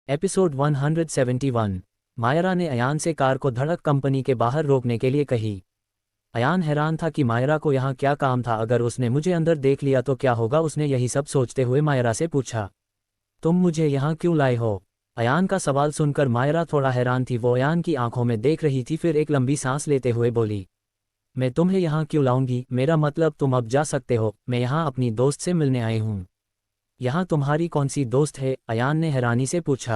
Episode 171। Myra ने अयान से car को धड़क कंपनी के बाहर रोकने के लिए कही। अयान हैरान था कि मायरा को यहाँ क्या काम था, अगर उसने मुझे अंदर देख लिया तो क्या होगा। उसने यही सब सोचते हुए मायरा से पूछा, तुम मुझे यहाँ क्यों लाए हो? अयान का सवाल सुनकर मायरा थोड़ा हैरान थी। वो अयान की आंखों में देख रही थी, फिर एक लंबी सांस लेते हुए बोली, मैं तुम्हें यहाँ क्यों लाऊंगी? मेरा मतलब तुम अब जा सकते हो। मैं यहाँ अपनी दोस्त से मिलने आई हूँ। यहाँ तुम्हारी कौन सी दोस्त है? अयान ने हैरानी से पूछा।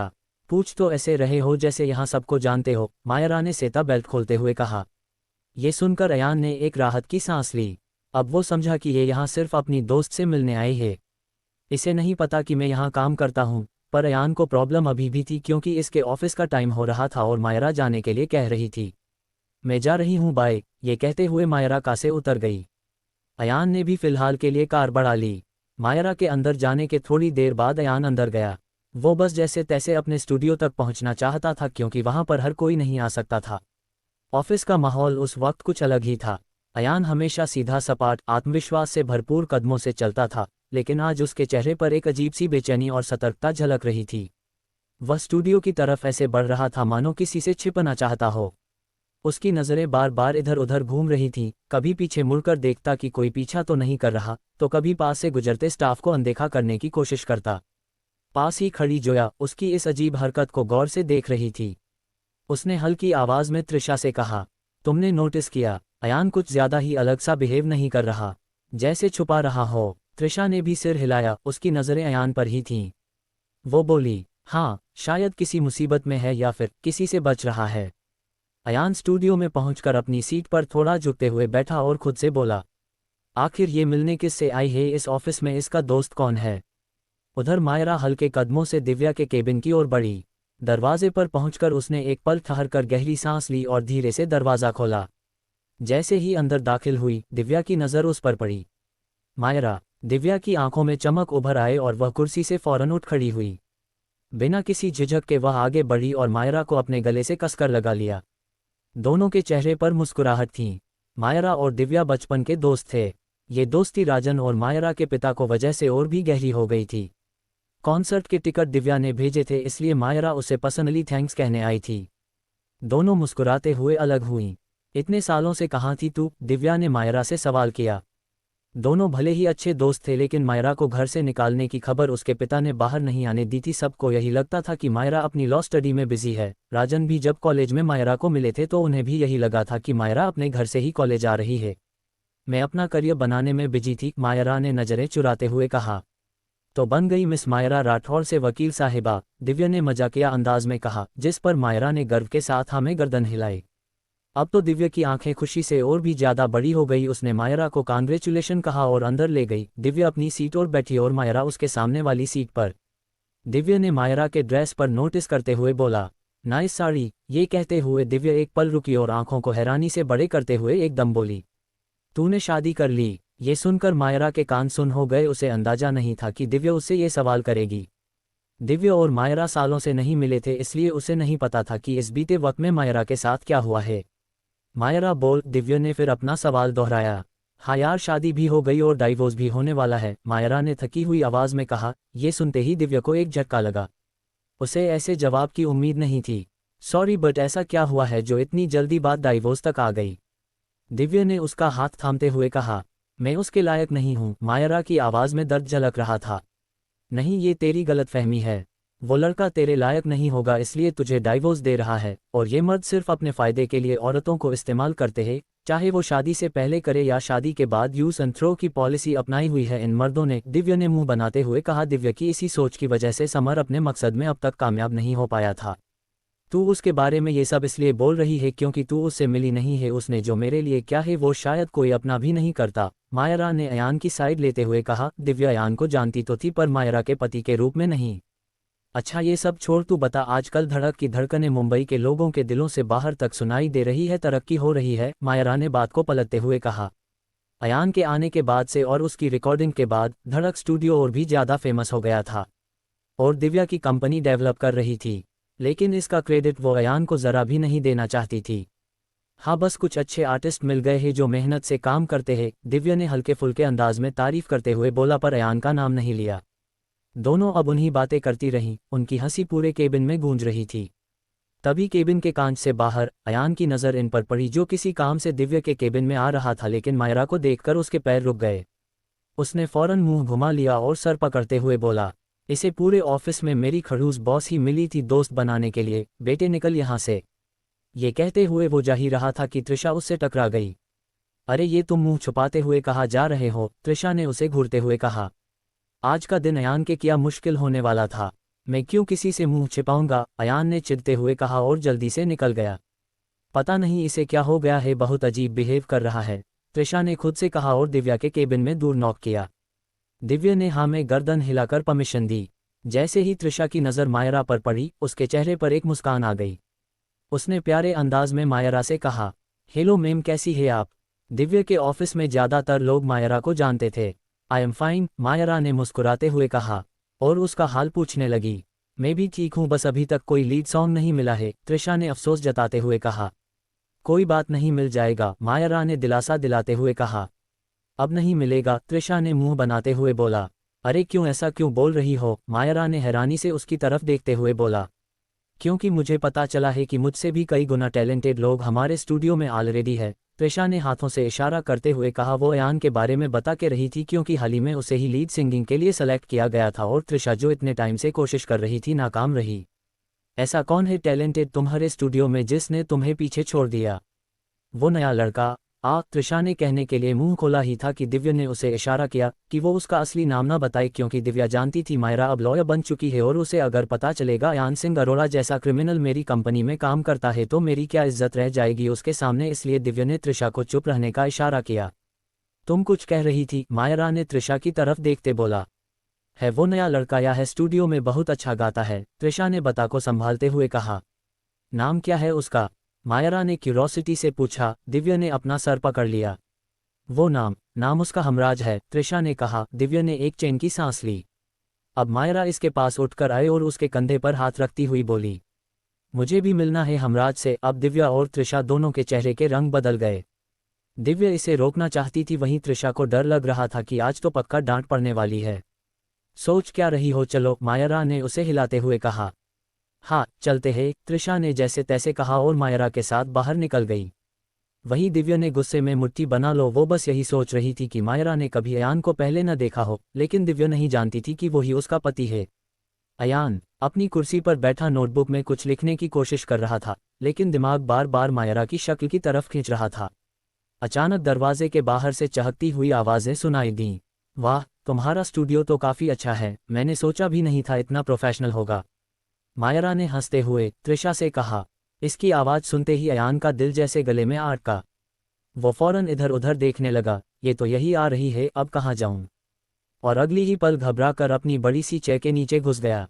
पूछ तो ऐसे रहे हो जैसे यहाँ सबको जानते हो, मायरा ने सेता बेल्ट खोलते हुए कहा। ये सुनकर अयान ने एक राहत की सांस ली। अब वो समझा कि ये यहाँ सिर्फ अपनी दोस्त से मिलने आई है। इसे नहीं पता कि मैं यहाँ काम करता हूँ। पर अयान को प्रॉब्लम अभी भी थी, क्योंकि इसके ऑफिस का टाइम हो रहा था और मायरा जाने के लिए कह रही थी। मैं जा रही हूँ, बाय। ये कहते हुए मायरा कार से उतर गई। अयान ने भी फिलहाल के लिए कार बढ़ा ली। मायरा के अंदर जाने के थोड़ी देर बाद अयान अंदर गया। वो बस जैसे तैसे अपने स्टूडियो तक पहुंचना चाहता था, क्योंकि वहां पर हर कोई नहीं आ सकता था। ऑफिस का माहौल उस वक्त कुछ अलग ही था। अयान हमेशा सीधा सपाट आत्मविश्वास से भरपूर कदमों से चलता था, लेकिन आज उसके चेहरे पर एक अजीब सी बेचैनी और सतर्कता झलक रही थी। वह स्टूडियो की तरफ ऐसे बढ़ रहा था मानो किसी से छिपना चाहता हो। उसकी नज़रें बार बार इधर उधर घूम रही थीं, कभी पीछे मुड़कर देखता कि कोई पीछा तो नहीं कर रहा, तो कभी पास से गुजरते स्टाफ को अनदेखा करने की कोशिश करता। पास ही खड़ी जोया उसकी इस अजीब हरकत को गौर से देख रही थी। उसने हल्की आवाज़ में त्रिशा से कहा, तुमने नोटिस किया, अयान कुछ ज्यादा ही अलग सा बिहेव नहीं कर रहा, जैसे छुपा रहा हो। त्रिशा ने भी सिर हिलाया, उसकी नज़रें अयान पर ही थीं। वो बोली, हाँ, शायद किसी मुसीबत में है या फिर किसी से बच रहा है। अयान स्टूडियो में पहुंचकर अपनी सीट पर थोड़ा झुकते हुए बैठा और खुद से बोला, आखिर ये मिलने किससे आई है? इस ऑफिस में इसका दोस्त कौन है? उधर मायरा हल्के कदमों से दिव्या के केबिन की ओर बढ़ी। दरवाजे पर पहुंचकर उसने एक पल ठहरकर गहरी सांस ली और धीरे से दरवाज़ा खोला। जैसे ही अंदर दाखिल हुई, दिव्या की नज़र उस पर पड़ी। मायरा। दिव्या की आंखों में चमक उभर आए और वह कुर्सी से फौरन उठ खड़ी हुई। बिना किसी झिझक के वह आगे बढ़ी और मायरा को अपने गले से कसकर लगा लिया। दोनों के चेहरे पर मुस्कुराहट थी। मायरा और दिव्या बचपन के दोस्त थे। ये दोस्ती राजन और मायरा के पिता को वजह से और भी गहरी हो गई थी। कॉन्सर्ट के टिकट दिव्या ने भेजे थे, इसलिए मायरा उसे पर्सनली थैंक्स कहने आई थी। दोनों मुस्कुराते हुए अलग हुईं। इतने सालों से कहाँ थी तू? दिव्या ने मायरा से सवाल किया। दोनों भले ही अच्छे दोस्त थे, लेकिन मायरा को घर से निकालने की खबर उसके पिता ने बाहर नहीं आने दी थी। सबको यही लगता था कि मायरा अपनी लॉ स्टडी में बिजी है। राजन भी जब कॉलेज में मायरा को मिले थे तो उन्हें भी यही लगा था कि मायरा अपने घर से ही कॉलेज आ रही है। मैं अपना करियर बनाने में बिजी थी, मायरा ने नज़रें चुराते हुए कहा। तो बन गई मिस मायरा राठौर से वकील साहिबा, दिव्या ने मजाकिया अंदाज में कहा, जिस पर मायरा ने गर्व के साथ हमें गर्दन हिलाई। अब तो दिव्या की आंखें खुशी से और भी ज्यादा बड़ी हो गई। उसने मायरा को कांग्रेचुलेशन कहा और अंदर ले गई। दिव्या अपनी सीट और बैठी और मायरा उसके सामने वाली सीट पर। दिव्या ने मायरा के ड्रेस पर नोटिस करते हुए बोला, नाइस साड़ी। ये कहते हुए दिव्या एक पल रुकी और आंखों को हैरानी से बड़े करते हुए एकदम बोली, तूने शादी कर ली? ये सुनकर मायरा के कान सुन हो गए। उसे अंदाजा नहीं था कि दिव्या उससे ये सवाल करेगी। दिव्या और मायरा सालों से नहीं मिले थे, इसलिए उसे नहीं पता था कि इस बीते वक्त में मायरा के साथ क्या हुआ है। मायरा बोल। दिव्या ने फिर अपना सवाल दोहराया। हाँ यार, शादी भी हो गई और डाइवोर्स भी होने वाला है, मायरा ने थकी हुई आवाज में कहा। ये सुनते ही दिव्या को एक झटका लगा। उसे ऐसे जवाब की उम्मीद नहीं थी। सॉरी, बट ऐसा क्या हुआ है जो इतनी जल्दी बात डाइवोर्स तक आ गई? दिव्या ने उसका हाथ थामते हुए कहा, मैं उसके लायक नहीं हूँ। मायरा की आवाज में दर्द झलक रहा था। नहीं, ये तेरी गलतफहमी है। वो लड़का तेरे लायक नहीं होगा, इसलिए तुझे डाइवोर्स दे रहा है। और ये मर्द सिर्फ अपने फायदे के लिए औरतों को इस्तेमाल करते हैं, चाहे वो शादी से पहले करे या शादी के बाद। यूज एंड थ्रो की पॉलिसी अपनाई हुई है इन मर्दों ने, दिव्या ने मुंह बनाते हुए कहा। दिव्या की इसी सोच की वजह से समर अपने मकसद में अब तक कामयाब नहीं हो पाया था। तू उसके बारे में ये सब इसलिए बोल रही है क्योंकि तू उससे मिली नहीं है। उसने जो मेरे लिए क्या है वो शायद कोई अपना भी नहीं करता, मायरा ने अयान की साइड लेते हुए कहा। दिव्या अयान को जानती तो थी, पर मायरा के पति के रूप में नहीं। अच्छा, ये सब छोड़, तू बता, आजकल धड़क की धड़कनें मुंबई के लोगों के दिलों से बाहर तक सुनाई दे रही है, तरक्की हो रही है, मायरा ने बात को पलटते हुए कहा। अयान के आने के बाद से और उसकी रिकॉर्डिंग के बाद धड़क स्टूडियो और भी ज़्यादा फेमस हो गया था और दिव्या की कंपनी डेवलप कर रही थी। लेकिन इसका क्रेडिट वो अयान को ज़रा भी नहीं देना चाहती थी। हाँ, बस कुछ अच्छे आर्टिस्ट मिल गए हैं जो मेहनत से काम करते हैं, दिव्या ने हल्के फुल्के अंदाज में तारीफ करते हुए बोला, पर अयान का नाम नहीं लिया। दोनों अब उन्हीं बातें करती रहीं, उनकी हंसी पूरे केबिन में गूंज रही थी। तभी केबिन के कांच से बाहर अयान की नज़र इन पर पड़ी, जो किसी काम से दिव्य के केबिन में आ रहा था, लेकिन मायरा को देखकर उसके पैर रुक गए। उसने फौरन मुंह घुमा लिया और सर पकड़ते हुए बोला, इसे पूरे ऑफिस में मेरी खड़ूस बॉस ही मिली थी दोस्त बनाने के लिए, बेटे निकल यहाँ से। ये कहते हुए वो जा ही रहा था कि त्रिशा उससे टकरा गई। अरे ये तुम मुंह छुपाते हुए कहाँ जा रहे हो, त्रिशा ने उसे घूरते हुए कहा। आज का दिन अयान के क्या मुश्किल होने वाला था, मैं क्यों किसी से मुंह छिपाऊंगा, अयान ने चिढ़ते हुए कहा और जल्दी से निकल गया। पता नहीं इसे क्या हो गया है, बहुत अजीब बिहेव कर रहा है, त्रिशा ने खुद से कहा और दिव्या के केबिन में दूर नॉक किया। दिव्या ने हाँ में गर्दन हिलाकर परमिशन दी। जैसे ही त्रिशा की नज़र मायरा पर पड़ी, उसके चेहरे पर एक मुस्कान आ गई। उसने प्यारे अंदाज में मायरा से कहा, हेलो मैम, कैसी है आप। दिव्या के ऑफिस में ज़्यादातर लोग मायरा को जानते थे। आई एम फाइन, मायरा ने मुस्कुराते हुए कहा और उसका हाल पूछने लगी। मैं भी ठीक हूँ, बस अभी तक कोई लीड सॉन्ग नहीं मिला है, त्रिशा ने अफसोस जताते हुए कहा। कोई बात नहीं, मिल जाएगा, मायरा ने दिलासा दिलाते हुए कहा। अब नहीं मिलेगा, त्रिशा ने मुंह बनाते हुए बोला। अरे क्यों, ऐसा क्यों बोल रही हो, मायरा ने हैरानी से उसकी तरफ देखते हुए बोला। क्योंकि मुझे पता चला है कि मुझसे भी कई गुना टैलेंटेड लोग हमारे स्टूडियो में ऑलरेडी है, त्रिशा ने हाथों से इशारा करते हुए कहा। वो अयान के बारे में बता के रही थी, क्योंकि हाल ही में उसे ही लीड सिंगिंग के लिए सेलेक्ट किया गया था और त्रिशा जो इतने टाइम से कोशिश कर रही थी, नाकाम रही। ऐसा कौन है टैलेंटेड तुम्हारे स्टूडियो में जिसने तुम्हें पीछे छोड़ दिया। वो नया लड़का। त्रिशा ने कहने के लिए मुंह खोला ही था कि दिव्या ने उसे इशारा किया कि वो उसका असली नाम ना बताए, क्योंकि दिव्या जानती थी मायरा अब लॉयर बन चुकी है और उसे अगर पता चलेगा अयान सिंह अरोड़ा जैसा क्रिमिनल मेरी कंपनी में काम करता है तो मेरी क्या इज्जत रह जाएगी उसके सामने, इसलिए दिव्या ने त्रिशा को चुप रहने का इशारा किया। तुम कुछ कह रही थी, मायरा ने त्रिशा की तरफ देखते बोला। है वो नया लड़का या है स्टूडियो में बहुत अच्छा गाता है, त्रिशा ने बता को संभालते हुए कहा। नाम क्या है उसका, मायरा ने क्यूरोसिटी से पूछा। दिव्या ने अपना सर पकड़ लिया। वो नाम उसका हमराज है, त्रिशा ने कहा। दिव्या ने एक चैन की सांस ली। अब मायरा इसके पास उठकर आए और उसके कंधे पर हाथ रखती हुई बोली, मुझे भी मिलना है हमराज से। अब दिव्या और त्रिशा दोनों के चेहरे के रंग बदल गए। दिव्या इसे रोकना चाहती थी, वहीं त्रिशा को डर लग रहा था कि आज तो पक्का डांट पड़ने वाली है। सोच क्या रही हो, चलो, मायरा ने उसे हिलाते हुए कहा। हाँ चलते हैं, त्रिशा ने जैसे तैसे कहा और मायरा के साथ बाहर निकल गई। वहीं दिव्या ने गुस्से में मुट्ठी बना लो, वो बस यही सोच रही थी कि मायरा ने कभी अयान को पहले न देखा हो, लेकिन दिव्या नहीं जानती थी कि वही उसका पति है। अयान अपनी कुर्सी पर बैठा नोटबुक में कुछ लिखने की कोशिश कर रहा था, लेकिन दिमाग बार बार मायरा की शक्ल की तरफ खींच रहा था। अचानक दरवाजे के बाहर से चहकती हुई आवाज़ें सुनाई दीं। वाह, तुम्हारा स्टूडियो तो काफ़ी अच्छा है, मैंने सोचा भी नहीं था इतना प्रोफेशनल होगा, मायरा ने हंसते हुए त्रिशा से कहा। इसकी आवाज़ सुनते ही अयान का दिल जैसे गले में अटका। वो फौरन इधर उधर देखने लगा, ये तो यही आ रही है, अब कहाँ जाऊं। और अगली ही पल घबरा कर अपनी बड़ी सी चेयर के नीचे घुस गया।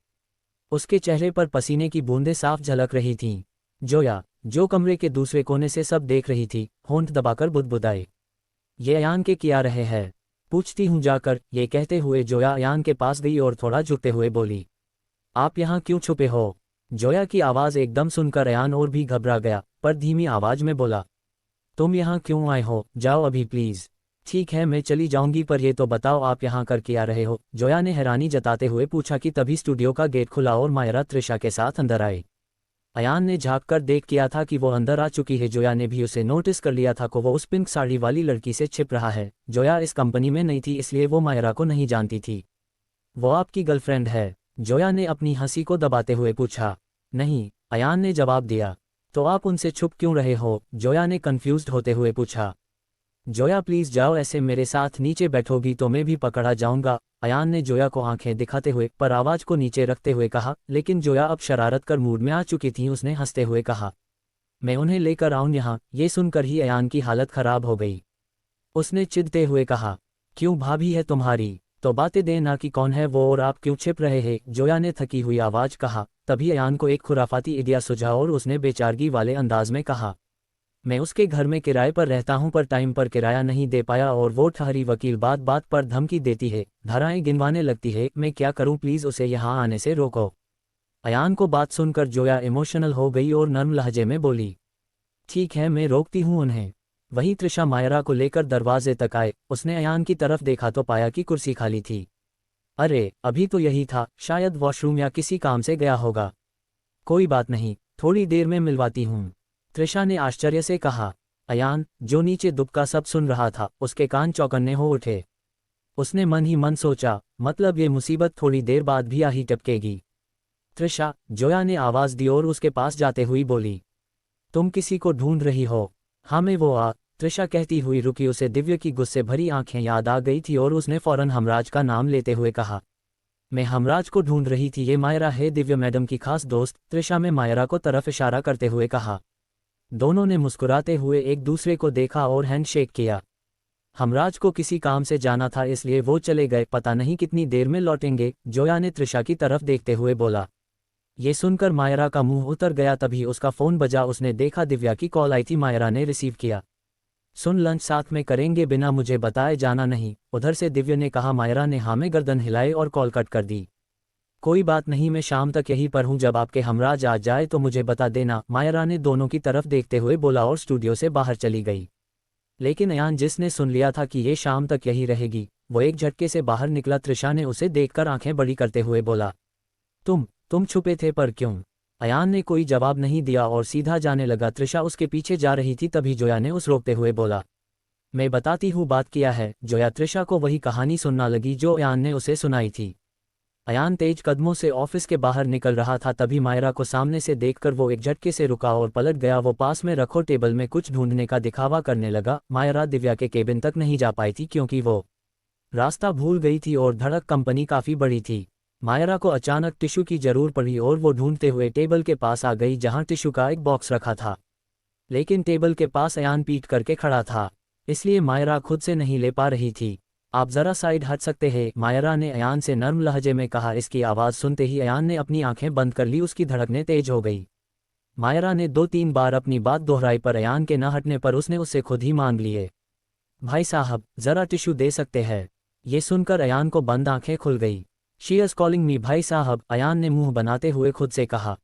उसके चेहरे पर पसीने की बूंदें साफ झलक रही थीं। जोया, जो कमरे के दूसरे कोने से सब देख रही थी, होंठ दबाकर बुदबुदाए, ये अयान के क्या रहे हैं, पूछती हूँ जाकर। ये कहते हुए जोया अयान के पास गई और थोड़ा झुकते हुए बोली, आप यहाँ क्यों छुपे हो। जोया की आवाज़ एकदम सुनकर अयान और भी घबरा गया, पर धीमी आवाज में बोला, तुम यहाँ क्यों आए हो, जाओ अभी प्लीज़। ठीक है मैं चली जाऊंगी, पर ये तो बताओ आप यहाँ कर क्या रहे हो, जोया ने हैरानी जताते हुए पूछा। कि तभी स्टूडियो का गेट खुला और मायरा त्रिशा के साथ अंदर आई। अयान ने झाँक कर देख किया था कि वो अंदर आ चुकी है। जोया ने भी उसे नोटिस कर लिया था कि वो उस पिंक साड़ी वाली लड़की से छिप रहा है। जोया इस कंपनी में नहीं थी, इसलिए वो मायरा को नहीं जानती थी। वो आपकी गर्लफ्रेंड है, जोया ने अपनी हंसी को दबाते हुए पूछा। नहीं, अयान ने जवाब दिया। तो आप उनसे छुप क्यों रहे हो, जोया ने कंफ्यूज्ड होते हुए पूछा। जोया प्लीज़ जाओ, ऐसे मेरे साथ नीचे बैठोगी तो मैं भी पकड़ा जाऊंगा, अयान ने जोया को आंखें दिखाते हुए पर आवाज़ को नीचे रखते हुए कहा। लेकिन जोया अब शरारत कर मूड में आ चुकी थी। उसने हंसते हुए कहा, मैं उन्हें लेकर आऊं यहाँ। ये सुनकर ही अयान की हालत खराब हो गई। उसने चिढ़ते हुए कहा, क्यों, भाभी है तुम्हारी तो बातें दे ना कि कौन है वो और आप क्यों छिप रहे हैं, जोया ने थकी हुई आवाज़ कहा। तभी अयान को एक खुराफाती आइडिया सुझा और उसने बेचारगी वाले अंदाज में कहा, मैं उसके घर में किराए पर रहता हूं, पर टाइम पर किराया नहीं दे पाया और वो ठहरी वकील बात बात पर धमकी देती है, धाराएं गिनवाने लगती है। मैं क्या करूं, प्लीज़ उसे यहाँ आने से रोको। अयान को बात सुनकर जोया इमोशनल हो गई और नर्म लहजे में बोली, ठीक है मैं रोकती हूँ उन्हें। वहीं त्रिशा मायरा को लेकर दरवाजे तक आए। उसने अयान की तरफ देखा तो पाया कि कुर्सी खाली थी। अरे अभी तो यही था, शायद वॉशरूम या किसी काम से गया होगा। कोई बात नहीं, थोड़ी देर में मिलवाती हूँ, त्रिशा ने आश्चर्य से कहा। अयान, जो नीचे दुबका सब सुन रहा था, उसके कान चौकन्ने हो उठे। उसने मन ही मन सोचा, मतलब ये मुसीबत थोड़ी देर बाद भी आ ही टपकेगी। त्रिशा, जोया ने आवाज़ दी और उसके पास जाते हुई बोली, तुम किसी को ढूंढ रही हो? हाँ मैं वो त्रिशा कहती हुई रुकी। उसे दिव्य की गुस्से भरी आंखें याद आ गई थी और उसने फौरन हमराज का नाम लेते हुए कहा, मैं हमराज को ढूंढ रही थी, ये मायरा है, दिव्य मैडम की खास दोस्त। त्रिशा में मायरा को तरफ इशारा करते हुए कहा। दोनों ने मुस्कुराते हुए एक दूसरे को देखा और हैंडशेक किया। हमराज को किसी काम से जाना था इसलिए वो चले गए, पता नहीं कितनी देर में लौटेंगे, जोया ने त्रिशा की तरफ देखते हुए बोला। ये सुनकर मायरा का मुंह उतर गया। तभी उसका फ़ोन बजा। उसने देखा दिव्या की कॉल आई थी। मायरा ने रिसीव किया। सुन, लंच साथ में करेंगे, बिना मुझे बताए जाना नहीं, उधर से दिव्या ने कहा। मायरा ने हाँ में गर्दन हिलाई और कॉल कट कर दी। कोई बात नहीं, मैं शाम तक यहीं पर हूँ, जब आपके हमराज आ जाए तो मुझे बता देना, मायरा ने दोनों की तरफ देखते हुए बोला और स्टूडियो से बाहर चली गई। लेकिन अयान, जिसने सुन लिया था कि ये शाम तक यही रहेगी, वो एक झटके से बाहर निकला। त्रिशा ने उसे देखकर आंखें बड़ी करते हुए बोला, तुम छुपे थे, पर क्यों? अयान ने कोई जवाब नहीं दिया और सीधा जाने लगा। त्रिशा उसके पीछे जा रही थी, तभी जोया ने उस रोकते हुए बोला, मैं बताती हूँ बात किया है। जोया त्रिशा को वही कहानी सुनना लगी जो अयान ने उसे सुनाई थी। अयान तेज कदमों से ऑफिस के बाहर निकल रहा था, तभी मायरा को सामने से देखकर वो एक झटके से रुका और पलट गया। वो पास में रखो टेबल में कुछ ढूंढने का दिखावा करने लगा। मायरा दिव्या के केबिन तक नहीं जा पाई थी क्योंकि वो रास्ता भूल गई थी और धड़क कंपनी काफ़ी बड़ी थी। मायरा को अचानक टिश्यू की जरूर पड़ी और वो ढूंढते हुए टेबल के पास आ गई जहां टिश्यू का एक बॉक्स रखा था। लेकिन टेबल के पास अयान पीट करके खड़ा था, इसलिए मायरा खुद से नहीं ले पा रही थी। आप जरा साइड हट सकते हैं? मायरा ने अयान से नर्म लहजे में कहा। इसकी आवाज़ सुनते ही अयान ने अपनी आंखें बंद कर ली। उसकी धड़कनें तेज हो गई। मायरा ने 2-3 बार अपनी बात दोहराई, पर अयान के न हटने पर उसने उससे खुद ही मान लिए। भाई साहब, जरा टिश्यू दे सकते हैं? ये सुनकर अयान को बंद आंखें खुल गई। शी इज़ कॉलिंग मी भाई साहब, अयान ने मुंह बनाते हुए खुद से कहा।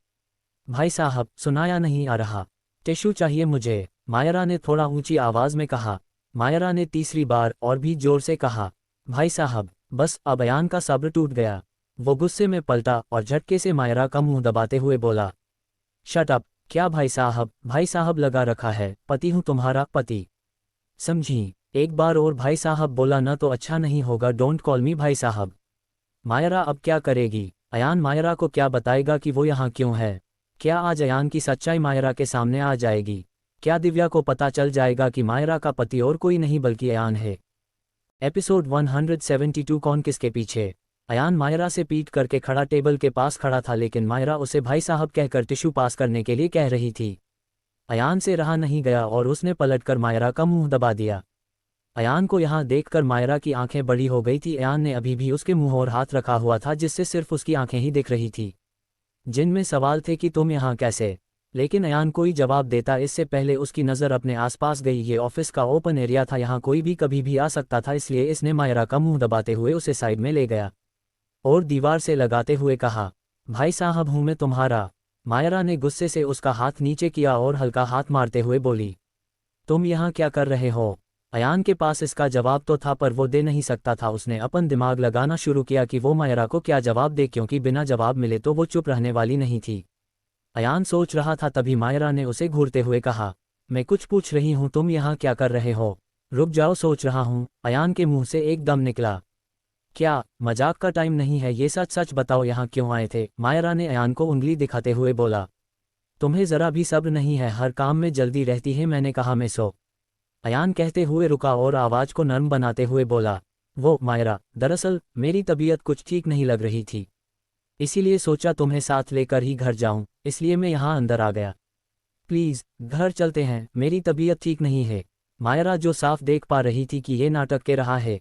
भाई साहब, सुनाया नहीं आ रहा, टिश्यू चाहिए मुझे, मायरा ने थोड़ा ऊंची आवाज़ में कहा। मायरा ने तीसरी बार और भी जोर से कहा, भाई साहब। बस अब अयान का सब्र टूट गया। वो गुस्से में पलटा और झटके से मायरा का मुंह दबाते हुए बोला, शट अप। क्या भाई साहब लगा रखा है, पति हूँ तुम्हारा, पति, समझी? एक बार और भाई साहब बोला ना तो अच्छा नहीं होगा। डोंट कॉल मी भाई साहब। मायरा अब क्या करेगी? अयान मायरा को क्या बताएगा कि वो यहाँ क्यों है? क्या आज अयान की सच्चाई मायरा के सामने आ जाएगी? क्या दिव्या को पता चल जाएगा कि मायरा का पति और कोई नहीं बल्कि अयान है? एपिसोड 172 कौन किसके पीछे। अयान मायरा से पीट करके खड़ा टेबल के पास खड़ा था, लेकिन मायरा उसे भाई साहब कहकर टिश्यू पास करने के लिए कह रही थी। अयान से रहा नहीं गया और उसने पलटकर मायरा का मुंह दबा दिया। अयान को यहाँ देखकर मायरा की आंखें बड़ी हो गई थी। अयान ने अभी भी उसके मुंह और हाथ रखा हुआ था, जिससे सिर्फ उसकी आंखें ही दिख रही थी, जिनमें सवाल थे कि तुम यहाँ कैसे। लेकिन अयान कोई जवाब देता इससे पहले उसकी नज़र अपने आसपास गई। ये ऑफिस का ओपन एरिया था, यहाँ कोई भी कभी भी आ सकता था, इसलिए इसने मायरा का मुंह दबाते हुए उसे साइड में ले गया और दीवार से लगाते हुए कहा, भाई साहब हूँ मैं तुम्हारा। मायरा ने गुस्से से उसका हाथ नीचे किया और हल्का हाथ मारते हुए बोली, तुम यहाँ क्या कर रहे हो? अयान के पास इसका जवाब तो था, पर वो दे नहीं सकता था। उसने अपन दिमाग लगाना शुरू किया कि वो मायरा को क्या जवाब दे, क्योंकि बिना जवाब मिले तो वो चुप रहने वाली नहीं थी। अयान सोच रहा था, तभी मायरा ने उसे घूरते हुए कहा, मैं कुछ पूछ रही हूँ, तुम यहाँ क्या कर रहे हो? रुक जाओ, सोच रहा हूँ, अयान के मुंह से एकदम निकला। क्या मजाक का टाइम नहीं है, ये सच सच बताओ यहाँ क्यों आए थे? मायरा ने अयान को उंगली दिखाते हुए बोला, तुम्हें ज़रा भी सब्र नहीं है, हर काम में जल्दी रहती है, मैंने कहा मैं सो। अयान कहते हुए रुका और आवाज़ को नर्म बनाते हुए बोला, वो मायरा, दरअसल मेरी तबीयत कुछ ठीक नहीं लग रही थी, इसीलिए सोचा तुम्हें साथ लेकर ही घर जाऊं, इसलिए मैं यहाँ अंदर आ गया। प्लीज़ घर चलते हैं, मेरी तबीयत ठीक नहीं है। मायरा जो साफ देख पा रही थी कि ये नाटक के रहा है।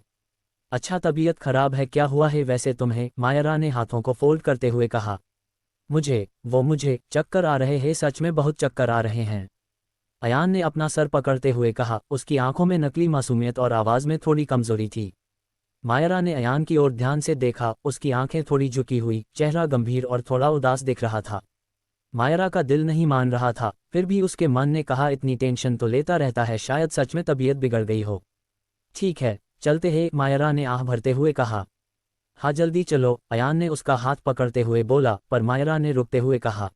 अच्छा, तबीयत खराब है, क्या हुआ है वैसे तुम्हें? मायरा ने हाथों को फोल्ड करते हुए कहा, मुझे चक्कर आ रहे हैं, सच में बहुत चक्कर आ रहे हैं। अयान ने अपना सर पकड़ते हुए कहा। उसकी आंखों में नकली मासूमियत और आवाज़ में थोड़ी कमजोरी थी। मायरा ने अयान की ओर ध्यान से देखा। उसकी आंखें थोड़ी झुकी हुई, चेहरा गंभीर और थोड़ा उदास दिख रहा था। मायरा का दिल नहीं मान रहा था, फिर भी उसके मन ने कहा, इतनी टेंशन तो लेता रहता है, शायद सच में तबीयत बिगड़ गई हो। ठीक है, चलते हैं, मायरा ने आह भरते हुए कहा। हाँ जल्दी चलो, अयान ने उसका हाथ पकड़ते हुए बोला, पर मायरा ने रुकते हुए कहा।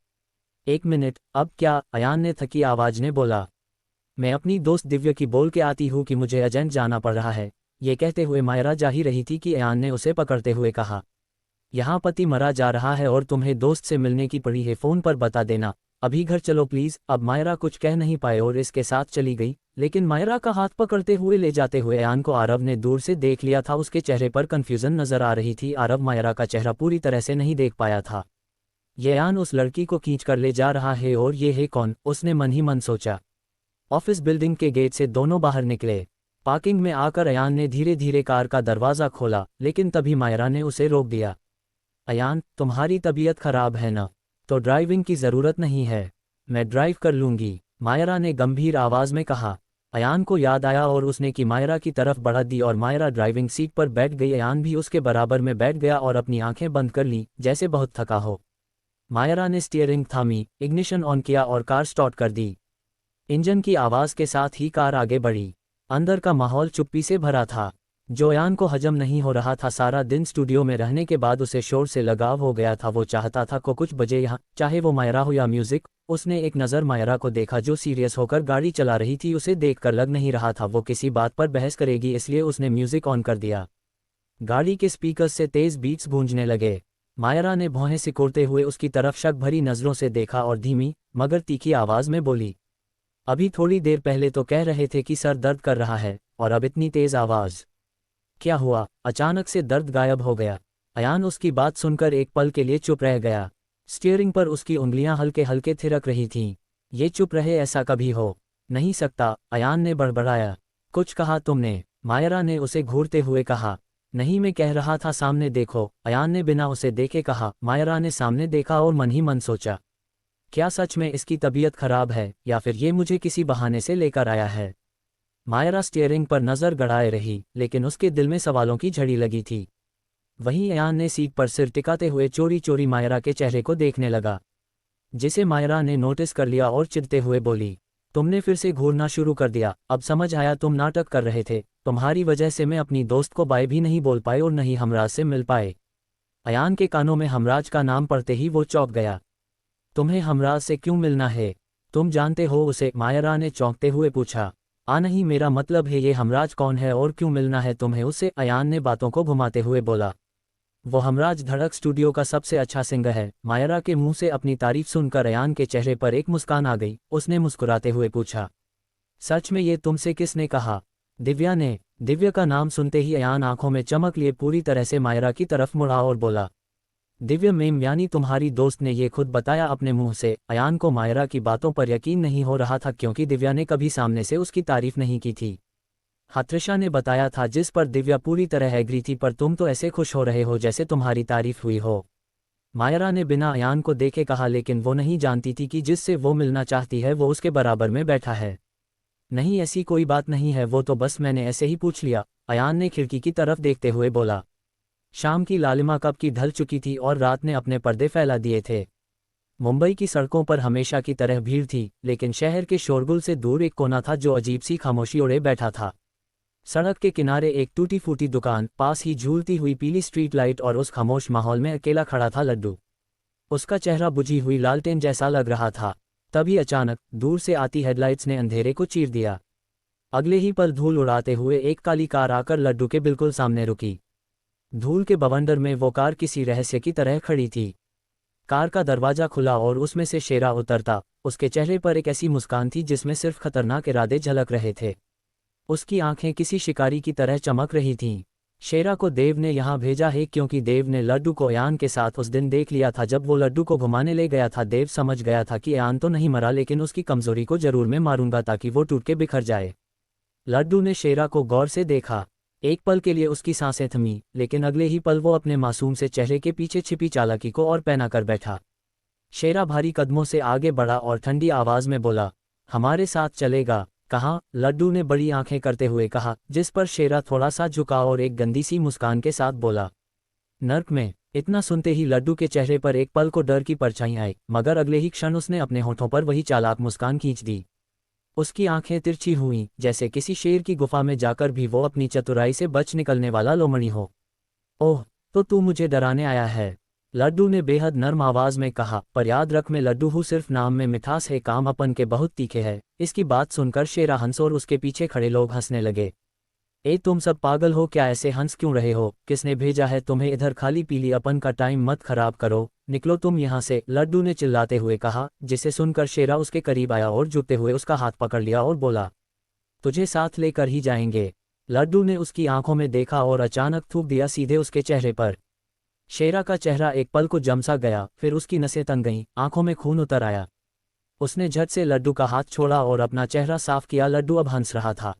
एक मिनट, अब क्या? अयान ने थकी आवाज में बोला। मैं अपनी दोस्त दिव्या की बोल के आती हूँ कि मुझे अर्जेंट जाना पड़ रहा है। ये कहते हुए मायरा जा ही रही थी कि अयान ने उसे पकड़ते हुए कहा, यहाँ पति मरा जा रहा है और तुम्हें दोस्त से मिलने की पड़ी है, फ़ोन पर बता देना। अभी घर चलो प्लीज़। अब मायरा कुछ कह नहीं पाए और इसके साथ चली गई, लेकिन मायरा का हाथ पकड़ते हुए ले जाते हुए अयान को आरव ने दूर से देख लिया था। उसके चेहरे पर कन्फ्यूज़न नज़र आ रही थी। आरव मायरा का चेहरा पूरी तरह से नहीं देख पाया था। ये अयान उस लड़की को खींच कर ले जा रहा है और ये है कौन? उसने मन ही मन सोचा। ऑफिस बिल्डिंग के गेट से दोनों बाहर निकले। पार्किंग में आकर अयान ने धीरे धीरे कार का दरवाज़ा खोला, लेकिन तभी मायरा ने उसे रोक दिया। अयान, तुम्हारी तबीयत खराब है ना? तो ड्राइविंग की ज़रूरत नहीं है, मैं ड्राइव कर लूँगी, मायरा ने गंभीर आवाज़ में कहा। अयान को याद आया और उसने की मायरा की तरफ बढ़ा दी और मायरा ड्राइविंग सीट पर बैठ गई। अयान भी उसके बराबर में बैठ गया और अपनी आंखें बंद कर ली, जैसे बहुत थका हो। मायरा ने स्टीयरिंग थामी, इग्निशन ऑन किया और कार स्टार्ट कर दी। इंजन की आवाज़ के साथ ही कार आगे बढ़ी। अंदर का माहौल चुप्पी से भरा था, जो अयान को हजम नहीं हो रहा था। सारा दिन स्टूडियो में रहने के बाद उसे शोर से लगाव हो गया था। वो चाहता था को कुछ बजे यहाँ, चाहे वो मायरा हो या म्यूजिक। उसने एक नज़र मायरा को देखा जो सीरियस होकर गाड़ी चला रही थी। उसे देखकर लग नहीं रहा था वो किसी बात पर बहस करेगी, इसलिए उसने म्यूजिक ऑन कर दिया। गाड़ी के स्पीकर्स से तेज़ बीट्स गूंजने लगे। मायरा ने भौहें सिकोड़ते हुए उसकी तरफ शक भरी नज़रों से देखा और धीमी मगर तीखी आवाज़ में बोली, अभी थोड़ी देर पहले तो कह रहे थे कि सर दर्द कर रहा है, और अब इतनी तेज़ आवाज़, क्या हुआ? अचानक से दर्द गायब हो गया। अयान उसकी बात सुनकर एक पल के लिए चुप रह गया। स्टीयरिंग पर उसकी उंगलियां हल्के हल्के थिरक रही थीं। ये चुप रहे ऐसा कभी हो नहीं सकता, अयान ने बड़बड़ाया। कुछ कहा तुमने? मायरा ने उसे घूरते हुए कहा। नहीं, मैं कह रहा था सामने देखो, अयान ने बिना उसे देखे कहा। मायरा ने सामने देखा और मन ही मन सोचा, क्या सच में इसकी तबीयत खराब है या फिर ये मुझे किसी बहाने से लेकर आया है? मायरा स्टीयरिंग पर नज़र गड़ाए रही, लेकिन उसके दिल में सवालों की झड़ी लगी थी। वहीं अयान ने सीट पर सिर टिकाते हुए चोरी चोरी मायरा के चेहरे को देखने लगा, जिसे मायरा ने नोटिस कर लिया और चिढ़ते हुए बोली, तुमने फिर से घूरना शुरू कर दिया। अब समझ आया तुम नाटक कर रहे थे। तुम्हारी वजह से मैं अपनी दोस्त को बाय भी नहीं बोल पाए और नहीं हमराज से मिल पाए। अयान के कानों में हमराज का नाम पड़ते ही वो चौंक गया। तुम्हें हमराज से क्यों मिलना है? तुम जानते हो उसे? मायरा ने चौंकते हुए पूछा। नहीं, मेरा मतलब है ये हमराज कौन है और क्यों मिलना है तुम्हें उससे? अयान ने बातों को घुमाते हुए बोला। वो हमराज धड़क स्टूडियो का सबसे अच्छा सिंगर है। मायरा के मुंह से अपनी तारीफ सुनकर अयान के चेहरे पर एक मुस्कान आ गई। उसने मुस्कुराते हुए पूछा, सच में ये तुमसे किसने कहा? दिव्या ने। दिव्या का नाम सुनते ही अयान आंखों में चमक लिए पूरी तरह से मायरा की तरफ मुड़ा और बोला, दिव्या मैम, यानी तुम्हारी दोस्त ने ये खुद बताया अपने मुंह से? अयान को मायरा की बातों पर यकीन नहीं हो रहा था, क्योंकि दिव्या ने कभी सामने से उसकी तारीफ नहीं की थी। त्रिशा ने बताया था, जिस पर दिव्या पूरी तरह एग्री थी, पर तुम तो ऐसे खुश हो रहे हो जैसे तुम्हारी तारीफ हुई हो। मायरा ने बिना अयान को देखे कहा, लेकिन वो नहीं जानती थी कि जिससे वो मिलना चाहती है वो उसके बराबर में बैठा है। नहीं, ऐसी कोई बात नहीं है, वो तो बस मैंने ऐसे ही पूछ लिया, अयान ने खिड़की की तरफ देखते हुए बोला। शाम की लालिमा कब की ढल चुकी थी और रात ने अपने पर्दे फैला दिए थे। मुंबई की सड़कों पर हमेशा की तरह भीड़ थी, लेकिन शहर के शोरगुल से दूर एक कोना था जो अजीब सी खामोशी ओढ़े बैठा था। सड़क के किनारे एक टूटी फूटी दुकान, पास ही झूलती हुई पीली स्ट्रीट लाइट, और उस खामोश माहौल में अकेला खड़ा था लड्डू। उसका चेहरा बुझी हुई लालटेन जैसा लग रहा था। तभी अचानक दूर से आती हेडलाइट्स ने अंधेरे को चीर दिया। अगले ही पल धूल उड़ाते हुए एक काली कार आकर लड्डू के बिल्कुल सामने रुकी। धूल के बवंडर में वो कार किसी रहस्य की तरह खड़ी थी। कार का दरवाजा खुला और उसमें से शेरा उतरता। उसके चेहरे पर एक ऐसी मुस्कान थी जिसमें सिर्फ खतरनाक इरादे झलक रहे थे। उसकी आंखें किसी शिकारी की तरह चमक रही थीं। शेरा को देव ने यहाँ भेजा है, क्योंकि देव ने लड्डू को अयान के साथ उस दिन देख लिया था जब वो लड्डू को घुमाने ले गया था। देव समझ गया था कि अयान तो नहीं मरा, लेकिन उसकी कमजोरी को जरूर मैं मारूंगा ताकि वो टूट के बिखर जाए। लड्डू ने शेरा को गौर से देखा। एक पल के लिए उसकी सांसें थमी, लेकिन अगले ही पल वो अपने मासूम से चेहरे के पीछे छिपी चालाकी को और पहना कर बैठा। शेरा भारी कदमों से आगे बढ़ा और ठंडी आवाज में बोला, हमारे साथ चलेगा? कहाँ? लड्डू ने बड़ी आंखें करते हुए कहा, जिस पर शेरा थोड़ा सा झुका और एक गंदी सी मुस्कान के साथ बोला, नर्क में। इतना सुनते ही लड्डू के चेहरे पर एक पल को डर की परछाई आई, मगर अगले ही क्षण उसने अपने होठों पर वही चालाक मुस्कान खींच दी। उसकी आंखें तिरछी हुईं, जैसे किसी शेर की गुफा में जाकर भी वो अपनी चतुराई से बच निकलने वाला लोमड़ी हो। ओह! तो तू मुझे डराने आया है? लड्डू ने बेहद नर्म आवाज में कहा, पर याद रख मैं लड्डू हूँ, सिर्फ नाम में मिठास है, काम अपन के बहुत तीखे है। इसकी बात सुनकर शेरा हंस और उसके पीछे खड़े लोग हंसने लगे। ए तुम सब पागल हो क्या, ऐसे हंस क्यों रहे हो? किसने भेजा है तुम्हें इधर? खाली पीली अपन का टाइम मत खराब करो, निकलो तुम यहाँ से, लड्डू ने चिल्लाते हुए कहा, जिसे सुनकर शेरा उसके करीब आया और झुकते हुए उसका हाथ पकड़ लिया और बोला, तुझे साथ लेकर ही जाएंगे। लड्डू ने उसकी आंखों में देखा और अचानक थूक दिया सीधे उसके चेहरे पर। शेरा का चेहरा एक पल को जमसा गया, फिर उसकी नसें तन गईं, आंखों में खून उतर आया। उसने झट से लड्डू का हाथ छोड़ा और अपना चेहरा साफ किया। लड्डू अब हंस रहा था।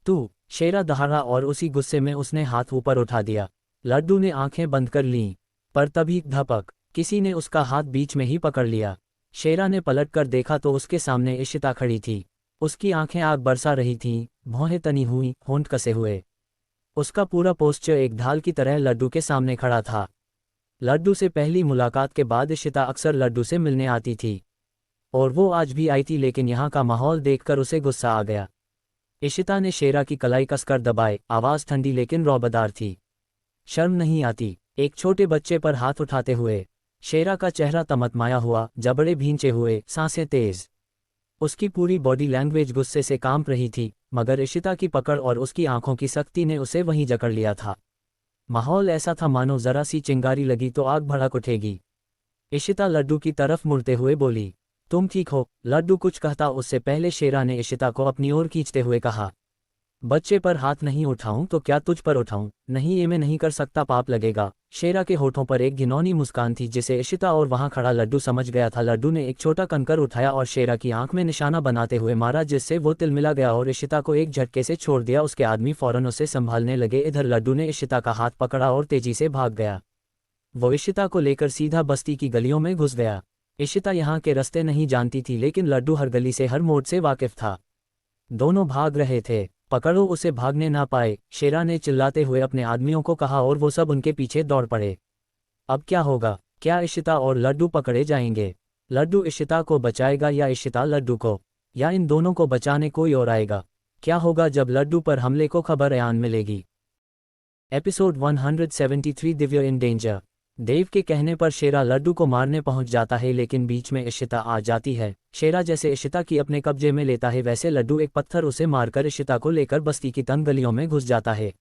तू? शेरा दहाड़ा और उसी गुस्से में उसने हाथ ऊपर उठा दिया। लड्डू ने आंखें बंद कर लीं, पर तभी धपक, किसी ने उसका हाथ बीच में ही पकड़ लिया। शेरा ने पलट कर देखा तो उसके सामने इशिता खड़ी थी। उसकी आंखें आग बरसा रही थीं, भौहें तनी हुई, होंठ कसे हुए। उसका पूरा पोस्चर एक ढाल की तरह लड्डू के सामने खड़ा था। लड्डू से पहली मुलाकात के बाद इशिता अक्सर लड्डू से मिलने आती थी, और वो आज भी आई थी, लेकिन यहाँ का माहौल देखकर उसे गुस्सा आ गया। इशिता ने शेरा की कलाई कसकर दबाए, आवाज़ ठंडी लेकिन रौबदार थी। शर्म नहीं आती? एक छोटे बच्चे पर हाथ उठाते हुए। शेरा का चेहरा तमतमाया हुआ, जबड़े भींचे हुए, सांसें तेज। उसकी पूरी बॉडी लैंग्वेज गुस्से से कांप रही थी, मगर इशिता की पकड़ और उसकी आंखों की सख्ती ने उसे वहीं जकड़ लिया था। माहौल ऐसा था मानो जरा सी चिंगारी लगी तो आग भड़क उठेगी। इशिता लड्डू की तरफ मुड़ते हुए बोली, तुम ठीक हो? लड्डू कुछ कहता उससे पहले शेरा ने इशिता को अपनी ओर खींचते हुए कहा, बच्चे पर हाथ नहीं उठाऊं तो क्या तुझ पर उठाऊं? नहीं, ये मैं नहीं कर सकता, पाप लगेगा। शेरा के होठों पर एक घिनौनी मुस्कान थी जिसे इशिता और वहां खड़ा लड्डू समझ गया था। लड्डू ने एक छोटा कंकर उठाया और शेरा की आंख में निशाना बनाते हुए मारा, जिससे वो तिलमिला गया और इशिता को एक झटके से छोड़ दिया। उसके आदमी फौरन उसे संभालने लगे। इधर लड्डू ने इशिता का हाथ पकड़ा और तेजी से भाग गया। वो इशिता को लेकर सीधा बस्ती की गलियों में घुस गया। इशिता यहाँ के रास्ते नहीं जानती थी, लेकिन लड्डू हर गली से हर मोड़ से वाकिफ था। दोनों भाग रहे थे। पकड़ो उसे, भागने ना पाए, शेरा ने चिल्लाते हुए अपने आदमियों को कहा और वो सब उनके पीछे दौड़ पड़े। अब क्या होगा? क्या इशिता और लड्डू पकड़े जाएंगे? लड्डू इशिता को बचाएगा या इशिता लड्डू को? या इन दोनों को बचाने कोई और आएगा? क्या होगा जब लड्डू पर हमले को खबर अयान मिलेगी? एपिसोड 173 दिव्य इन डेंजर। देव के कहने पर शेरा लड्डू को मारने पहुंच जाता है, लेकिन बीच में इशिता आ जाती है। शेरा जैसे इशिता की अपने कब्जे में लेता है, वैसे लड्डू एक पत्थर उसे मारकर इशिता को लेकर बस्ती की तंग गलियों में घुस जाता है।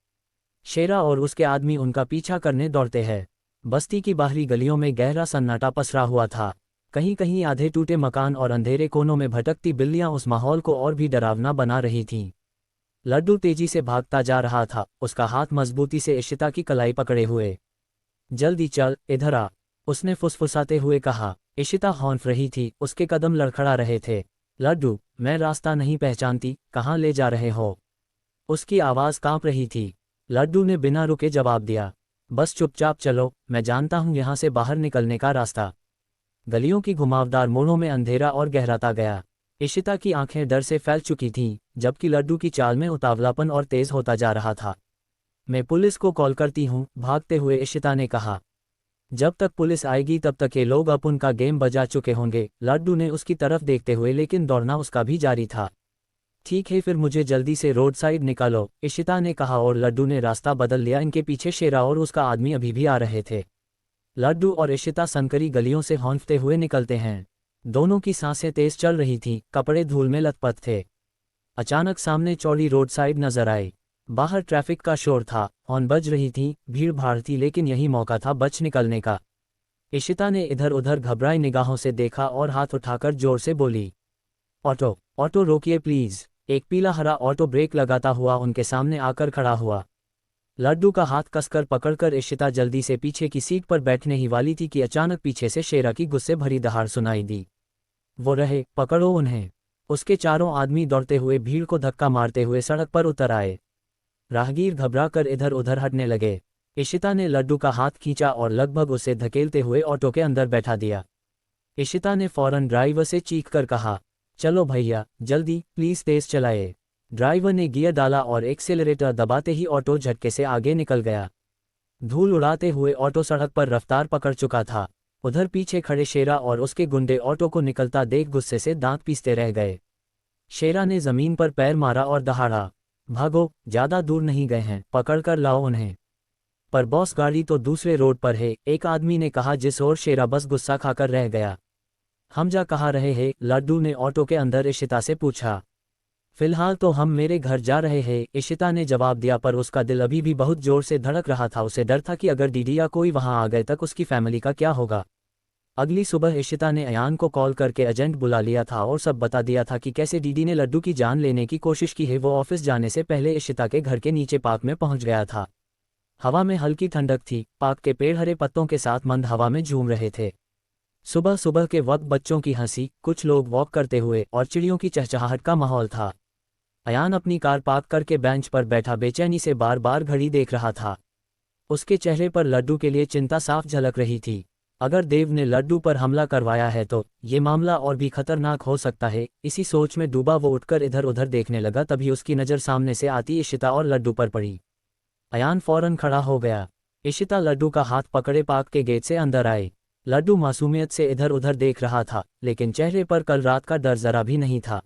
शेरा और उसके आदमी उनका पीछा करने दौड़ते हैं। बस्ती की बाहरी गलियों में गहरा सन्नाटा पसरा हुआ था। कहीं कहीं आधे टूटे मकान और अंधेरे कोनों में भटकती बिल्लियां उस माहौल को और भी डरावना बना रही थीं। लड्डू तेजी से भागता जा रहा था, उसका हाथ मजबूती से इशिता की कलाई पकड़े हुए। जल्दी चल, इधर आ, उसने फुसफुसाते हुए कहा। इशिता हौंफ रही थी, उसके कदम लड़खड़ा रहे थे। लड्डू, मैं रास्ता नहीं पहचानती, कहाँ ले जा रहे हो? उसकी आवाज़ कांप रही थी। लड्डू ने बिना रुके जवाब दिया, बस चुपचाप चलो, मैं जानता हूँ यहाँ से बाहर निकलने का रास्ता। गलियों की घुमावदार मोड़ों में अंधेरा और गहराता गया। इशिता की आंखें डर से फैल चुकी थीं, जबकि लड्डू की चाल में उतावलापन और तेज होता जा रहा था। मैं पुलिस को कॉल करती हूँ, भागते हुए इशिता ने कहा। जब तक पुलिस आएगी तब तक ये लोग अपन का गेम बजा चुके होंगे। लड्डू ने उसकी तरफ देखते हुए, लेकिन दौड़ना उसका भी जारी था। ठीक है, फिर मुझे जल्दी से रोड साइड निकालो, इशिता ने कहा और लड्डू ने रास्ता बदल लिया। इनके पीछे शेरा और उसका आदमी अभी भी आ रहे थे। लड्डू और इशिता संकरी गलियों से हौंफते हुए निकलते हैं। दोनों की सांसें तेज चल रही थीं, कपड़े धूल में लथपथ थे। अचानक सामने चौड़ी रोड साइड नजर आई। बाहर ट्रैफिक का शोर था, हॉर्न बज रही थी, भीड़ भाड़ थी, लेकिन यही मौका था बच निकलने का। इशिता ने इधर उधर घबराई निगाहों से देखा और हाथ उठाकर जोर से बोली, ऑटो, ऑटो रोकिए प्लीज। एक पीला हरा ऑटो ब्रेक लगाता हुआ उनके सामने आकर खड़ा हुआ। लड्डू का हाथ कसकर पकड़कर इशिता जल्दी से पीछे की सीट पर बैठने ही वाली थी कि अचानक पीछे से शेरा की गुस्से भरी दहाड़ सुनाई दी। वो रहे, पकड़ो उन्हें। उसके चारों आदमी दौड़ते हुए भीड़ को धक्का मारते हुए सड़क पर उतर आए। राहगीर घबरा कर इधर उधर हटने लगे। इशिता ने लड्डू का हाथ खींचा और लगभग उसे धकेलते हुए ऑटो के अंदर बैठा दिया। इशिता ने फौरन ड्राइवर से चीख कर कहा, चलो भैया, जल्दी, प्लीज तेज चलाए। ड्राइवर ने गियर डाला और एक्सेलरेटर दबाते ही ऑटो झटके से आगे निकल गया। धूल उड़ाते हुए ऑटो सड़क पर रफ्तार पकड़ चुका था। उधर पीछे खड़े शेरा और उसके गुंडे ऑटो को निकलता देख गुस्से से दांत पीसते रह गए। शेरा ने जमीन पर पैर मारा और दहाड़ा, भागो, ज्यादा दूर नहीं गए हैं, पकड़ कर लाओ उन्हें। पर बॉस गाड़ी तो दूसरे रोड पर है, एक आदमी ने कहा, जिस और शेरा बस गुस्सा खाकर रह गया। हम जा कहाँ रहे हैं? लड्डू ने ऑटो के अंदर इशिता से पूछा। फिलहाल तो हम मेरे घर जा रहे हैं, इशिता ने जवाब दिया, पर उसका दिल अभी भी बहुत जोर से धड़क रहा था। उसे डर था कि अगर डीडी या कोई वहां आ गए तक उसकी फैमिली का क्या होगा। अगली सुबह इशिता ने अयान को कॉल करके एजेंट बुला लिया था और सब बता दिया था कि कैसे डीडी ने लड्डू की जान लेने की कोशिश की है। वो ऑफिस जाने से पहले इशिता के घर के नीचे पार्क में पहुंच गया था। हवा में हल्की ठंडक थी, पार्क के पेड़ हरे पत्तों के साथ मंद हवा में झूम रहे थे। सुबह सुबह के वक्त बच्चों की हंसी, कुछ लोग वॉक करते हुए और चिड़ियों की चहचहाहट का माहौल था। अयान अपनी कार पार्क करके बेंच पर बैठा बेचैनी से बार बार घड़ी देख रहा था। उसके चेहरे पर लड्डू के लिए चिंता साफ झलक रही थी। अगर देव ने लड्डू पर हमला करवाया है तो ये मामला और भी खतरनाक हो सकता है। इसी सोच में डूबा वो उठकर इधर उधर देखने लगा। तभी उसकी नज़र सामने से आती इशिता और लड्डू पर पड़ी। अयान फौरन खड़ा हो गया। इशिता लड्डू का हाथ पकड़े पार्क के गेट से अंदर आए। लड्डू मासूमियत से इधर उधर देख रहा था, लेकिन चेहरे पर कल रात का डर जरा भी नहीं था।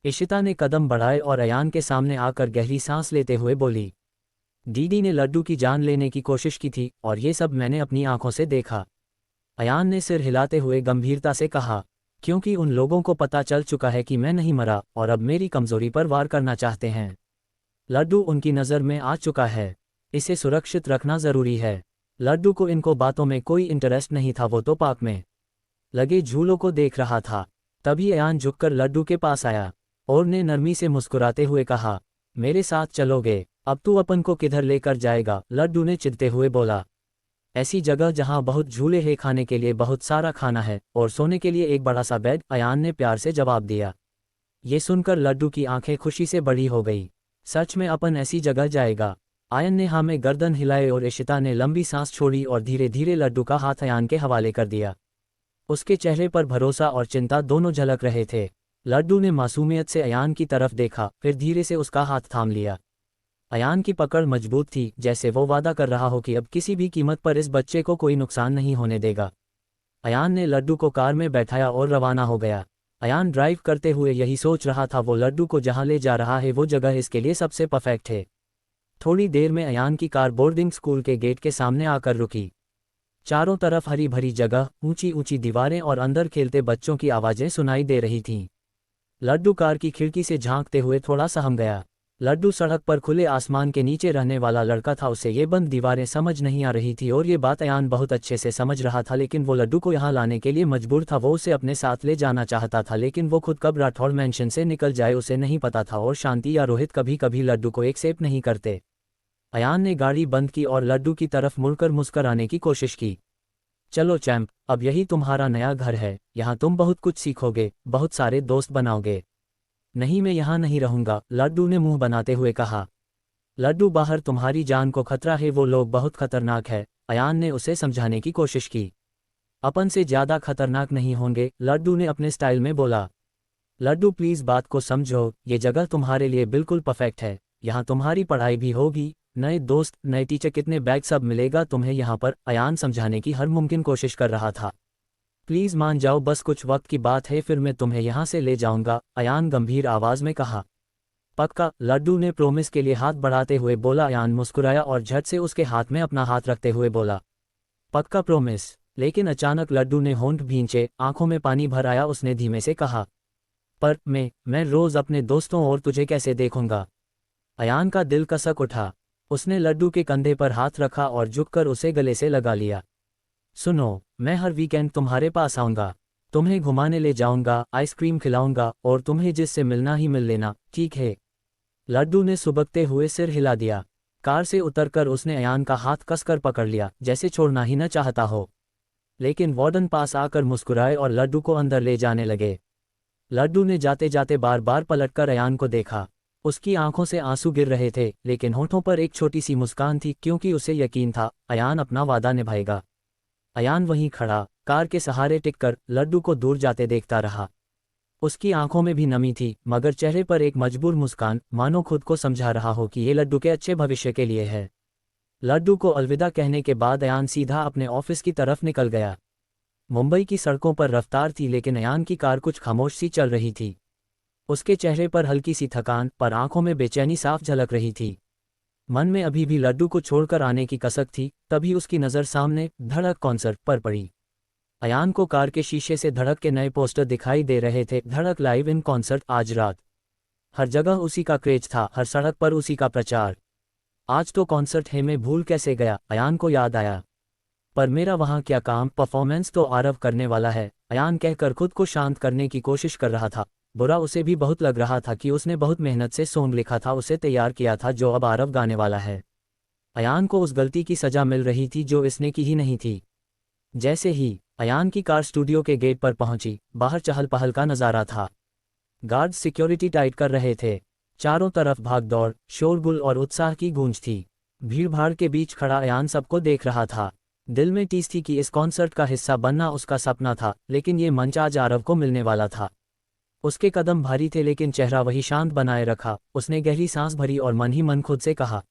इशिता ने कदम बढ़ाए और अयान के सामने आकर गहरी सांस लेते हुए बोली, डीडी ने लड्डू की जान लेने की कोशिश की थी और ये सब मैंने अपनी आंखों से देखा। अयान ने सिर हिलाते हुए गंभीरता से कहा, क्योंकि उन लोगों को पता चल चुका है कि मैं नहीं मरा और अब मेरी कमजोरी पर वार करना चाहते हैं। लड्डू उनकी नज़र में आ चुका है, इसे सुरक्षित रखना ज़रूरी है। लड्डू को इनको बातों में कोई इंटरेस्ट नहीं था, वो तो पार्क में लगे झूलों को देख रहा था। तभी अयान झुककर लड्डू के पास आया और ने नरमी से मुस्कुराते हुए कहा, मेरे साथ चलोगे? अब तू अपन को किधर लेकर जाएगा? लड्डू ने चिढ़ते हुए बोला, ऐसी जगह जहां बहुत झूले हैं, खाने के लिए बहुत सारा खाना है और सोने के लिए एक बड़ा सा बेड, अयान ने प्यार से जवाब दिया। ये सुनकर लड्डू की आंखें खुशी से बड़ी हो गई। सच में अपन ऐसी जगह जाएगा? अयान ने हाँ में गर्दन हिलाए और इशिता ने लंबी सांस छोड़ी और धीरे धीरे लड्डू का हाथ अयान के हवाले कर दिया। उसके चेहरे पर भरोसा और चिंता दोनों झलक रहे थे। लड्डू ने मासूमियत से अयान की तरफ देखा, फिर धीरे से उसका हाथ थाम लिया। अयान की पकड़ मजबूत थी, जैसे वो वादा कर रहा हो कि अब किसी भी कीमत पर इस बच्चे को कोई नुकसान नहीं होने देगा। अयान ने लड्डू को कार में बैठाया और रवाना हो गया। अयान ड्राइव करते हुए यही सोच रहा था, वो लड्डू को जहां ले जा रहा है वो जगह इसके लिए सबसे परफेक्ट है। थोड़ी देर में अयान की कार बोर्डिंग स्कूल के गेट के सामने आकर रुकी। चारों तरफ हरी भरी जगह, ऊंची ऊंची दीवारें और अंदर खेलते बच्चों की आवाज़ें सुनाई दे रही थीं। लड्डू कार की खिड़की से झांकते हुए थोड़ा सहम गया। लड्डू सड़क पर खुले आसमान के नीचे रहने वाला लड़का था, उसे ये बंद दीवारें समझ नहीं आ रही थी और ये बात अयान बहुत अच्छे से समझ रहा था। लेकिन वो लड्डू को यहाँ लाने के लिए मजबूर था। वो उसे अपने साथ ले जाना चाहता था, लेकिन वो खुद कब राठौड़ मैंशन से निकल जाए उसे नहीं पता था। और शांति या रोहित कभी कभी लड्डू को एक्सेप्ट नहीं करते। अयान ने गाड़ी बंद की और लड्डू की तरफ मुड़कर मुस्कराने की कोशिश की। चलो चैंप, अब यही तुम्हारा नया घर है, यहाँ तुम बहुत कुछ सीखोगे, बहुत सारे दोस्त बनाओगे। नहीं, मैं यहाँ नहीं रहूँगा, लड्डू ने मुंह बनाते हुए कहा। लड्डू, बाहर तुम्हारी जान को खतरा है, वो लोग बहुत खतरनाक है। अयान ने उसे समझाने की कोशिश की। अपन से ज़्यादा खतरनाक नहीं होंगे, लड्डू ने अपने स्टाइल में बोला। लड्डू प्लीज़ बात को समझो, ये जगह तुम्हारे लिए बिल्कुल परफेक्ट है। यहाँ तुम्हारी पढ़ाई भी होगी, नए दोस्त, नए टीचर, कितने बैग, सब मिलेगा तुम्हें यहाँ पर। अयान समझाने की हर मुमकिन कोशिश कर रहा था। प्लीज़ मान जाओ, बस कुछ वक्त की बात है, फिर मैं तुम्हें यहाँ से ले जाऊँगा, अयान गंभीर आवाज़ में कहा। पक्का, लड्डू ने प्रोमिस के लिए हाथ बढ़ाते हुए बोला। अयान मुस्कुराया और झट से उसके हाथ में अपना हाथ रखते हुए बोला, पक्का प्रोमिस। लेकिन अचानक लड्डू ने होंठ भींचे, आंखों में पानी भर आया। उसने धीमे से कहा, पर मैं रोज़ अपने दोस्तों और तुझे कैसे देखूंगा? अयान का दिल कसक उठा। उसने लड्डू के कंधे पर हाथ रखा और झुककर उसे गले से लगा लिया। सुनो, मैं हर वीकेंड तुम्हारे पास आऊँगा, तुम्हें घुमाने ले जाऊँगा, आइसक्रीम खिलाऊंगा और तुम्हें जिससे मिलना ही मिल लेना, ठीक है? लड्डू ने सुबकते हुए सिर हिला दिया। कार से उतरकर उसने अयान का हाथ कसकर पकड़ लिया, जैसे छोड़ना ही न चाहता हो। लेकिन वार्डन पास आकर मुस्कुराए और लड्डू को अंदर ले जाने लगे। लड्डू ने जाते जाते बार बार पलटकर अयान को देखा। उसकी आंखों से आंसू गिर रहे थे, लेकिन होठों पर एक छोटी सी मुस्कान थी, क्योंकि उसे यकीन था अयान अपना वादा निभाएगा। अयान वहीं खड़ा, कार के सहारे टिककर लड्डू को दूर जाते देखता रहा। उसकी आंखों में भी नमी थी, मगर चेहरे पर एक मजबूर मुस्कान, मानो खुद को समझा रहा हो कि ये लड्डू के अच्छे भविष्य के लिए है। लड्डू को अलविदा कहने के बाद अयान सीधा अपने ऑफिस की तरफ निकल गया। मुंबई की सड़कों पर रफ्तार थी, लेकिन अयान की कार कुछ खामोश सी चल रही थी। उसके चेहरे पर हल्की सी थकान, पर आंखों में बेचैनी साफ झलक रही थी। मन में अभी भी लड्डू को छोड़कर आने की कसक थी, तभी उसकी नज़र सामने धड़क कॉन्सर्ट पर पड़ी। अयान को कार के शीशे से धड़क के नए पोस्टर दिखाई दे रहे थे। धड़क लाइव इन कॉन्सर्ट आज रात। हर जगह उसी का क्रेज था, हर सड़क पर उसी का प्रचार। आज तो कॉन्सर्ट है, मैं भूल कैसे गया, अयान को याद आया। पर मेरा वहाँ क्या काम, परफॉर्मेंस तो आरव करने वाला है, अयान कहकर खुद को शांत करने की कोशिश कर रहा था। बुरा उसे भी बहुत लग रहा था कि उसने बहुत मेहनत से सॉन्ग लिखा था, उसे तैयार किया था, जो अब आरव गाने वाला है। अयान को उस गलती की सजा मिल रही थी जो इसने की ही नहीं थी। जैसे ही अयान की कार स्टूडियो के गेट पर पहुंची, बाहर चहल पहल का नज़ारा था। गार्ड्स सिक्योरिटी टाइट कर रहे थे। चारों तरफ भागदौड़, शोरगुल और उत्साह की गूंज थी। भीड़भाड़ के बीच खड़ा अयान सबको देख रहा था। दिल में टीस थी कि इस कॉन्सर्ट का हिस्सा बनना उसका सपना था, लेकिन ये मंच आज आरव को मिलने वाला था। उसके कदम भारी थे लेकिन चेहरा वही शांत बनाए रखा। उसने गहरी सांस भरी और मन ही मन खुद से कहा,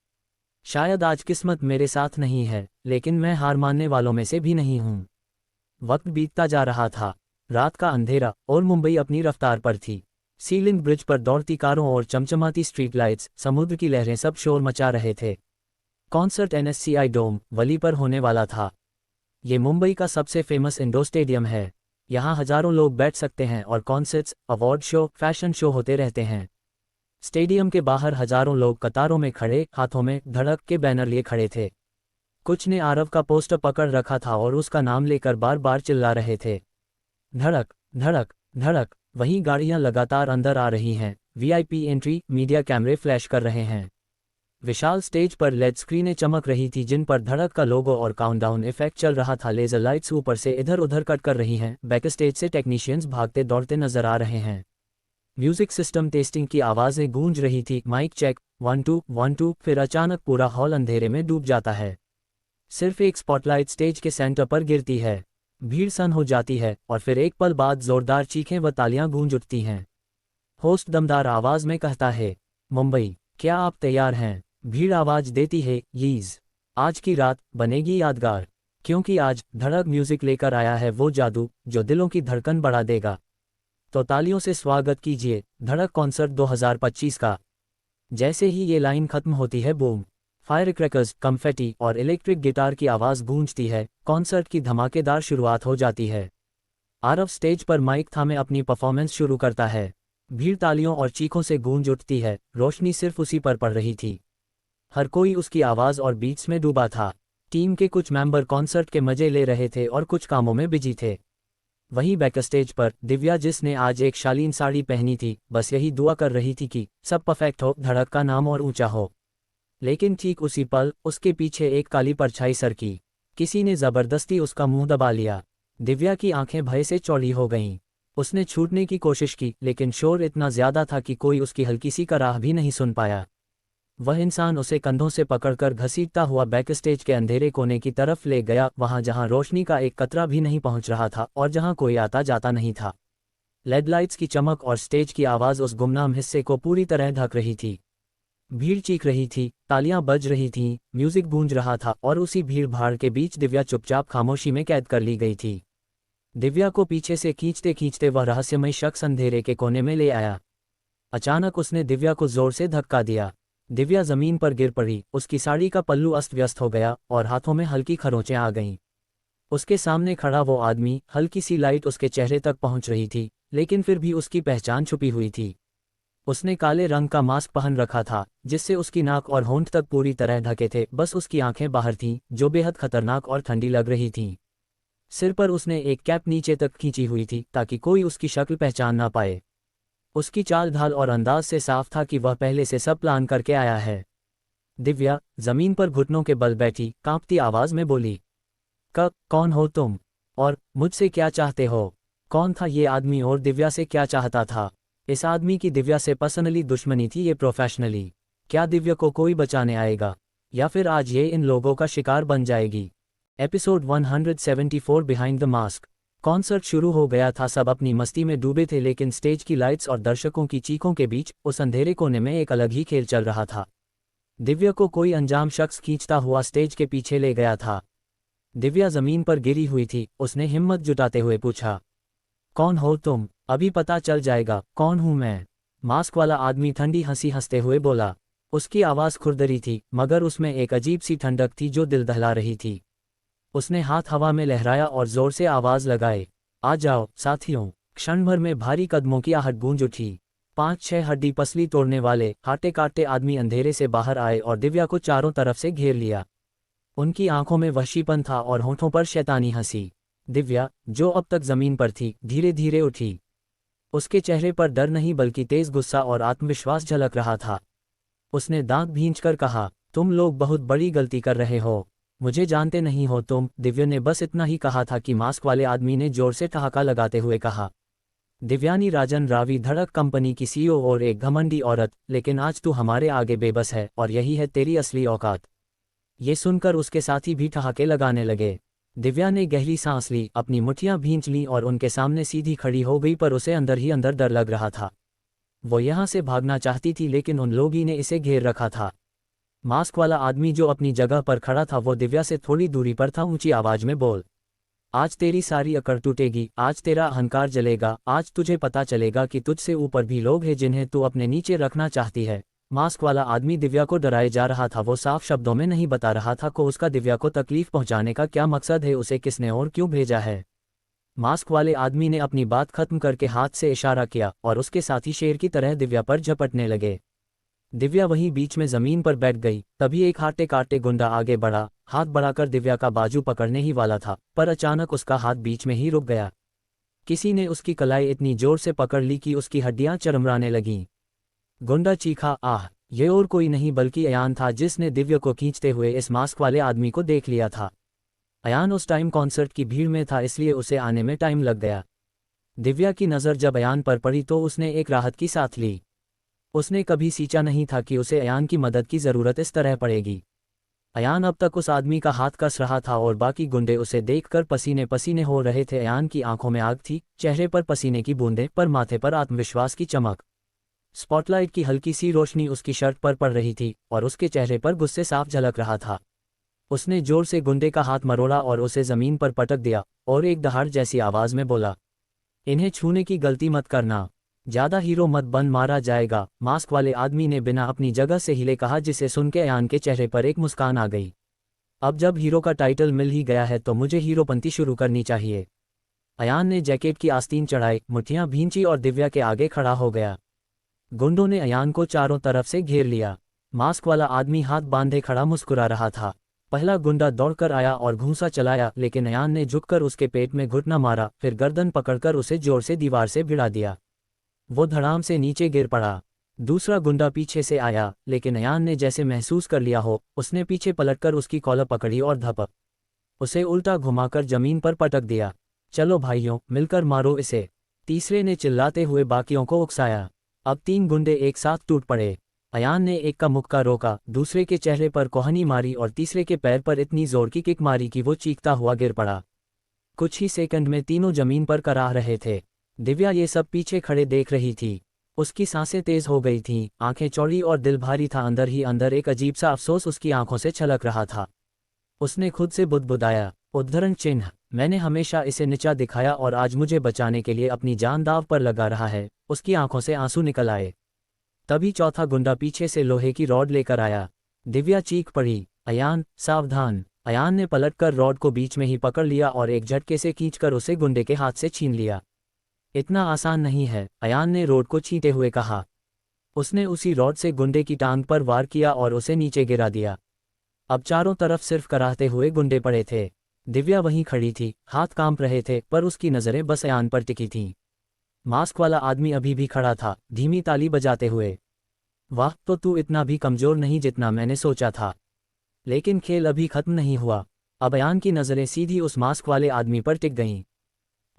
शायद आज किस्मत मेरे साथ नहीं है, लेकिन मैं हार मानने वालों में से भी नहीं हूं। वक्त बीतता जा रहा था। रात का अंधेरा और मुंबई अपनी रफ्तार पर थी। सीलिंग ब्रिज पर दौड़ती कारों और चमचमाती स्ट्रीट लाइट्स, समुद्र की लहरें सब शोर मचा रहे थे। कॉन्सर्ट NSCI डोम वली पर होने वाला था। ये मुंबई का सबसे फेमस इंडोर स्टेडियम है। यहाँ हजारों लोग बैठ सकते हैं और concerts, award show, fashion show होते रहते हैं। स्टेडियम के बाहर हजारों लोग कतारों में खड़े, हाथों में धड़क के बैनर लिए खड़े थे। कुछ ने आरव का पोस्टर पकड़ रखा था और उसका नाम लेकर बार बार चिल्ला रहे थे। धड़क धड़क धड़क। वहीं गाड़ियां लगातार अंदर आ रही हैं। VIP एंट्री, मीडिया कैमरे फ्लैश कर रहे हैं। विशाल स्टेज पर लेड स्क्रीनें चमक रही थी जिन पर धड़क का लोगो और काउंटडाउन इफेक्ट चल रहा था। लेजर लाइट्स ऊपर से इधर उधर कट कर रही हैं। बैक स्टेज से टेक्नीशियंस भागते दौड़ते नजर आ रहे हैं। म्यूजिक सिस्टम टेस्टिंग की आवाज़ें गूंज रही थी। Mic check 1 2 1 2। फिर अचानक पूरा हॉल अंधेरे में डूब जाता है। सिर्फ एक स्पॉटलाइट स्टेज के सेंटर पर गिरती है। भीड़ सन हो जाती है और फिर एक पल बाद जोरदार चीखें व तालियां गूंज उठती हैं। होस्ट दमदार आवाज में कहता है, मुंबई, क्या आप तैयार हैं? भीड़ आवाज देती है, यीज। आज की रात बनेगी यादगार, क्योंकि आज धड़क म्यूजिक लेकर आया है वो जादू जो दिलों की धड़कन बढ़ा देगा। तो तालियों से स्वागत कीजिए धड़क कॉन्सर्ट 2025 का। जैसे ही ये लाइन खत्म होती है, बूम, फायर क्रैकर्स, कम्फेटी और इलेक्ट्रिक गिटार की आवाज़ गूंजती है। कॉन्सर्ट की धमाकेदार शुरुआत हो जाती है। आरव स्टेज पर माइक थामे अपनी परफॉर्मेंस शुरू करता है। भीड़ तालियों और चीखों से गूंज उठती है। रोशनी सिर्फ उसी पर पड़ रही थी। हर कोई उसकी आवाज़ और बीट्स में डूबा था। टीम के कुछ मेंबर कॉन्सर्ट के मजे ले रहे थे और कुछ कामों में बिजी थे। वहीं बैक स्टेज पर दिव्या, जिसने आज एक शालीन साड़ी पहनी थी, बस यही दुआ कर रही थी कि सब परफेक्ट हो, धड़क का नाम और ऊंचा हो। लेकिन ठीक उसी पल उसके पीछे एक काली परछाई सरकी। किसी ने जबरदस्ती उसका मुंह दबा लिया। दिव्या की आंखें भय से चौड़ी हो गईं। उसने छूटने की कोशिश की, लेकिन शोर इतना ज्यादा था कि कोई उसकी हल्की सी कराह भी नहीं सुन पाया। वह इंसान उसे कंधों से पकड़कर घसीटता हुआ बैक स्टेज के अंधेरे कोने की तरफ ले गया, वहां जहां रोशनी का एक कतरा भी नहीं पहुंच रहा था और जहां कोई आता जाता नहीं था। लेड लाइट्स की चमक और स्टेज की आवाज उस गुमनाम हिस्से को पूरी तरह ढक रही थी। भीड़ चीख रही थी, तालियां बज रही थीं, म्यूजिक गूंज रहा था और उसी भीड़ भाड़ के बीच दिव्या चुपचाप खामोशी में कैद कर ली गई थी। दिव्या को पीछे से खींचते खींचते वह रहस्यमय शख्स अंधेरे के कोने में ले आया। अचानक उसने दिव्या को जोर से धक्का दिया। दिव्या जमीन पर गिर पड़ी। उसकी साड़ी का पल्लू अस्त व्यस्त हो गया और हाथों में हल्की खरोंचें आ गईं। उसके सामने खड़ा वो आदमी, हल्की सी लाइट उसके चेहरे तक पहुंच रही थी, लेकिन फिर भी उसकी पहचान छुपी हुई थी। उसने काले रंग का मास्क पहन रखा था, जिससे उसकी नाक और होंठ तक पूरी तरह ढके थे। बस उसकी आंखें बाहर थीं, जो बेहद खतरनाक और ठंडी लग रही थीं। सिर पर उसने एक कैप नीचे तक खींची हुई थी ताकि कोई उसकी शक्ल पहचान ना पाए। उसकी चाल ढाल और अंदाज से साफ था कि वह पहले से सब प्लान करके आया है। दिव्या जमीन पर घुटनों के बल बैठी, कांपती आवाज में बोली, कौन हो तुम? और मुझसे क्या चाहते हो? कौन था ये आदमी और दिव्या से क्या चाहता था? इस आदमी की दिव्या से पर्सनली दुश्मनी थी, ये प्रोफेशनली? क्या दिव्या को कोई बचाने आएगा, या फिर आज ये इन लोगों का शिकार बन जाएगी? Episode 174 behind the mask. Concert शुरू हो गया था। सब अपनी मस्ती में डूबे थे, लेकिन स्टेज की लाइट्स और दर्शकों की चीखों के बीच उस अंधेरे कोने में एक अलग ही खेल चल रहा था। दिव्या को कोई अनजान शख्स खींचता हुआ स्टेज के पीछे ले गया था। दिव्या जमीन पर गिरी हुई थी। उसने हिम्मत जुटाते हुए पूछा, कौन हो तुम? अभी पता चल जाएगा कौन हूं मैं। मास्क वाला आदमी ठंडी हंसी हंसते हुए बोला। उसकी आवाज़ खुरदरी थी, मगर उसमें एक अजीब सी ठंडक थी जो दिल दहला रही थी। उसने हाथ हवा में लहराया और जोर से आवाज़ लगाए, आ जाओ साथियों। क्षण भर में भारी कदमों की आहट गूंज उठी। 5-6 हड्डी पसली तोड़ने वाले काटे काटे आदमी अंधेरे से बाहर आए और दिव्या को चारों तरफ से घेर लिया। उनकी आंखों में वहशीपन था और होठों पर शैतानी हंसी। दिव्या, जो अब तक जमीन पर थी, धीरे धीरे उठी। उसके चेहरे पर डर नहीं बल्कि तेज गुस्सा और आत्मविश्वास झलक रहा था। उसने दांत भींचकर कहा, तुम लोग बहुत बड़ी गलती कर रहे हो। मुझे जानते नहीं हो तुम। दिव्या ने बस इतना ही कहा था कि मास्क वाले आदमी ने जोर से ठहाका लगाते हुए कहा, दिव्यानी राजन रावी, धड़क कंपनी की सीईओ और एक घमंडी औरत, लेकिन आज तू हमारे आगे बेबस है और यही है तेरी असली औकात। ये सुनकर उसके साथी भी ठहाके लगाने लगे। दिव्या ने गहरी सांस ली, अपनी मुट्ठियां भींच लीं और उनके सामने सीधी खड़ी हो गई, पर उसे अंदर ही अंदर डर लग रहा था। वो यहाँ से भागना चाहती थी लेकिन उन लोगों ने इसे घेर रखा था। मास्क वाला आदमी जो अपनी जगह पर खड़ा था वो दिव्या से थोड़ी दूरी पर था। ऊंची आवाज में बोल, आज तेरी सारी अकड़ टूटेगी, आज तेरा अहंकार जलेगा, आज तुझे पता चलेगा कि तुझसे ऊपर भी लोग हैं जिन्हें तू अपने नीचे रखना चाहती है। मास्क वाला आदमी दिव्या को डराए जा रहा था। वो साफ शब्दों में नहीं बता रहा था को उसका दिव्या को तकलीफ पहुंचाने का क्या मकसद है, उसे किसने और क्यों भेजा है। मास्क वाले आदमी ने अपनी बात खत्म करके हाथ से इशारा किया और उसके साथी शेर की तरह दिव्या पर झपटने लगे। दिव्या वहीं बीच में जमीन पर बैठ गई। तभी एक हाटे काटे गुंडा आगे बढ़ा, हाथ बढ़ाकर दिव्या का बाजू पकड़ने ही वाला था, पर अचानक उसका हाथ बीच में ही रुक गया। किसी ने उसकी कलाई इतनी जोर से पकड़ ली कि उसकी हड्डियां चरमराने लगीं। गुंडा चीखा, आह! ये और कोई नहीं बल्कि अयान था जिसने दिव्या को खींचते हुए इस मास्क वाले आदमी को देख लिया था। अयान उस टाइम कॉन्सर्ट की भीड़ में था, इसलिए उसे आने में टाइम लग गया। दिव्या की नज़र जब अयान पर पड़ी तो उसने एक राहत की सांस ली। उसने कभी सोचा नहीं था कि उसे अयान की मदद की ज़रूरत इस तरह पड़ेगी। अयान अब तक उस आदमी का हाथ कस रहा था और बाकी गुंडे उसे देखकर पसीने पसीने हो रहे थे। अयान की आंखों में आग थी, चेहरे पर पसीने की बूंदें, पर माथे पर आत्मविश्वास की चमक। स्पॉटलाइट की हल्की सी रोशनी उसकी शर्ट पर पड़ रही थी और उसके चेहरे पर गुस्से साफ झलक रहा था। उसने जोर से गुंडे का हाथ मरोड़ा और उसे जमीन पर पटक दिया और एक दहाड़ जैसी आवाज में बोला, इन्हें छूने की गलती मत करना, ज्यादा हीरो मत बन, मारा जाएगा। मास्क वाले आदमी ने बिना अपनी जगह से हिले कहा, जिसे सुन के अयान के चेहरे पर एक मुस्कान आ गई। अब जब हीरो का टाइटल मिल ही गया है तो मुझे हीरोपंती शुरू करनी चाहिए। अयान ने जैकेट की आस्तीन चढ़ाई, मुट्ठियां भींची और दिव्या के आगे खड़ा हो गया। गुंडों ने अयान को चारों तरफ से घेर लिया। मास्क वाला आदमी हाथ बांधे खड़ा मुस्कुरा रहा था। पहला गुंडा दौड़कर आया और घूंसा चलाया, लेकिन अयान ने झुककर उसके पेट में घुटना मारा, फिर गर्दन पकड़कर उसे जोर से दीवार से भिड़ा दिया। वो धड़ाम से नीचे गिर पड़ा। दूसरा गुंडा पीछे से आया, लेकिन अयान ने जैसे महसूस कर लिया हो, उसने पीछे पलटकर उसकी कॉलर पकड़ी और धपक उसे उल्टा घुमाकर जमीन पर पटक दिया। चलो भाइयों, मिलकर मारो इसे, तीसरे ने चिल्लाते हुए बाकियों को उकसाया। अब 3 गुंडे एक साथ टूट पड़े। अयान ने एक का मुक्का रोका, दूसरे के चेहरे पर कोहनी मारी और तीसरे के पैर पर इतनी जोर की किक मारी कि वो चीखता हुआ गिर पड़ा। कुछ ही सेकंड में तीनों जमीन पर कराह रहे थे। दिव्या ये सब पीछे खड़े देख रही थी। उसकी सांसें तेज हो गई थीं, आंखें चौड़ी और दिल भारी था। अंदर ही अंदर एक अजीब सा अफसोस उसकी आंखों से छलक रहा था। उसने खुद से बुदबुदाया, उद्धरण चिन्ह, मैंने हमेशा इसे नीचा दिखाया और आज मुझे बचाने के लिए अपनी जान दांव पर लगा रहा है। उसकी आंखों से आंसू निकल आए। तभी चौथा गुंडा पीछे से लोहे की रॉड लेकर आया। दिव्या चीख पड़ी, अयान सावधान। अयान ने पलटकर रॉड को बीच में ही पकड़ लिया और एक झटके से खींचकर उसे गुंडे के हाथ से छीन लिया। इतना आसान नहीं है, अयान ने रॉड को छींटे हुए कहा। उसने उसी रॉड से गुंडे की टांग पर वार किया और उसे नीचे गिरा दिया। अब चारों तरफ सिर्फ कराहते हुए गुंडे पड़े थे। दिव्या वहीं खड़ी थी, हाथ कांप रहे थे, पर उसकी नज़रें बस अयान पर टिकी थीं। मास्क वाला आदमी अभी भी खड़ा था, धीमी ताली बजाते हुए। वाह, तो तू इतना भी कमज़ोर नहीं जितना मैंने सोचा था। लेकिन खेल अभी खत्म नहीं हुआ। अब अयान की नज़रें सीधी उस मास्क वाले आदमी पर टिक गईं।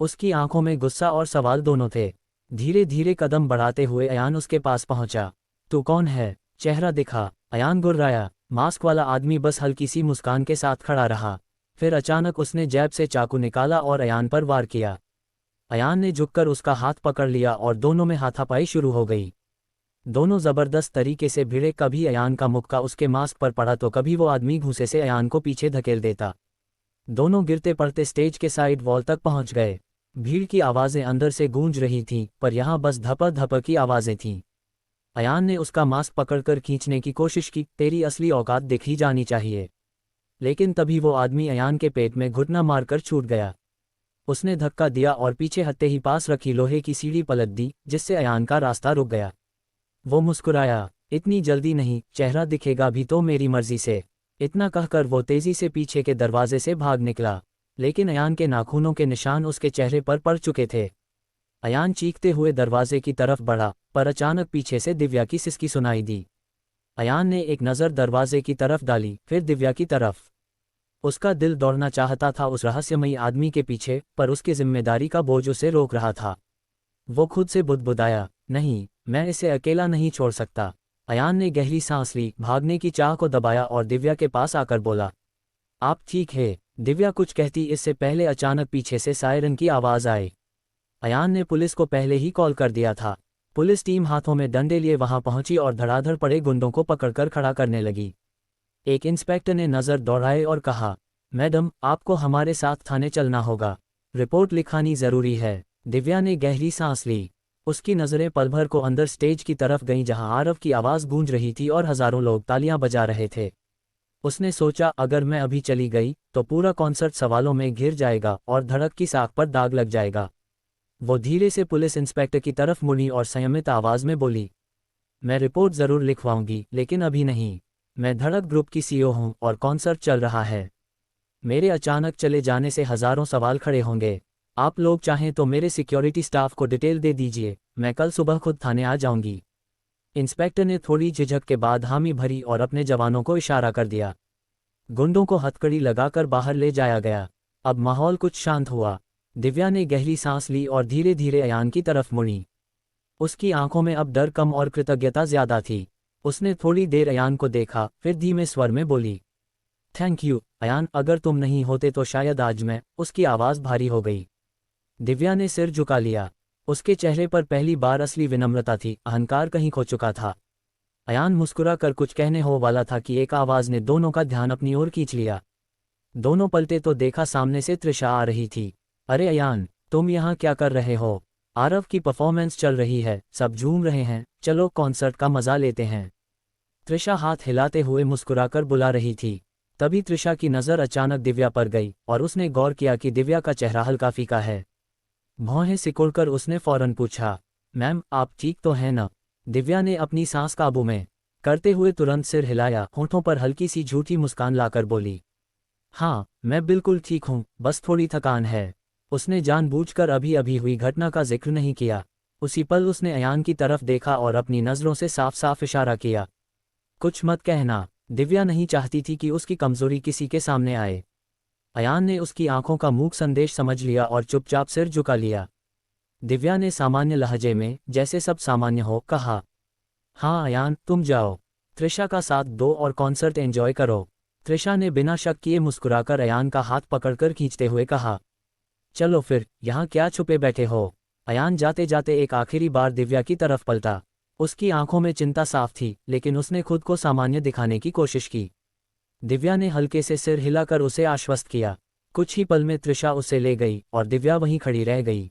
उसकी आंखों में गुस्सा और सवाल दोनों थे। धीरे धीरे कदम बढ़ाते हुए अयान उसके पास पहुंचा। तू कौन है? चेहरा दिखा। अयान गुर्राया। मास्क वाला आदमी बस हल्की सी मुस्कान के साथ खड़ा रहा। फिर अचानक उसने जेब से चाकू निकाला और अयान पर वार किया। अयान ने झुककर उसका हाथ पकड़ लिया और दोनों में हाथापाई शुरू हो गई। दोनों जबरदस्त तरीके से भिड़े, कभी अयान का मुक्का उसके मास्क पर पड़ा तो कभी वो आदमी घूंसे से अयान को पीछे धकेल देता। दोनों गिरते पड़ते स्टेज के साइड वॉल तक पहुंच गए। भीड़ की आवाज़ें अंदर से गूंज रही थीं, पर यहाँ बस धपक धपक की आवाज़ें थीं। अयान ने उसका मास्क पकड़कर खींचने की कोशिश की, तेरी असली औकात दिख ही जानी चाहिए। लेकिन तभी वो आदमी अयान के पेट में घुटना मारकर छूट गया। उसने धक्का दिया और पीछे हटते ही पास रखी लोहे की सीढ़ी पलट दी, जिससे अयान का रास्ता रुक गया। वो मुस्कुराया, इतनी जल्दी नहीं, चेहरा दिखेगा भी तो मेरी मर्जी से। इतना कहकर वो तेजी से पीछे के दरवाजे से भाग निकला, लेकिन अयान के नाखूनों के निशान उसके चेहरे पर पड़ चुके थे। अयान चीखते हुए दरवाजे की तरफ बढ़ा, पर अचानक पीछे से दिव्या की सिसकी सुनाई दी। अयान ने एक नज़र दरवाजे की तरफ डाली, फिर दिव्या की तरफ। उसका दिल दौड़ना चाहता था उस रहस्यमयी आदमी के पीछे, पर उसकी जिम्मेदारी का बोझ उसे रोक रहा था। वो खुद से बुदबुदाया, नहीं, मैं इसे अकेला नहीं छोड़ सकता। अयान ने गहरी सांस ली, भागने की चाह को दबाया और दिव्या के पास आकर बोला, आप ठीक है? दिव्या कुछ कहती इससे पहले अचानक पीछे से सायरन की आवाज़ आई। अयान ने पुलिस को पहले ही कॉल कर दिया था। पुलिस टीम हाथों में डंडे लिए वहां पहुंची और धड़ाधड़ पड़े गुंडों को पकड़कर खड़ा करने लगी। एक इंस्पेक्टर ने नज़र दौड़ाई और कहा, मैडम, आपको हमारे साथ थाने चलना होगा, रिपोर्ट लिखानी ज़रूरी है। दिव्या ने गहरी सांस ली। उसकी नज़रें पल भर को अंदर स्टेज की तरफ गईं जहां आरव की आवाज़ गूंज रही थी और हज़ारों लोग तालियां बजा रहे थे। उसने सोचा, अगर मैं अभी चली गई तो पूरा कॉन्सर्ट सवालों में घिर जाएगा और धड़क की साख पर दाग लग जाएगा। वो धीरे से पुलिस इंस्पेक्टर की तरफ मुड़ी और संयमित आवाज़ में बोली, मैं रिपोर्ट ज़रूर लिखवाऊंगी, लेकिन अभी नहीं। मैं धड़क ग्रुप की सीईओ हूं और कॉन्सर्ट चल रहा है। मेरे अचानक चले जाने से हज़ारों सवाल खड़े होंगे। आप लोग चाहें तो मेरे सिक्योरिटी स्टाफ को डिटेल दे दीजिए, मैं कल सुबह खुद थाने आ जाऊंगी। इंस्पेक्टर ने थोड़ी झिझक के बाद हामी भरी और अपने जवानों को इशारा कर दिया। गुंडों को हथकड़ी लगाकर बाहर ले जाया गया। अब माहौल कुछ शांत हुआ। दिव्या ने गहरी सांस ली और धीरे धीरे अयान की तरफ मुड़ी। उसकी आंखों में अब डर कम और कृतज्ञता ज्यादा थी। उसने थोड़ी देर अयान को देखा, फिर धीमे स्वर में बोली, थैंक यू अयान, अगर तुम नहीं होते तो शायद आज मैं। उसकी आवाज़ भारी हो गई। दिव्या ने सिर झुका लिया। उसके चेहरे पर पहली बार असली विनम्रता थी, अहंकार कहीं खो चुका था। अयान मुस्कुरा कर कुछ कहने हो वाला था कि एक आवाज़ ने दोनों का ध्यान अपनी ओर खींच लिया। दोनों पलटे तो देखा सामने से त्रिशा आ रही थी। अरे अयान, तुम यहाँ क्या कर रहे हो? आरव की परफॉर्मेंस चल रही है, सब झूम रहे हैं, चलो कॉन्सर्ट का मजा लेते हैं। त्रिशा हाथ हिलाते हुए मुस्कुराकर बुला रही थी। तभी त्रिशा की नज़र अचानक दिव्या पर गई और उसने गौर किया कि दिव्या का चेहरा हल्का फीका है। भौहें सिकुड़कर उसने फौरन पूछा, मैम, आप ठीक तो हैं ना? दिव्या ने अपनी सांस काबू में करते हुए तुरंत सिर हिलाया, होठों पर हल्की सी झूठी मुस्कान लाकर बोली, हाँ, मैं बिल्कुल ठीक हूँ, बस थोड़ी थकान है। उसने जानबूझकर अभी अभी हुई घटना का जिक्र नहीं किया। उसी पल उसने अयान की तरफ देखा और अपनी नज़रों से साफ साफ इशारा किया, कुछ मत कहना। दिव्या नहीं चाहती थी कि उसकी कमजोरी किसी के सामने आए। अयान ने उसकी आंखों का मूक संदेश समझ लिया और चुपचाप सिर झुका लिया। दिव्या ने सामान्य लहजे में, जैसे सब सामान्य हो, कहा, हाँ अयान, तुम जाओ, त्रिशा का साथ दो और कॉन्सर्ट एंजॉय करो। त्रिशा ने बिना शक किए मुस्कुराकर अयान का हाथ पकड़कर खींचते हुए कहा, चलो फिर, यहाँ क्या छुपे बैठे हो? अयान जाते जाते एक आखिरी बार दिव्या की तरफ पलटा। उसकी आंखों में चिंता साफ थी, लेकिन उसने खुद को सामान्य दिखाने की कोशिश की। दिव्या ने हल्के से सिर हिलाकर उसे आश्वस्त किया। कुछ ही पल में त्रिशा उसे ले गई और दिव्या वहीं खड़ी रह गई।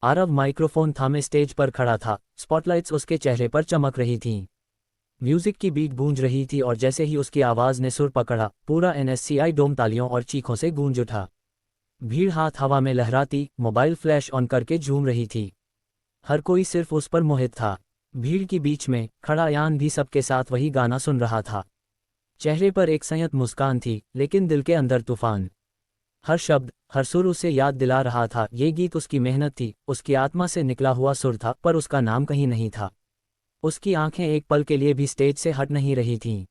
आरव माइक्रोफोन थामे स्टेज पर खड़ा था, स्पॉटलाइट्स उसके चेहरे पर चमक रही थीं। म्यूजिक की बीट गूंज रही थी और जैसे ही उसकी आवाज़ ने सुर पकड़ा, पूरा एनएससीआई डोम तालियों और चीखों से गूंज उठा। भीड़ हाथ हवा में लहराती, मोबाइल फ्लैश ऑन करके झूम रही थी। हर कोई सिर्फ उस पर मोहित था। भीड़ की बीच में खड़ा अयान भी सबके साथ वही गाना सुन रहा था। चेहरे पर एक संयत मुस्कान थी, लेकिन दिल के अंदर तूफान। हर शब्द, हर सुर उसे याद दिला रहा था, ये गीत उसकी मेहनत थी, उसकी आत्मा से निकला हुआ सुर था, पर उसका नाम कहीं नहीं था। उसकी आंखें एक पल के लिए भी स्टेज से हट नहीं रही थीं।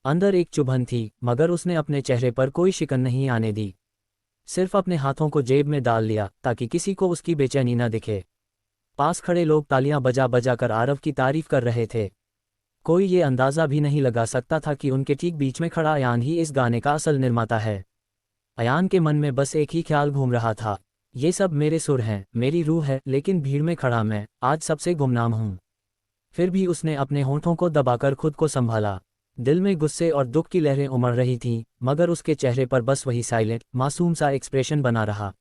अंदर एक चुभन थी, मगर उसने अपने चेहरे पर कोई शिकन नहीं आने दी। सिर्फ अपने हाथों को जेब में डाल लिया, ताकि किसी को उसकी बेचैनी न दिखे। पास खड़े लोग तालियां बजा बजा कर आरव की तारीफ कर रहे थे। कोई ये अंदाज़ा भी नहीं लगा सकता था कि उनके ठीक बीच में खड़ा अयान ही इस गाने का असल निर्माता है। अयान के मन में बस एक ही ख्याल घूम रहा था, ये सब मेरे सुर हैं, मेरी रूह है, लेकिन भीड़ में खड़ा मैं आज सबसे गुमनाम हूँ। फिर भी उसने अपने होठों को दबाकर खुद को संभाला। दिल में गुस्से और दुख की लहरें उमड़ रही थीं, मगर उसके चेहरे पर बस वही साइलेंट, मासूम सा एक्सप्रेशन बना रहा,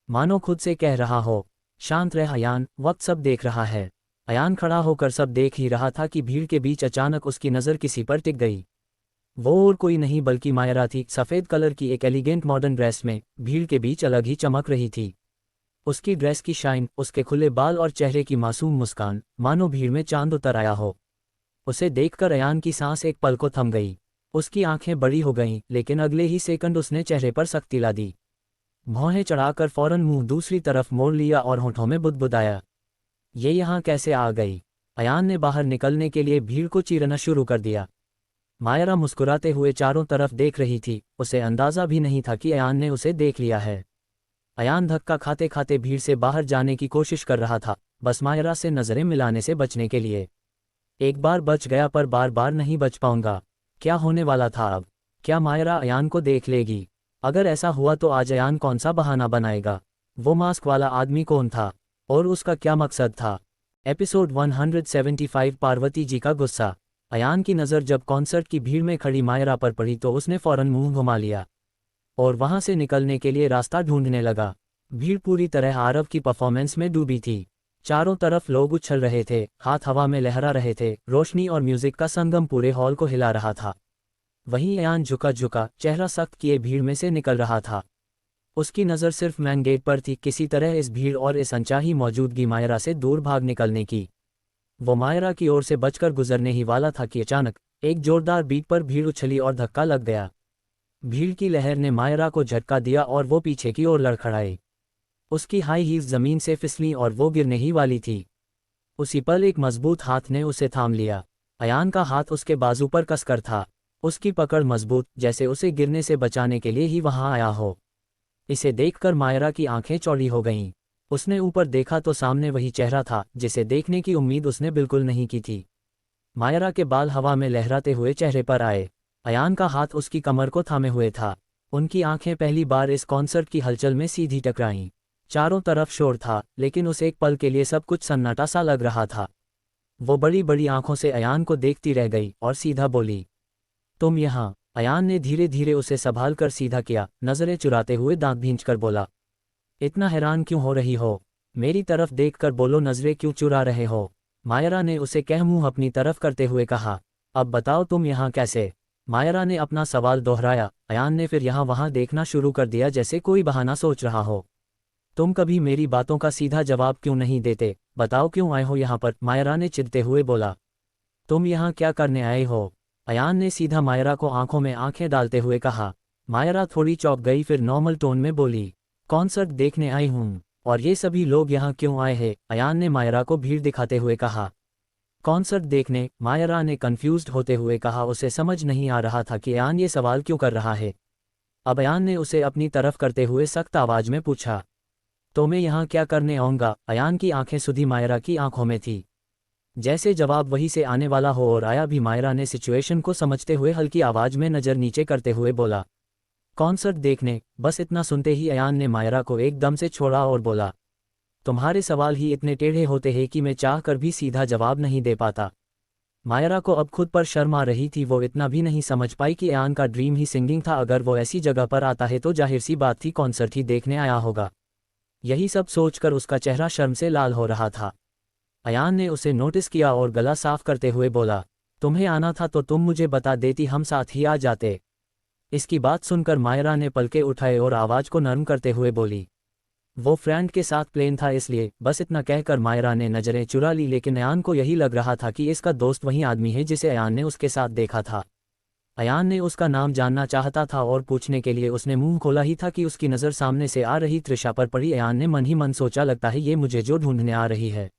मानो खुद से कह रहा हो, शांत रह अयान, वक्त सब देख रहा है। अयान खड़ा होकर सब देख ही रहा था कि भीड़ के बीच अचानक उसकी नज़र किसी पर टिक गई। वो और कोई नहीं बल्कि मायरा थी, सफ़ेद कलर की एक एलिगेंट मॉडर्न ड्रेस में, भीड़ के बीच अलग ही चमक रही थी। उसकी ड्रेस की शाइन, उसके खुले बाल और चेहरे की मासूम मुस्कान, मानो भीड़ में चांद उतर आया हो। उसे देखकर अयान की सांस एक पल को थम गई। उसकी आंखें बड़ी हो गईं, लेकिन अगले ही सेकंड उसने चेहरे पर सख्ती ला दी। भौहें चढ़ाकर फौरन मुंह दूसरी तरफ मोड़ लिया और होठों में बुदबुदाया, ये यहाँ कैसे आ गई? अयान ने बाहर निकलने के लिए भीड़ को चीरना शुरू कर दिया। मायरा मुस्कुराते हुए चारों तरफ देख रही थी, उसे अंदाज़ा भी नहीं था कि अयान ने उसे देख लिया है। अयान धक्का खाते खाते भीड़ से बाहर जाने की कोशिश कर रहा था, बस मायरा से नज़रें मिलाने से बचने के लिए। एक बार बच गया पर बार बार नहीं बच पाऊंगा। क्या होने वाला था अब? क्या मायरा अयान को देख लेगी? अगर ऐसा हुआ तो आज अयान कौन सा बहाना बनाएगा? वो मास्क वाला आदमी कौन था और उसका क्या मकसद था? एपिसोड 175 पार्वती जी का गुस्सा। अयान की नज़र जब कॉन्सर्ट की भीड़ में खड़ी मायरा पर पड़ी तो उसने फौरन मुंह घुमा लिया और वहां से निकलने के लिए रास्ता ढूंढने लगा। भीड़ पूरी तरह आरव की परफॉर्मेंस में डूबी थी। चारों तरफ लोग उछल रहे थे, हाथ हवा में लहरा रहे थे, रोशनी और म्यूजिक का संगम पूरे हॉल को हिला रहा था। वहीं अयान झुका झुका, चेहरा सख्त किए भीड़ में से निकल रहा था। उसकी नज़र सिर्फ मैन गेट पर थी, किसी तरह इस भीड़ और इस अनचाही मौजूदगी मायरा से दूर भाग निकलने की। वो मायरा की ओर से बचकर गुजरने ही वाला था कि अचानक एक जोरदार बीट पर भीड़ उछली और धक्का लग गया। भीड़ की लहर ने मायरा को झटका दिया और वो पीछे की ओर लड़खड़ाई। उसकी हाई हील्स जमीन से फिसली और वो गिरने ही वाली थी। उसी पल एक मजबूत हाथ ने उसे थाम लिया। अयान का हाथ उसके बाजू पर कसकर था, उसकी पकड़ मजबूत, जैसे उसे गिरने से बचाने के लिए ही वहां आया हो। इसे देखकर मायरा की आंखें चौड़ी हो गईं। उसने ऊपर देखा तो सामने वही चेहरा था जिसे देखने की उम्मीद उसने बिल्कुल नहीं की थी। मायरा के बाल हवा में लहराते हुए चेहरे पर आए। अयान का हाथ उसकी कमर को थामे हुए था। उनकी आंखें पहली बार इस कॉन्सर्ट की हलचल में सीधी टकराईं। चारों तरफ शोर था, लेकिन उस एक पल के लिए सब कुछ सन्नाटा सा लग रहा था। वो बड़ी बड़ी आंखों से अयान को देखती रह गई और सीधा बोली, तुम यहाँ? अयान ने धीरे धीरे उसे संभाल कर सीधा किया, नजरें चुराते हुए दांत भींचकर बोला, इतना हैरान क्यों हो रही हो? मेरी तरफ देखकर बोलो, नजरें क्यों चुरा रहे हो? मायरा ने उसे कह मुंह अपनी तरफ करते हुए कहा, अब बताओ तुम यहाँ कैसे? मायरा ने अपना सवाल दोहराया। अयान ने फिर यहाँ वहाँ देखना शुरू कर दिया, जैसे कोई बहाना सोच रहा हो। तुम कभी मेरी बातों का सीधा जवाब क्यों नहीं देते? बताओ क्यों आए हो यहाँ पर? मायरा ने चिढ़ते हुए बोला, तुम यहाँ क्या करने आए हो? अयान ने सीधा मायरा को आंखों में आंखें डालते हुए कहा। मायरा थोड़ी चौंक गई, फिर नॉर्मल टोन में बोली, कॉन्सर्ट देखने आई हूँ। और ये सभी लोग यहाँ क्यों आए हैं? अयान ने मायरा को भीड़ दिखाते हुए कहा। कॉन्सर्ट देखने? मायरा ने कंफ्यूज्ड होते हुए कहा। उसे समझ नहीं आ रहा था कि अयान ये सवाल क्यों कर रहा है। अब अयान ने उसे अपनी तरफ करते हुए सख्त आवाज में पूछा, तो मैं यहाँ क्या करने आऊँगा? अयान की आंखें सुधी मायरा की आंखों में थी, जैसे जवाब वहीं से आने वाला हो, और आया भी। मायरा ने सिचुएशन को समझते हुए हल्की आवाज में नज़र नीचे करते हुए बोला, कॉन्सर्ट देखने? बस इतना सुनते ही अयान ने मायरा को एकदम से छोड़ा और बोला, तुम्हारे सवाल ही इतने टेढ़े होते हैं कि मैं चाह कर भी सीधा जवाब नहीं दे पाता। मायरा को अब खुद पर शर्म आ रही थी। वो इतना भी नहीं समझ पाई कि अयान का ड्रीम ही सिंगिंग था। अगर वो ऐसी जगह पर आता है तो जाहिर सी बात थी कॉन्सर्ट ही देखने आया होगा। यही सब सोचकर उसका चेहरा शर्म से लाल हो रहा था। अयान ने उसे नोटिस किया और गला साफ करते हुए बोला, तुम्हें आना था तो तुम मुझे बता देती, हम साथ ही आ जाते। इसकी बात सुनकर मायरा ने पलके उठाए और आवाज को नरम करते हुए बोली, वो फ्रेंड के साथ प्लेन था इसलिए। बस इतना कहकर मायरा ने नजरें चुरा ली, लेकिन अयान को यही लग रहा था कि इसका दोस्त वही आदमी है जिसे अयान ने उसके साथ देखा था। अयान ने उसका नाम जानना चाहता था और पूछने के लिए उसने मुंह खोला ही था कि उसकी नज़र सामने से आ रही त्रिशा पर पड़ी। अयान ने मन ही मन सोचा, लगता है ये मुझे जो ढूंढने आ रही है।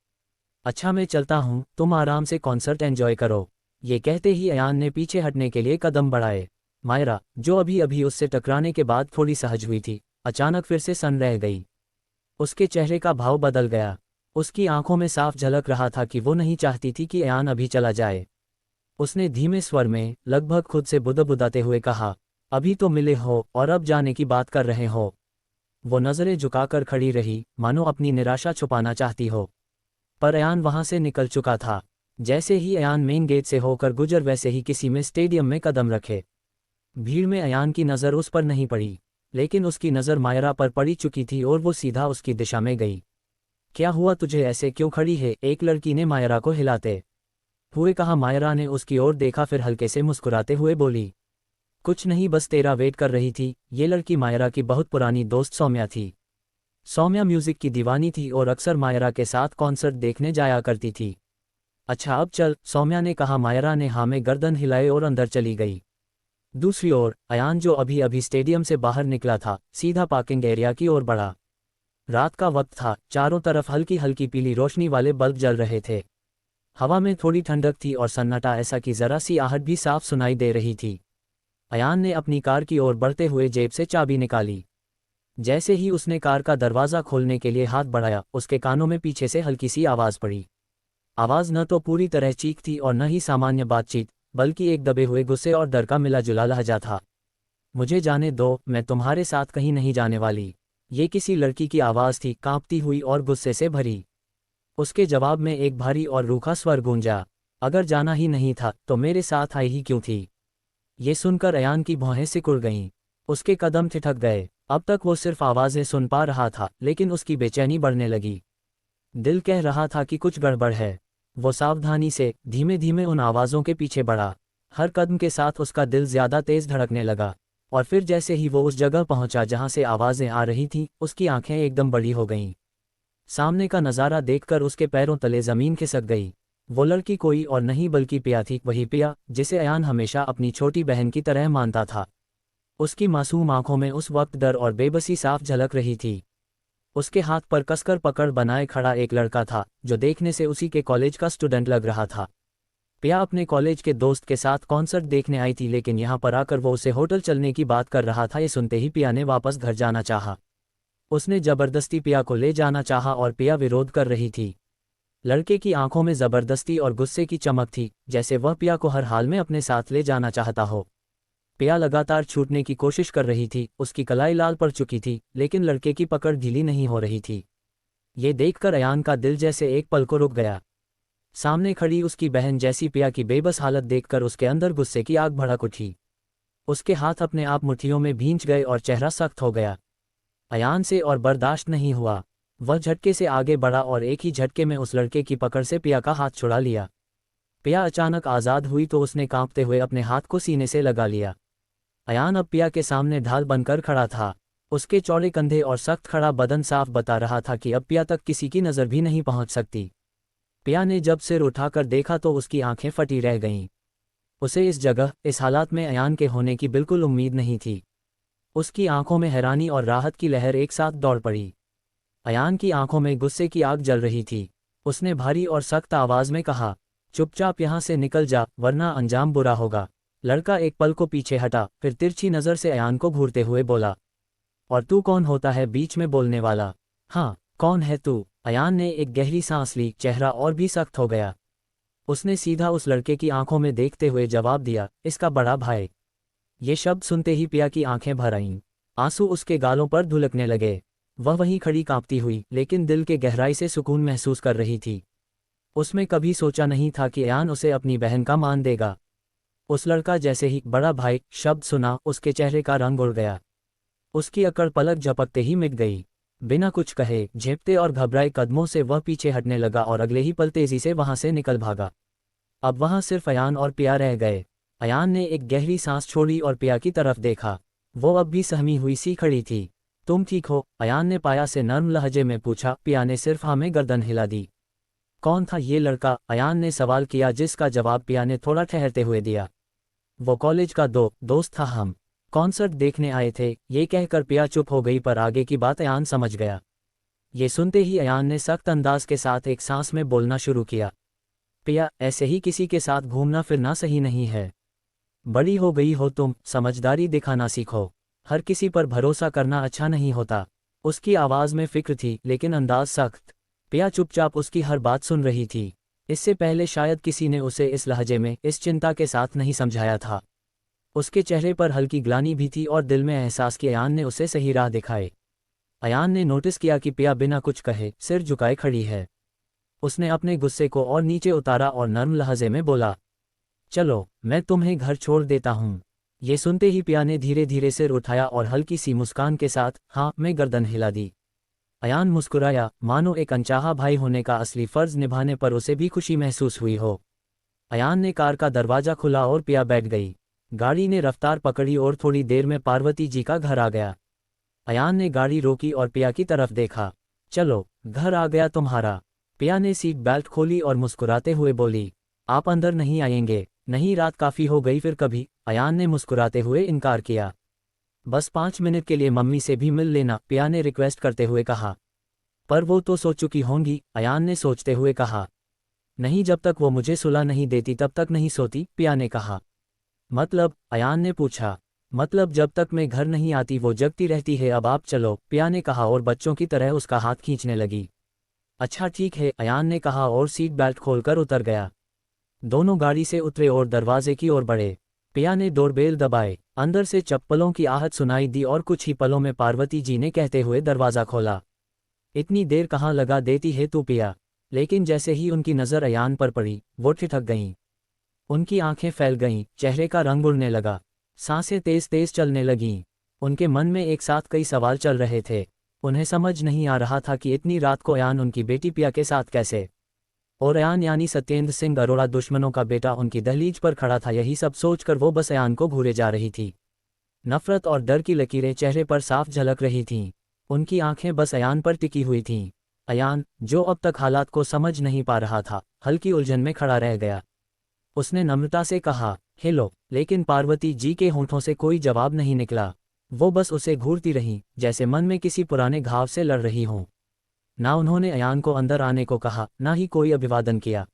अच्छा मैं चलता हूँ, तुम आराम से कॉन्सर्ट एंजॉय करो। ये कहते ही अयान ने पीछे हटने के लिए कदम बढ़ाए। मायरा, जो अभी अभी उससे टकराने के बाद थोड़ी सहज हुई थी, अचानक फिर से सन्न रह गई। उसके चेहरे का भाव बदल गया। उसकी आंखों में साफ झलक रहा था कि वो नहीं चाहती थी कि अयान अभी चला जाए। उसने धीमे स्वर में, लगभग खुद से बुदबुदाते हुए कहा, अभी तो मिले हो और अब जाने की बात कर रहे हो। वो नज़रें झुकाकर खड़ी रही, मानो अपनी निराशा छुपाना चाहती हो। पर अयान वहां से निकल चुका था। जैसे ही अयान मेन गेट से होकर गुजर, वैसे ही किसी में स्टेडियम में कदम रखे। भीड़ में अयान की नज़र उस पर नहीं पड़ी, लेकिन उसकी नज़र मायरा पर पड़ी चुकी थी और वो सीधा उसकी दिशा में गई। क्या हुआ तुझे, ऐसे क्यों खड़ी है, एक लड़की ने मायरा को हिलाते हुए कहा। मायरा ने उसकी ओर देखा, फिर हल्के से मुस्कुराते हुए बोली, कुछ नहीं, बस तेरा वेट कर रही थी। ये लड़की मायरा की बहुत पुरानी दोस्त सौम्या थी। सौम्या म्यूजिक की दीवानी थी और अक्सर मायरा के साथ कॉन्सर्ट देखने जाया करती थी। अच्छा अब चल, सौम्या ने कहा। मायरा ने हाँ में गर्दन हिलाए और अंदर चली गई। दूसरी ओर अयान, जो अभी अभी स्टेडियम से बाहर निकला था, सीधा पार्किंग एरिया की ओर बढ़ा। रात का वक्त था, चारों तरफ हल्की हल्की पीली रोशनी वाले बल्ब जल रहे थे। हवा में थोड़ी ठंडक थी और सन्नाटा ऐसा कि जरा सी आहट भी साफ सुनाई दे रही थी। अयान ने अपनी कार की ओर बढ़ते हुए जेब से चाबी निकाली। जैसे ही उसने कार का दरवाज़ा खोलने के लिए हाथ बढ़ाया, उसके कानों में पीछे से हल्की सी आवाज़ पड़ी। आवाज़ न तो पूरी तरह चीख थी और न ही सामान्य बातचीत, बल्कि एक दबे हुए गुस्से और डर का मिला जुला लहजा था। मुझे जाने दो, मैं तुम्हारे साथ कहीं नहीं जाने वाली। ये किसी लड़की की आवाज़ थी, कांपती हुई और गुस्से से भरी। उसके जवाब में एक भारी और रूखा स्वर गूंजा, अगर जाना ही नहीं था तो मेरे साथ आई ही क्यों थी। ये सुनकर अयान की भौहें सिकुड़ गईं। उसके कदम ठिठक गए। अब तक वो सिर्फ आवाज़ें सुन पा रहा था, लेकिन उसकी बेचैनी बढ़ने लगी। दिल कह रहा था कि कुछ गड़बड़ है। वो सावधानी से धीमे धीमे उन आवाज़ों के पीछे बढ़ा। हर कदम के साथ उसका दिल ज़्यादा तेज़ धड़कने लगा। और फिर जैसे ही वो उस जगह पहुंचा जहां से आवाज़ें आ रही थीं, उसकी आंखें एकदम बड़ी हो गईं। सामने का नज़ारा देखकर उसके पैरों तले ज़मीन खिसक गई। वो लड़की कोई और नहीं बल्कि पिया थी, वही पिया जिसे अयान हमेशा अपनी छोटी बहन की तरह मानता था। उसकी मासूम आंखों में उस वक्त डर और बेबसी साफ झलक रही थी। उसके हाथ पर कसकर पकड़ बनाए खड़ा एक लड़का था, जो देखने से उसी के कॉलेज का स्टूडेंट लग रहा था। पिया अपने कॉलेज के दोस्त के साथ कॉन्सर्ट देखने आई थी, लेकिन यहाँ पर आकर वो उसे होटल चलने की बात कर रहा था। ये सुनते ही पिया ने वापस घर जाना चाहा। उसने जबरदस्ती पिया को ले जाना चाहा और पिया विरोध कर रही थी। लड़के की आंखों में जबरदस्ती और गुस्से की चमक थी, जैसे वह पिया को हर हाल में अपने साथ ले जाना चाहता हो। पिया लगातार छूटने की कोशिश कर रही थी, उसकी कलाई लाल पड़ चुकी थी, लेकिन लड़के की पकड़ ढीली नहीं हो रही थी। ये देखकर अयान का दिल जैसे एक पल को रुक गया। सामने खड़ी उसकी बहन जैसी पिया की बेबस हालत देखकर उसके अंदर गुस्से की आग भड़क उठी। उसके हाथ अपने आप मुट्ठियों में भींच गए और चेहरा सख्त हो गया। अयान से और बर्दाश्त नहीं हुआ। वह झटके से आगे बढ़ा और एक ही झटके में उस लड़के की पकड़ से पिया का हाथ छुड़ा लिया। पिया अचानक आज़ाद हुई तो उसने कांपते हुए अपने हाथ को सीने से लगा लिया। अयान अब पिया के सामने ढाल बनकर खड़ा था। उसके चौड़े कंधे और सख्त खड़ा बदन साफ बता रहा था कि अब पिया तक किसी की नज़र भी नहीं पहुंच सकती। पिया ने जब सिर उठाकर देखा तो उसकी आंखें फटी रह गईं। उसे इस जगह, इस हालात में अयान के होने की बिल्कुल उम्मीद नहीं थी। उसकी आंखों में हैरानी और राहत की लहर एक साथ दौड़ पड़ी। अयान की आंखों में गुस्से की आग जल रही थी। उसने भारी और सख्त आवाज़ में कहा, चुपचाप यहाँ से निकल जा, वरना अंजाम बुरा होगा। लड़का एक पल को पीछे हटा, फिर तिरछी नज़र से अयान को घूरते हुए बोला, और तू कौन होता है बीच में बोलने वाला? हाँ, कौन है तू? अयान ने एक गहरी सांस ली, चेहरा और भी सख्त हो गया। उसने सीधा उस लड़के की आंखों में देखते हुए जवाब दिया, इसका बड़ा भाई। ये शब्द सुनते ही पिया की आंखें भर आईं। आंसू उसके गालों पर धुलकने लगे। वह वहीं खड़ी कांपती हुई, लेकिन दिल के गहराई से सुकून महसूस कर रही थी। उसमें कभी सोचा नहीं था कि अयान उसे अपनी बहन का मान देगा। उस लड़का जैसे ही बड़ा भाई शब्द सुना, उसके चेहरे का रंग उड़ गया। उसकी अकड़ पलक झपकते ही मिट गई। बिना कुछ कहे, झेपते और घबराए कदमों से वह पीछे हटने लगा और अगले ही पल तेजी से वहां से निकल भागा। अब वहां सिर्फ अयान और पिया रह गए। अयान ने एक गहरी सांस छोड़ी और पिया की तरफ देखा। वो अब भी सहमी हुई सी खड़ी थी। तुम ठीक हो? अयान ने पाया से नर्म लहजे में पूछा। पिया ने सिर्फ हाँ में गर्दन हिला दी। कौन था ये लड़का? अयान ने सवाल किया, जिसका जवाब पिया ने थोड़ा ठहरते हुए दिया। वो कॉलेज का दोस्त था, हम कॉन्सर्ट देखने आए थे। ये कहकर पिया चुप हो गई, पर आगे की बात अयान समझ गया। ये सुनते ही अयान ने सख्त अंदाज के साथ एक सांस में बोलना शुरू किया, पिया, ऐसे ही किसी के साथ घूमना फिरना सही नहीं है। बड़ी हो गई हो तुम, समझदारी दिखाना सीखो। हर किसी पर भरोसा करना अच्छा नहीं होता। उसकी आवाज़ में फिक्र थी, लेकिन अंदाज सख्त। पिया चुपचाप उसकी हर बात सुन रही थी। इससे पहले शायद किसी ने उसे इस लहजे में, इस चिंता के साथ नहीं समझाया था। उसके चेहरे पर हल्की ग्लानि भी थी और दिल में एहसास कि अयान ने उसे सही राह दिखाई। अयान ने नोटिस किया कि पिया बिना कुछ कहे सिर झुकाए खड़ी है। उसने अपने गुस्से को और नीचे उतारा और नर्म लहजे में बोला, चलो, मैं तुम्हें घर छोड़ देता हूँ। ये सुनते ही पिया ने धीरे धीरे सिर उठाया और हल्की सी मुस्कान के साथ हाँ में गर्दन हिला दी। अयान मुस्कुराया, मानो एक अनचाहा भाई होने का असली फर्ज निभाने पर उसे भी खुशी महसूस हुई हो। अयान ने कार का दरवाजा खुला और पिया बैठ गई। गाड़ी ने रफ्तार पकड़ी और थोड़ी देर में पार्वती जी का घर आ गया। अयान ने गाड़ी रोकी और पिया की तरफ देखा। चलो, घर आ गया तुम्हारा। पिया ने सीट बेल्ट खोली और मुस्कुराते हुए बोली, आप अंदर नहीं आएंगे? नहीं, रात काफ़ी हो गई, फिर कभी। अयान ने मुस्कुराते हुए इनकार किया। बस 5 मिनट के लिए मम्मी से भी मिल लेना, पिया ने रिक्वेस्ट करते हुए कहा। पर वो तो सो चुकी होंगी, अयान ने सोचते हुए कहा। नहीं, जब तक वो मुझे सुला नहीं देती तब तक नहीं सोती, पिया ने कहा। मतलब? अयान ने पूछा। मतलब जब तक मैं घर नहीं आती वो जगती रहती है। अब आप चलो, पिया ने कहा और बच्चों की तरह उसका हाथ खींचने लगी। अच्छा ठीक है, अयान ने कहा और सीट बेल्ट खोलकर उतर गया। दोनों गाड़ी से उतरे और दरवाजे की ओर बढ़े। पिया ने डोरबेल दबाए। अंदर से चप्पलों की आहट सुनाई दी और कुछ ही पलों में पार्वती जी ने कहते हुए दरवाज़ा खोला। इतनी देर कहाँ लगा देती है तू पिया? लेकिन जैसे ही उनकी नज़र अयान पर पड़ी, वो ठिठक गईं। उनकी आंखें फैल गईं, चेहरे का रंग उड़ने लगा, सांसें तेज तेज चलने लगीं। उनके मन में एक साथ कई सवाल चल रहे थे। उन्हें समझ नहीं आ रहा था कि इतनी रात को अयान उनकी बेटी पिया के साथ कैसे। और अयान यानी सत्येंद्र सिंह अरोड़ा, दुश्मनों का बेटा, उनकी दहलीज पर खड़ा था। यही सब सोचकर वो बस अयान को घूरे जा रही थी। नफरत और डर की लकीरें चेहरे पर साफ झलक रही थीं। उनकी आंखें बस अयान पर टिकी हुई थीं। अयान, जो अब तक हालात को समझ नहीं पा रहा था, हल्की उलझन में खड़ा रह गया। उसने नम्रता से कहा, हेलो, लेकिन पार्वती जी के होंठों से कोई जवाब नहीं निकला। वो बस उसे घूरती रहीं, जैसे मन में किसी पुराने घाव से लड़ रही हों। ना उन्होंने अयान को अंदर आने को कहा, ना ही कोई अभिवादन किया।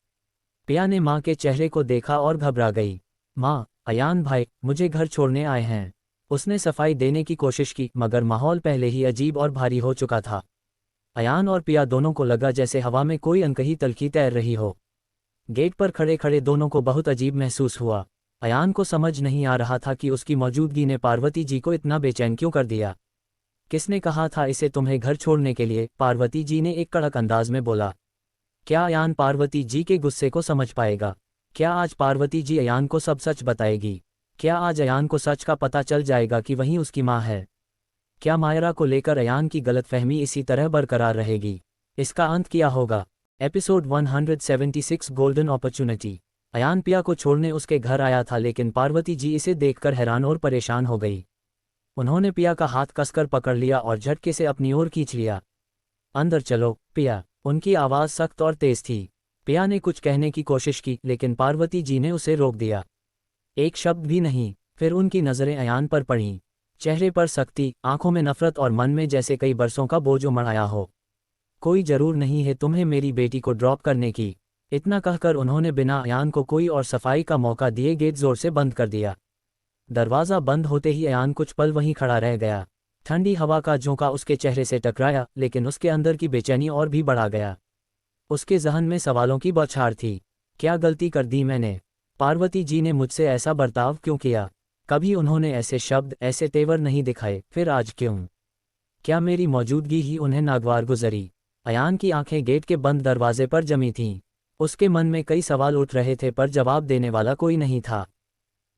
पिया ने माँ के चेहरे को देखा और घबरा गई। माँ, अयान भाई मुझे घर छोड़ने आए हैं। उसने सफाई देने की कोशिश की, मगर माहौल पहले ही अजीब और भारी हो चुका था। अयान और पिया दोनों को लगा जैसे हवा में कोई अनकही तलखी तैर रही हो। गेट पर खड़े खड़े दोनों को बहुत अजीब महसूस हुआ। अयान को समझ नहीं आ रहा था कि उसकी मौजूदगी ने पार्वती जी को इतना बेचैन क्यों कर दिया। किसने कहा था इसे तुम्हें घर छोड़ने के लिए? पार्वती जी ने एक कड़क अंदाज में बोला। क्या अयान पार्वती जी के गुस्से को समझ पाएगा? क्या आज पार्वती जी अयान को सब सच बताएगी? क्या आज अयान को सच का पता चल जाएगा कि वही उसकी माँ है? क्या मायरा को लेकर अयान की गलतफहमी इसी तरह बरकरार रहेगी? इसका अंत क्या होगा? Episode 176 golden opportunity. अयान पिया को छोड़ने उसके घर आया था, लेकिन पार्वती जी इसे देखकर हैरान और परेशान हो गई। उन्होंने पिया का हाथ कसकर पकड़ लिया और झटके से अपनी ओर खींच लिया। अंदर चलो, पिया। उनकी आवाज़ सख्त और तेज थी। पिया ने कुछ कहने की कोशिश की, लेकिन पार्वती जी ने उसे रोक दिया। एक शब्द भी नहीं। फिर उनकी नज़रें अयान पर पड़ीं। चेहरे पर सख्ती, आंखों में नफरत और मन में जैसे कई बरसों का बोझ उमड़ आया हो। कोई जरूर नहीं है तुम्हें मेरी बेटी को ड्रॉप करने की। इतना कहकर उन्होंने बिना अयान को कोई और सफाई का मौका दिए गेट जोर से बंद कर दिया। दरवाज़ा बंद होते ही अयान कुछ पल वहीं खड़ा रह गया। ठंडी हवा का झोंका उसके चेहरे से टकराया, लेकिन उसके अंदर की बेचैनी और भी बढ़ा गया। उसके जहन में सवालों की बौछार थी। क्या गलती कर दी मैंने? पार्वती जी ने मुझसे ऐसा बर्ताव क्यों किया? कभी उन्होंने ऐसे शब्द, ऐसे तेवर नहीं दिखाए, फिर आज क्यों? क्या मेरी मौजूदगी ही उन्हें नागवार गुजरी? अयान की आंखें गेट के बंद दरवाजे पर जमी थीं। उसके मन में कई सवाल उठ रहे थे, पर जवाब देने वाला कोई नहीं था।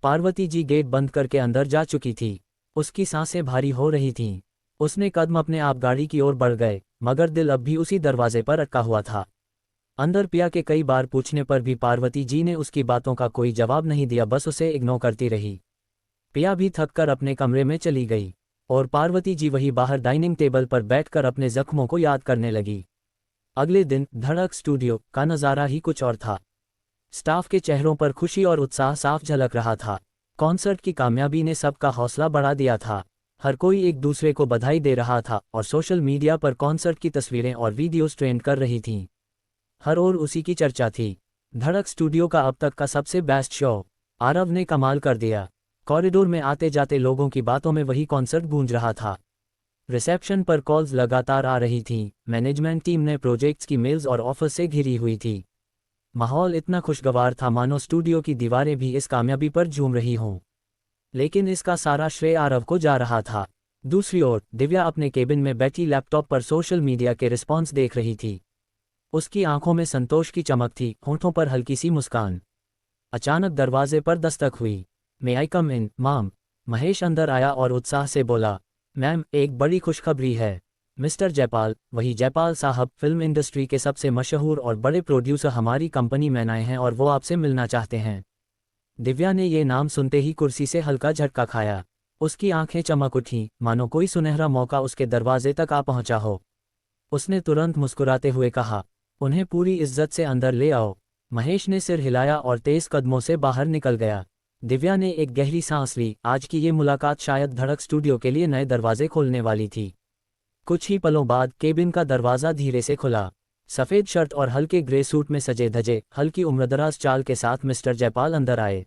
पार्वती जी गेट बंद करके अंदर जा चुकी थी। उसकी सांसें भारी हो रही थीं। उसने कदम अपने आप गाड़ी की ओर बढ़ गए, मगर दिल अब भी उसी दरवाजे पर अटका हुआ था। अंदर पिया के कई बार पूछने पर भी पार्वती जी ने उसकी बातों का कोई जवाब नहीं दिया, बस उसे इग्नोर करती रही। पिया भी थककर अपने कमरे में चली गई और पार्वती जी वही बाहर डाइनिंग टेबल पर बैठकर अपने जख्मों को याद करने लगी। अगले दिन धड़क स्टूडियो का नज़ारा ही कुछ और था। स्टाफ के चेहरों पर खुशी और उत्साह साफ झलक रहा था। कॉन्सर्ट की कामयाबी ने सबका हौसला बढ़ा दिया था। हर कोई एक दूसरे को बधाई दे रहा था और सोशल मीडिया पर कॉन्सर्ट की तस्वीरें और वीडियोस ट्रेंड कर रही थीं। हर ओर उसी की चर्चा थी। धड़क स्टूडियो का अब तक का सबसे बेस्ट शो। आरव ने कमाल कर दिया। कॉरिडोर में आते जाते लोगों की बातों में वही कॉन्सर्ट गूंज रहा था। रिसेप्शन पर कॉल्स लगातार आ रही थीं। मैनेजमेंट टीम ने प्रोजेक्ट्स की मेल्स और ऑफर से घिरी हुई थी। माहौल इतना खुशगवार था मानो स्टूडियो की दीवारें भी इस कामयाबी पर झूम रही हों। लेकिन इसका सारा श्रेय आरव को जा रहा था। दूसरी ओर दिव्या अपने केबिन में बैठी लैपटॉप पर सोशल मीडिया के रिस्पॉन्स देख रही थी। उसकी आंखों में संतोष की चमक थी, होंठों पर हल्की सी मुस्कान। अचानक दरवाजे पर दस्तक हुई। मे आई कम इन, मैम? महेश अंदर आया और उत्साह से बोला, मैम, एक बड़ी खुशखबरी है। मिस्टर जयपाल, वही जयपाल साहब, फिल्म इंडस्ट्री के सबसे मशहूर और बड़े प्रोड्यूसर हमारी कंपनी में आए हैं और वो आपसे मिलना चाहते हैं। दिव्या ने ये नाम सुनते ही कुर्सी से हल्का झटका खाया। उसकी आंखें चमक उठीं, मानो कोई सुनहरा मौका उसके दरवाजे तक आ पहुंचा हो। उसने तुरंत मुस्कुराते हुए कहा, उन्हें पूरी इज्जत से अंदर ले आओ। महेश ने सिर हिलाया और तेज कदमों से बाहर निकल गया। दिव्या ने एक गहरी सांस ली। आज की ये मुलाकात शायद धड़क स्टूडियो के लिए नए दरवाजे खोलने वाली थी। कुछ ही पलों बाद केबिन का दरवाज़ा धीरे से खुला। सफ़ेद शर्ट और हल्के ग्रे सूट में सजे धजे, हल्की उम्रदराज चाल के साथ मिस्टर जयपाल अंदर आए।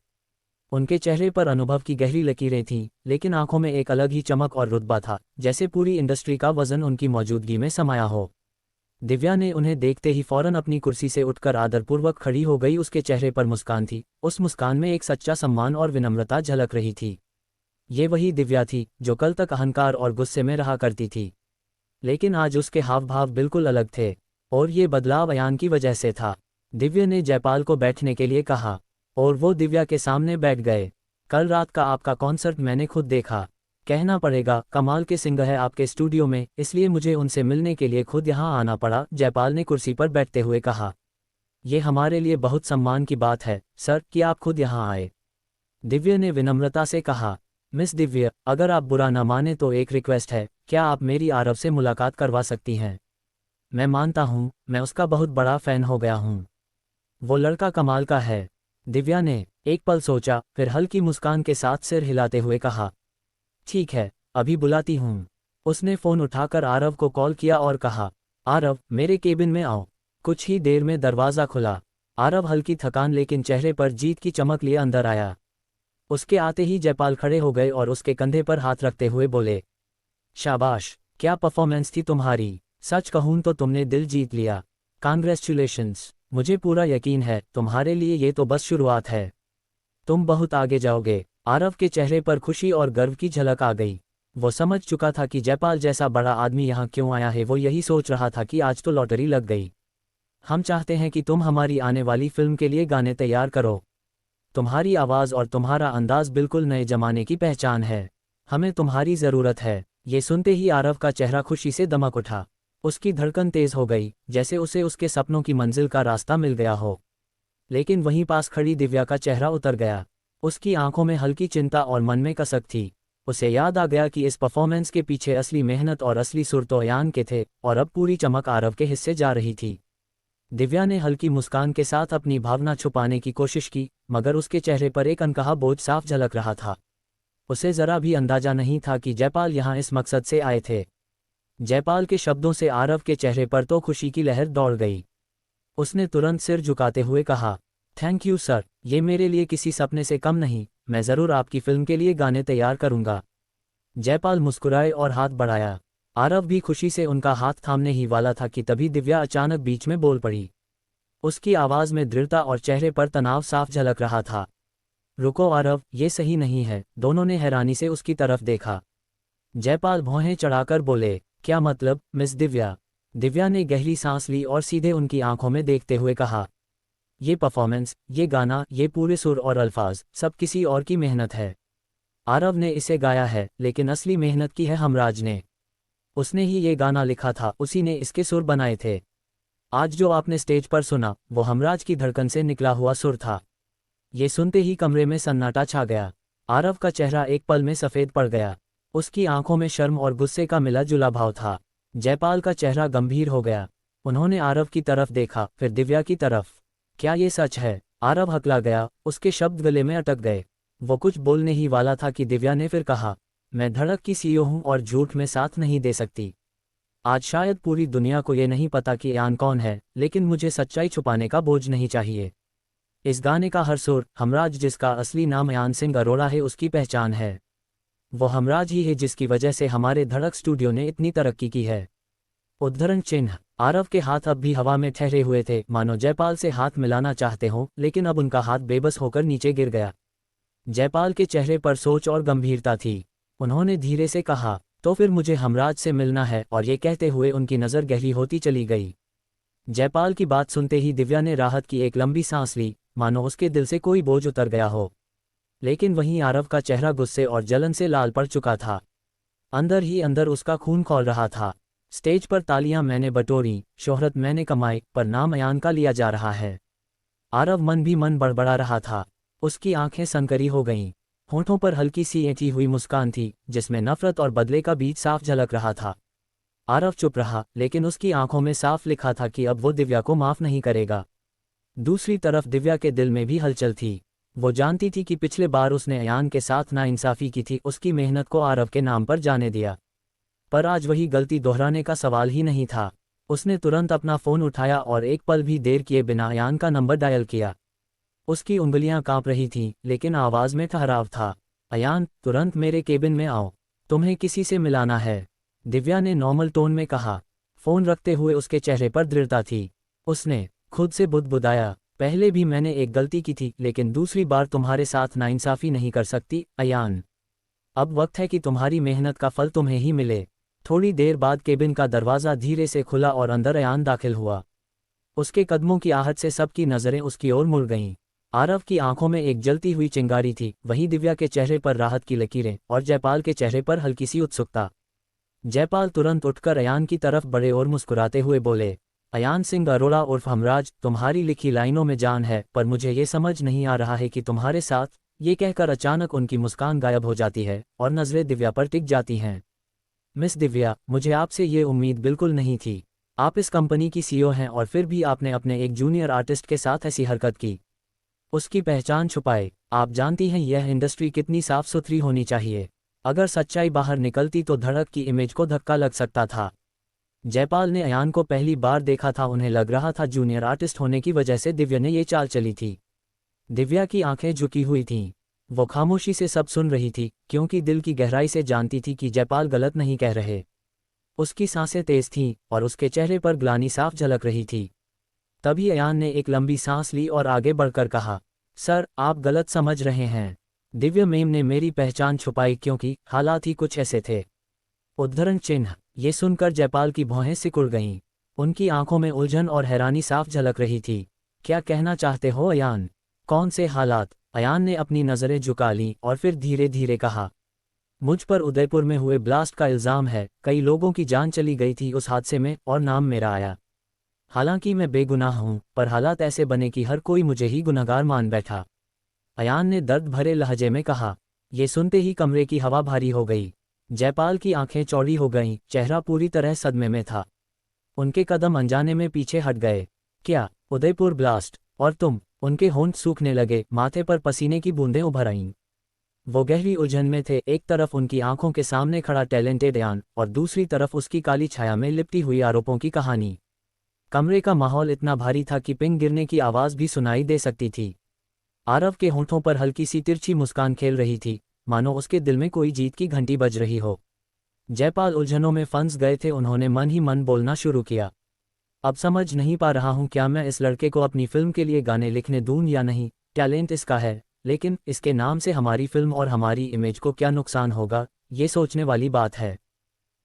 उनके चेहरे पर अनुभव की गहरी लकीरें थीं, लेकिन आंखों में एक अलग ही चमक और रुतबा था, जैसे पूरी इंडस्ट्री का वजन उनकी मौजूदगी में समाया हो। दिव्या ने उन्हें देखते ही फौरन अपनी कुर्सी से उठकर आदरपूर्वक खड़ी हो गई। उसके चेहरे पर मुस्कान थी, उस मुस्कान में एक सच्चा सम्मान और विनम्रता झलक रही थी। ये वही दिव्या थी जो कल तक अहंकार और गुस्से में रहा करती थी, लेकिन आज उसके हाव भाव बिल्कुल अलग थे, और ये बदलाव अयान की वजह से था। दिव्या ने जयपाल को बैठने के लिए कहा, और वो दिव्या के सामने बैठ गए। कल रात का आपका कॉन्सर्ट मैंने खुद देखा। कहना पड़ेगा, कमाल के सिंगर है आपके स्टूडियो में, इसलिए मुझे उनसे मिलने के लिए खुद यहाँ आना पड़ा। जयपाल ने कुर्सी पर बैठते हुए कहा, ये हमारे लिए बहुत सम्मान की बात है सर, कि आप खुद यहाँ आए। दिव्या ने विनम्रता से कहा, मिस दिव्या, अगर आप बुरा न माने तो एक रिक्वेस्ट है, क्या आप मेरी आरव से मुलाकात करवा सकती हैं? मैं मानता हूँ, मैं उसका बहुत बड़ा फ़ैन हो गया हूँ। वो लड़का कमाल का है। दिव्या ने एक पल सोचा, फिर हल्की मुस्कान के साथ सिर हिलाते हुए कहा, ठीक है, अभी बुलाती हूँ। उसने फ़ोन उठाकर आरव को कॉल किया और कहा, आरव, मेरे केबिन में आओ। कुछ ही देर में दरवाज़ा खुला। आरव हल्की थकान लेकिन चेहरे पर जीत की चमक लिए अंदर आया। उसके आते ही जयपाल खड़े हो गए और उसके कंधे पर हाथ रखते हुए बोले, शाबाश, क्या परफॉर्मेंस थी तुम्हारी। सच कहूँ तो तुमने दिल जीत लिया। कांग्रेचुलेशंस। मुझे पूरा यकीन है तुम्हारे लिए ये तो बस शुरुआत है, तुम बहुत आगे जाओगे। आरव के चेहरे पर खुशी और गर्व की झलक आ गई। वो समझ चुका था कि जयपाल जैसा बड़ा आदमी यहाँ क्यों आया है। वो यही सोच रहा था कि आज तो लॉटरी लग गई। हम चाहते हैं कि तुम हमारी आने वाली फिल्म के लिए गाने तैयार करो। तुम्हारी आवाज़ और तुम्हारा अंदाज बिल्कुल नए जमाने की पहचान है। हमें तुम्हारी ज़रूरत है। ये सुनते ही आरव का चेहरा खुशी से दमक उठा। उसकी धड़कन तेज हो गई, जैसे उसे उसके सपनों की मंजिल का रास्ता मिल गया हो। लेकिन वहीं पास खड़ी दिव्या का चेहरा उतर गया। उसकी आंखों में हल्की चिंता और मन में कसक थी। उसे याद आ गया कि इस परफॉर्मेंस के पीछे असली मेहनत और असली सुर तो अयान के थे, और अब पूरी चमक आरव के हिस्से जा रही थी। दिव्या ने हल्की मुस्कान के साथ अपनी भावना छुपाने की कोशिश की, मगर उसके चेहरे पर एक अनकहा बोझ साफ झलक रहा था। उसे जरा भी अंदाजा नहीं था कि जयपाल यहाँ इस मकसद से आए थे। जयपाल के शब्दों से आरव के चेहरे पर तो खुशी की लहर दौड़ गई। उसने तुरंत सिर झुकाते हुए कहा, थैंक यू सर, ये मेरे लिए किसी सपने से कम नहीं। मैं ज़रूर आपकी फिल्म के लिए गाने तैयार करूंगा। जयपाल मुस्कुराए और हाथ बढ़ाया। आरव भी खुशी से उनका हाथ थामने ही वाला था कि तभी दिव्या अचानक बीच में बोल पड़ी। उसकी आवाज़ में दृढ़ता और चेहरे पर तनाव साफ झलक रहा था। रुको आरव, ये सही नहीं है। दोनों ने हैरानी से उसकी तरफ देखा। जयपाल भौहें चढ़ाकर बोले, क्या मतलब मिस दिव्या? दिव्या ने गहरी सांस ली और सीधे उनकी आंखों में देखते हुए कहा, ये परफॉर्मेंस, ये गाना, ये पूरे सुर और अल्फाज, सब किसी और की मेहनत है। आरव ने इसे गाया है, लेकिन असली मेहनत की है हमराज ने। उसने ही ये गाना लिखा था, उसी ने इसके सुर बनाए थे। आज जो आपने स्टेज पर सुना, वो हमराज की धड़कन से निकला हुआ सुर था। ये सुनते ही कमरे में सन्नाटा छा गया। आरव का चेहरा एक पल में सफ़ेद पड़ गया। उसकी आंखों में शर्म और गुस्से का मिला जुला भाव था। जयपाल का चेहरा गंभीर हो गया। उन्होंने आरव की तरफ देखा, फिर दिव्या की तरफ। क्या ये सच है? आरव हकला गया, उसके शब्द गले में अटक गए। वो कुछ बोलने ही वाला था कि दिव्या ने फिर कहा, मैं धड़क की सीईओ हूँ और झूठ में साथ नहीं दे सकती। आज शायद पूरी दुनिया को ये नहीं पता कि अयान कौन है, लेकिन मुझे सच्चाई छुपाने का बोझ नहीं चाहिए। इस गाने का हर सुर, हमराज जिसका असली नाम अयान सिंह अरोड़ा है, उसकी पहचान है। वो हमराज ही है जिसकी वजह से हमारे धड़क स्टूडियो ने इतनी तरक्की की है। उद्धरण चिन्ह। आरव के हाथ अब भी हवा में ठहरे हुए थे, मानो जयपाल से हाथ मिलाना चाहते हों, लेकिन अब उनका हाथ बेबस होकर नीचे गिर गया। जयपाल के चेहरे पर सोच और गंभीरता थी। उन्होंने धीरे से कहा, तो फिर मुझे हमराज से मिलना है, और ये कहते हुए उनकी नज़र गहरी होती चली गई। जयपाल की बात सुनते ही दिव्या ने राहत की एक लंबी सांस ली, मानो उसके दिल से कोई बोझ उतर गया हो। लेकिन वहीं आरव का चेहरा गुस्से और जलन से लाल पड़ चुका था। अंदर ही अंदर उसका खून खौल रहा था। स्टेज पर तालियां मैंने बटोरी, शोहरत मैंने कमाई, पर नाम अयान का लिया जा रहा है। आरव मन भी मन बड़बड़ा रहा था। उसकी आंखें सनकरी हो गईं। होठों पर हल्की सी ऐंठी हुई मुस्कान थी, जिसमें नफरत और बदले का बीज साफ झलक रहा था। आरव चुप रहा, लेकिन उसकी आंखों में साफ लिखा था कि अब वो दिव्या को माफ नहीं करेगा। दूसरी तरफ दिव्या के दिल में भी हलचल थी। वो जानती थी कि पिछले बार उसने अयान के साथ नाइंसाफी की थी, उसकी मेहनत को आरव के नाम पर जाने दिया। पर आज वही गलती दोहराने का सवाल ही नहीं था। उसने तुरंत अपना फ़ोन उठाया और एक पल भी देर किए बिना अयान का नंबर डायल किया। उसकी उंगलियां कांप रही थीं, लेकिन आवाज़ में ठहराव था। अयान, तुरंत मेरे केबिन में आओ, तुम्हें किसी से मिलाना है, दिव्या ने नॉर्मल टोन में कहा। फ़ोन रखते हुए उसके चेहरे पर दृढ़ता थी। उसने खुद से बुदबुदाया, पहले भी मैंने एक गलती की थी, लेकिन दूसरी बार तुम्हारे साथ नाइंसाफ़ी नहीं कर सकती अयान। अब वक्त है कि तुम्हारी मेहनत का फल तुम्हें ही मिले। थोड़ी देर बाद केबिन का दरवाज़ा धीरे से खुला और अंदर अयान दाखिल हुआ। उसके कदमों की आहट से सबकी नज़रें उसकी ओर मुड़ गईं। आरव की आंखों में एक जलती हुई चिंगारी थी, वहीं दिव्या के चेहरे पर राहत की लकीरें और जयपाल के चेहरे पर हल्की सी उत्सुकता। जयपाल तुरंत उठकर अयान की तरफ बढ़े और मुस्कुराते हुए बोले, अयान सिंह अरोड़ा उर्फ हमराज, तुम्हारी लिखी लाइनों में जान है, पर मुझे ये समझ नहीं आ रहा है कि तुम्हारे साथ। ये कहकर अचानक उनकी मुस्कान गायब हो जाती है और नज़रें दिव्या पर टिक जाती हैं। मिस दिव्या, मुझे आपसे ये उम्मीद बिल्कुल नहीं थी। आप इस कंपनी की सीईओ हैं और फिर भी आपने अपने एक जूनियर आर्टिस्ट के साथ ऐसी हरकत की। उसकी पहचान छुपाए। आप जानती हैं यह इंडस्ट्री कितनी साफ सुथरी होनी चाहिए। अगर सच्चाई बाहर निकलती तो धड़क की इमेज को धक्का लग सकता था। जयपाल ने अयान को पहली बार देखा था, उन्हें लग रहा था जूनियर आर्टिस्ट होने की वजह से दिव्या ने ये चाल चली थी। दिव्या की आंखें झुकी हुई थीं। वो खामोशी से सब सुन रही थी, क्योंकि दिल की गहराई से जानती थी कि जयपाल गलत नहीं कह रहे। उसकी सांसें तेज थीं और उसके चेहरे पर ग्लानि साफ झलक रही थी। तभी अयान ने एक लंबी सांस ली और आगे बढ़कर कहा, सर, आप गलत समझ रहे हैं। दिव्या मैम ने मेरी पहचान छुपाई क्योंकि हालात ही कुछ ऐसे थे। उद्धरण चिन्ह। ये सुनकर जयपाल की भौहें सिकुड़ गईं। उनकी आंखों में उलझन और हैरानी साफ झलक रही थी। क्या कहना चाहते हो अयान? कौन से हालात? अयान ने अपनी नज़रें झुका लीं और फिर धीरे धीरे कहा, मुझ पर उदयपुर में हुए ब्लास्ट का इल्ज़ाम है। कई लोगों की जान चली गई थी उस हादसे में और नाम मेरा आया। हालांकि मैं बेगुनाह हूं, पर हालात ऐसे बने कि हर कोई मुझे ही गुनहगार मान बैठा। अयान ने दर्द भरे लहजे में कहा। ये सुनते ही कमरे की हवा भारी हो गई। जयपाल की आंखें चौड़ी हो गईं, चेहरा पूरी तरह सदमे में था। उनके कदम अनजाने में पीछे हट गए। क्या, उदयपुर ब्लास्ट? और तुम? उनके होंठ सूखने लगे, माथे पर पसीने की बूंदें उभर आईं। वो गहरी उलझन में थे। एक तरफ उनकी आंखों के सामने खड़ा टैलेंटेड अयान और दूसरी तरफ उसकी काली छाया में लिपटी हुई आरोपों की कहानी। कमरे का माहौल इतना भारी था कि पिंग गिरने की आवाज़ भी सुनाई दे सकती थी। आरव के होंठों पर हल्की सी तिरछी मुस्कान खेल रही थी, मानो उसके दिल में कोई जीत की घंटी बज रही हो। जयपाल उलझनों में फंस गए थे। उन्होंने मन ही मन बोलना शुरू किया, अब समझ नहीं पा रहा हूं क्या मैं इस लड़के को अपनी फिल्म के लिए गाने लिखने दूं या नहीं। टैलेंट इसका है, लेकिन इसके नाम से हमारी फिल्म और हमारी इमेज को क्या नुकसान होगा, ये सोचने वाली बात है।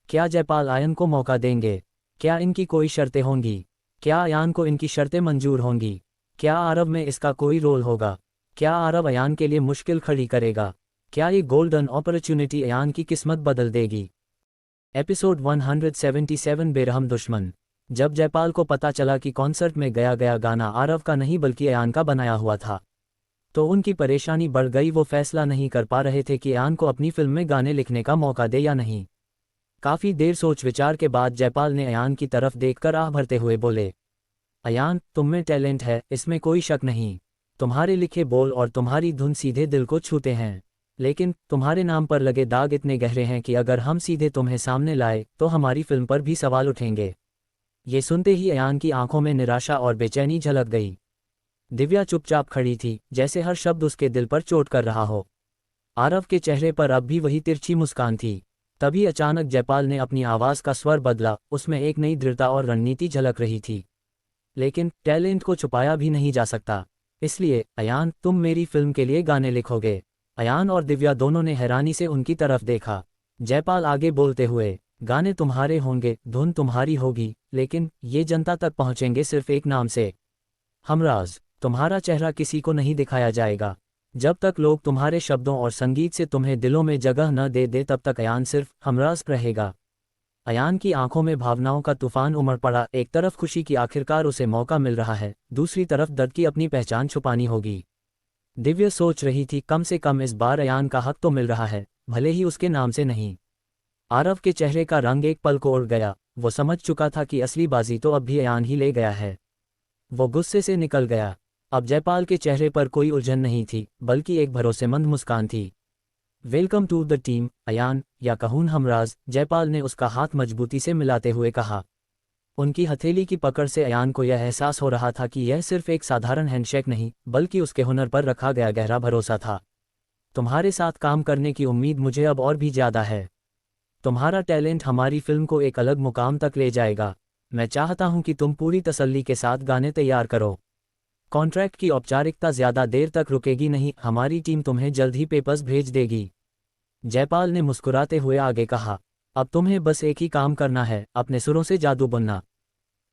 क्या जयपाल अयान को मौका देंगे? क्या इनकी कोई शर्तें होंगी? क्या अयान को इनकी शर्तें मंजूर होंगी? क्या आरव में इसका कोई रोल होगा? क्या आरव अयान के लिए मुश्किल खड़ी करेगा? क्या ये गोल्डन अपॉर्चुनिटी अयान की किस्मत बदल देगी? एपिसोड 177 बेरहम दुश्मन। जब जयपाल को पता चला कि कॉन्सर्ट में गया गाना आरव का नहीं बल्कि अयान का बनाया हुआ था, तो उनकी परेशानी बढ़ गई। वो फैसला नहीं कर पा रहे थे कि अयान को अपनी फिल्म में गाने लिखने का मौका दे या नहीं। काफ़ी देर सोच विचार के बाद जयपाल ने अयान की तरफ देखकर आह भरते हुए बोले, अयान, तुम में टैलेंट है, इसमें कोई शक नहीं। तुम्हारे लिखे बोल और तुम्हारी धुन सीधे दिल को छूते हैं, लेकिन तुम्हारे नाम पर लगे दाग इतने गहरे हैं कि अगर हम सीधे तुम्हें सामने लाए तो हमारी फिल्म पर भी सवाल उठेंगे। ये सुनते ही अयान की आंखों में निराशा और बेचैनी झलक गई। दिव्या चुपचाप खड़ी थी, जैसे हर शब्द उसके दिल पर चोट कर रहा हो। आरव के चेहरे पर अब भी वही तिरछी मुस्कान थी। तभी अचानक जयपाल ने अपनी आवाज़ का स्वर बदला, उसमें एक नई दृढ़ता और रणनीति झलक रही थी। लेकिन टैलेंट को छुपाया भी नहीं जा सकता, इसलिए अयान, तुम मेरी फिल्म के लिए गाने लिखोगे? अयान और दिव्या दोनों ने हैरानी से उनकी तरफ देखा। जयपाल आगे बोलते हुए, गाने तुम्हारे होंगे, धुन तुम्हारी होगी, लेकिन ये जनता तक पहुंचेंगे सिर्फ एक नाम से, हमराज। तुम्हारा चेहरा किसी को नहीं दिखाया जाएगा। जब तक लोग तुम्हारे शब्दों और संगीत से तुम्हें दिलों में जगह न दे तब तक अयान सिर्फ हमराज रहेगा। अयान की आंखों में भावनाओं का तूफान उमड़ पड़ा, एक तरफ खुशी की आखिरकार उसे मौका मिल रहा है, दूसरी तरफ दर्द की अपनी पहचान छुपानी होगी। दिव्या सोच रही थी कम से कम इस बार अयान का हक तो मिल रहा है, भले ही उसके नाम से नहीं। आरव के चेहरे का रंग एक पल को उड़ गया, वो समझ चुका था कि असली बाजी तो अब भी अयान ही ले गया है। वो गुस्से से निकल गया। अब जयपाल के चेहरे पर कोई उलझन नहीं थी, बल्कि एक भरोसेमंद मुस्कान थी। Welcome to the team Ayaan, या कहून हमराज, जयपाल ने उसका हाथ मजबूती से मिलाते हुए कहा। उनकी हथेली की पकड़ से अयान को यह एहसास हो रहा था कि यह सिर्फ एक साधारण हैंडशेक नहीं, बल्कि उसके हुनर पर रखा गया गहरा भरोसा था। तुम्हारे साथ काम करने की उम्मीद मुझे अब और भी ज़्यादा है। तुम्हारा टैलेंट हमारी फिल्म को एक अलग मुकाम तक ले जाएगा। मैं चाहता हूं कि तुम पूरी तसल्ली के साथ गाने तैयार करो। कॉन्ट्रैक्ट की औपचारिकता ज़्यादा देर तक रुकेगी नहीं, हमारी टीम तुम्हें जल्द ही पेपर्स भेज देगी। जयपाल ने मुस्कुराते हुए आगे कहा। अब तुम्हें बस एक ही काम करना है, अपने सुरों से जादू बुनना।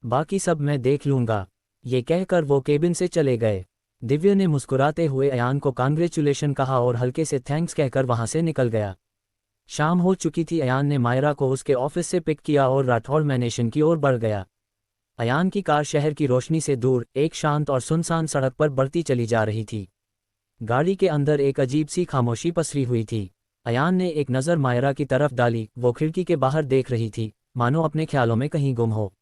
बाकी सब मैं देख लूंगा। ये कहकर वो केबिन से चले गए। दिव्या ने मुस्कुराते हुए अयान को कांग्रेचुलेशन कहा और हल्के से थैंक्स कहकर वहां से निकल गया। शाम हो चुकी थी। अयान ने मायरा को उसके ऑफिस से पिक किया और राठौड़ मैनेशन की ओर बढ़ गया। अयान की कार शहर की रोशनी से दूर एक शांत और सुनसान सड़क पर बढ़ती चली जा रही थी। गाड़ी के अंदर एक अजीब सी खामोशी पसरी हुई थी। अयान ने एक नज़र मायरा की तरफ डाली, वो खिड़की के बाहर देख रही थी, मानो अपने ख्यालों में कहीं गुम हो।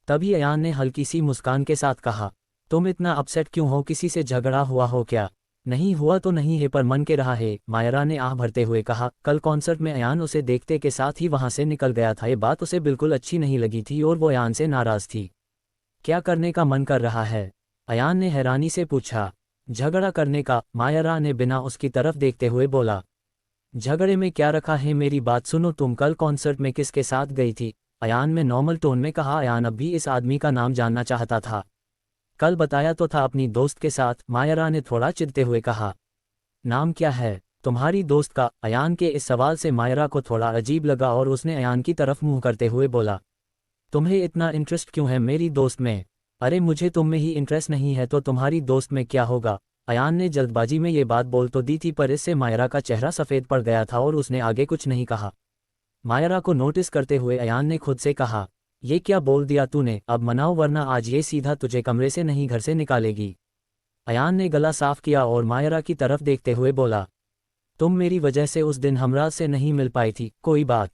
तभी अयान ने हल्की सी मुस्कान के साथ कहा, तुम इतना अपसेट क्यों हो, किसी से झगड़ा हुआ हो क्या? नहीं हुआ तो नहीं है, पर मन के रहा है, मायरा ने आह भरते हुए कहा। कल कॉन्सर्ट में अयान उसे देखते के साथ ही वहां से निकल गया था। ये बात उसे बिल्कुल अच्छी नहीं लगी थी और वो अयान से नाराज थी। क्या करने का मन कर रहा है? अयान ने हैरानी से पूछा। झगड़ा करने का, मायरा ने बिना उसकी तरफ देखते हुए बोला। झगड़े में क्या रखा है, मेरी बात सुनो, तुम कल कॉन्सर्ट में किसके साथ गई थी? अयान में नॉर्मल टोन में कहा। अयान अब भी इस आदमी का नाम जानना चाहता था। कल बताया तो था, अपनी दोस्त के साथ, मायरा ने थोड़ा चिढ़ते हुए कहा। नाम क्या है तुम्हारी दोस्त का? अयान के इस सवाल से मायरा को थोड़ा अजीब लगा और उसने अयान की तरफ मुंह करते हुए बोला, तुम्हें इतना इंटरेस्ट क्यों है मेरी दोस्त में? अरे मुझे तुम में ही इंटरेस्ट नहीं है तो तुम्हारी दोस्त में क्या होगा? अयान ने जल्दबाजी में ये बात बोल तो दी थी, पर इससे मायरा का चेहरा सफ़ेद पड़ गया था और उसने आगे कुछ नहीं कहा। मायरा को नोटिस करते हुए अयान ने खुद से कहा, ये क्या बोल दिया तूने? अब मनाओ वरना आज ये सीधा तुझे कमरे से नहीं घर से निकालेगी। अयान ने गला साफ किया और मायरा की तरफ देखते हुए बोला, तुम मेरी वजह से उस दिन हमराज से नहीं मिल पाई थी, कोई बात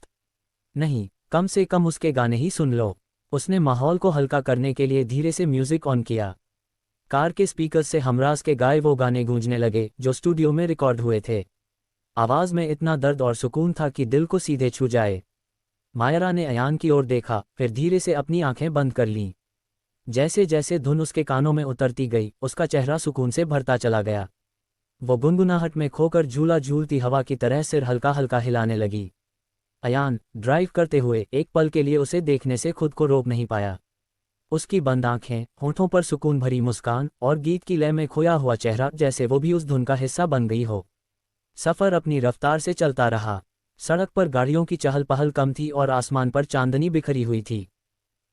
नहीं, कम से कम उसके गाने ही सुन लो। उसने माहौल को हल्का करने के लिए धीरे से म्यूजिक ऑन किया। कार के स्पीकर से हमराज के गाए वो गाने गूंजने लगे जो स्टूडियो में रिकॉर्ड हुए थे। आवाज़ में इतना दर्द और सुकून था कि दिल को सीधे छू जाए। मायरा ने अयान की ओर देखा, फिर धीरे से अपनी आंखें बंद कर लीं। जैसे जैसे धुन उसके कानों में उतरती गई, उसका चेहरा सुकून से भरता चला गया। वो गुनगुनाहट में खोकर झूला झूलती हवा की तरह सिर हल्का हल्का हिलाने लगी। अयान ड्राइव करते हुए एक पल के लिए उसे देखने से खुद को रोक नहीं पाया। उसकी बंद आंखें, होठों पर सुकून भरी मुस्कान और गीत की लय में खोया हुआ चेहरा, जैसे वो भी उस धुन का हिस्सा बन गई हो। सफ़र अपनी रफ्तार से चलता रहा। सड़क पर गाड़ियों की चहल पहल कम थी और आसमान पर चांदनी बिखरी हुई थी।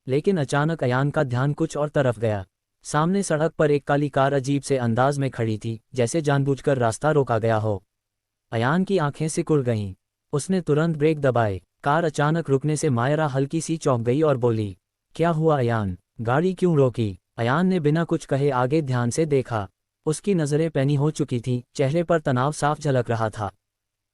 लेकिन अचानक अयान का ध्यान कुछ और तरफ गया। सामने सड़क पर एक काली कार अजीब से अंदाज में खड़ी थी, जैसे जानबूझकर रास्ता रोका गया हो। अयान की आंखें सिकुड़ गईं। उसने तुरंत ब्रेक दबाए। कार अचानक रुकने से मायरा हल्की सी चौंक गई और बोली, क्या हुआ अयान? गाड़ी क्यों रोकी? अयान ने बिना कुछ कहे आगे ध्यान से देखा। उसकी नज़रें पैनी हो चुकी थीं, चेहरे पर तनाव साफ झलक रहा था।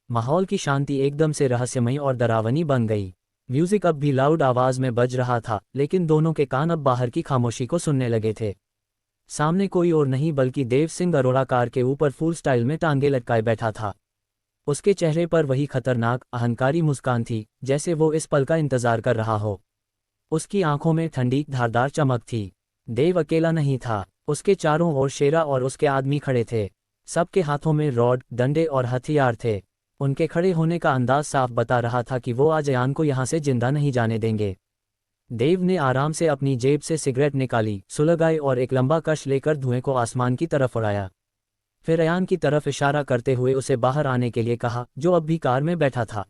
माहौल की शांति एकदम से रहस्यमयी और डरावनी बन गई। म्यूजिक अब भी लाउड आवाज़ में बज रहा था, लेकिन दोनों के कान अब बाहर की खामोशी को सुनने लगे थे। सामने कोई और नहीं बल्कि देव सिंह अरोड़ा कार के ऊपर फुल स्टाइल में टांगे लटकाए बैठा था। उसके चेहरे पर वही खतरनाक, अहंकारी मुस्कान थी, जैसे वो इस पल का इंतजार कर रहा हो। उसकी आंखों में ठंडी धारदार चमक थी। देव अकेला नहीं था, उसके चारों ओर शेरा और उसके आदमी खड़े थे। सबके हाथों में रॉड, डंडे और हथियार थे। उनके खड़े होने का अंदाज साफ बता रहा था कि वो आज अयान को यहाँ से जिंदा नहीं जाने देंगे। देव ने आराम से अपनी जेब से सिगरेट निकाली, सुलगाई और एक लंबा कश लेकर धुएं को आसमान की तरफ उड़ाया। फिर अयान की तरफ इशारा करते हुए उसे बाहर आने के लिए कहा, जो अब भी कार में बैठा था।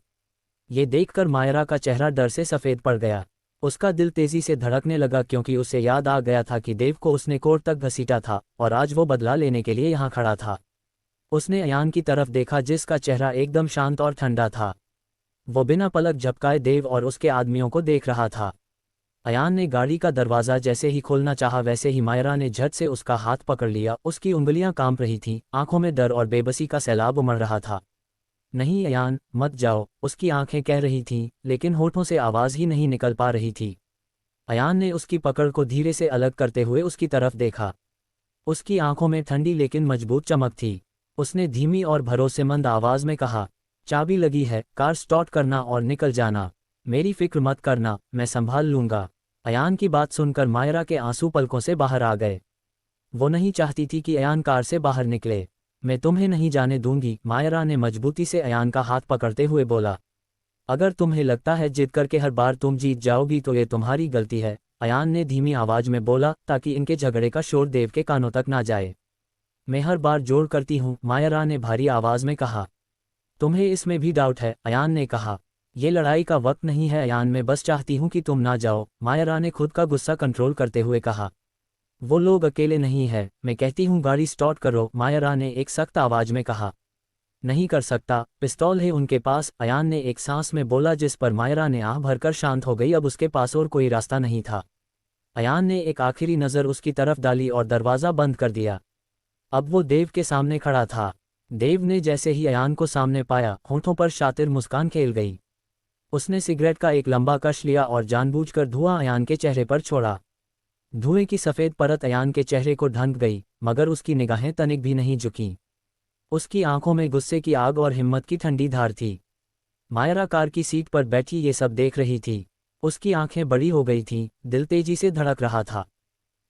ये देखकर मायरा का चेहरा डर से सफ़ेद पड़ गया। उसका दिल तेजी से धड़कने लगा, क्योंकि उसे याद आ गया था कि देव को उसने कोर्ट तक घसीटा था और आज वो बदला लेने के लिए यहाँ खड़ा था। उसने अयान की तरफ देखा, जिसका चेहरा एकदम शांत और ठंडा था। वो बिना पलक झपकाए देव और उसके आदमियों को देख रहा था। अयान ने गाड़ी का दरवाज़ा जैसे ही खोलना चाहा वैसे ही मायरा ने झट से उसका हाथ पकड़ लिया। उसकी उंगलियां कांप रही थीं, आंखों में डर और बेबसी का सैलाब उमड़ रहा था। नहीं अयान, मत जाओ, उसकी आंखें कह रही थीं, लेकिन होठों से आवाज़ ही नहीं निकल पा रही थी। अयान ने उसकी पकड़ को धीरे से अलग करते हुए उसकी तरफ देखा। उसकी आंखों में ठंडी लेकिन मजबूत चमक थी। उसने धीमी और भरोसेमंद आवाज़ में कहा, चाबी लगी है, कार स्टार्ट करना और निकल जाना। मेरी फिक्र मत करना, मैं संभाल लूंगा। अयान की बात सुनकर मायरा के आंसू पलकों से बाहर आ गए। वो नहीं चाहती थी कि अयान कार से बाहर निकले। मैं तुम्हें नहीं जाने दूंगी, मायरा ने मजबूती से अयान का हाथ पकड़ते हुए बोला। अगर तुम्हें लगता है जिद करके हर बार तुम जीत जाओगी तो ये तुम्हारी गलती है, अयान ने धीमी आवाज में बोला ताकि इनके झगड़े का शोर देव के कानों तक ना जाए। मैं हर बार जोर करती हूँ, मायरा ने भारी आवाज में कहा। तुम्हें इसमें भी डाउट है, अयान ने कहा। ये लड़ाई का वक्त नहीं है अयान, मैं बस चाहती हूँ कि तुम ना जाओ, मायरा ने खुद का गुस्सा कंट्रोल करते हुए कहा। वो लोग अकेले नहीं है, मैं कहती हूँ गाड़ी स्टार्ट करो, मायरा ने एक सख्त आवाज में कहा। नहीं कर सकता, पिस्तौल है उनके पास, अयान ने एक सांस में बोला जिस पर मायरा ने आह भरकर शांत हो गई। अब उसके पास और कोई रास्ता नहीं था। अयान ने एक आखिरी नज़र उसकी तरफ डाली और दरवाज़ा बंद कर दिया। अब वो देव के सामने खड़ा था। देव ने जैसे ही अयान को सामने पाया, होंठों पर शातिर मुस्कान खेल गई। उसने सिगरेट का एक लंबा कश लिया और जानबूझकर धुआं अयान के चेहरे पर छोड़ा। धुएं की सफ़ेद परत अयान के चेहरे को ढंक गई, मगर उसकी निगाहें तनिक भी नहीं झुकीं। उसकी आंखों में गुस्से की आग और हिम्मत की ठंडी धार थी। मायरा कार की सीट पर बैठी ये सब देख रही थी। उसकी आंखें बड़ी हो गई थीं, दिल तेजी से धड़क रहा था।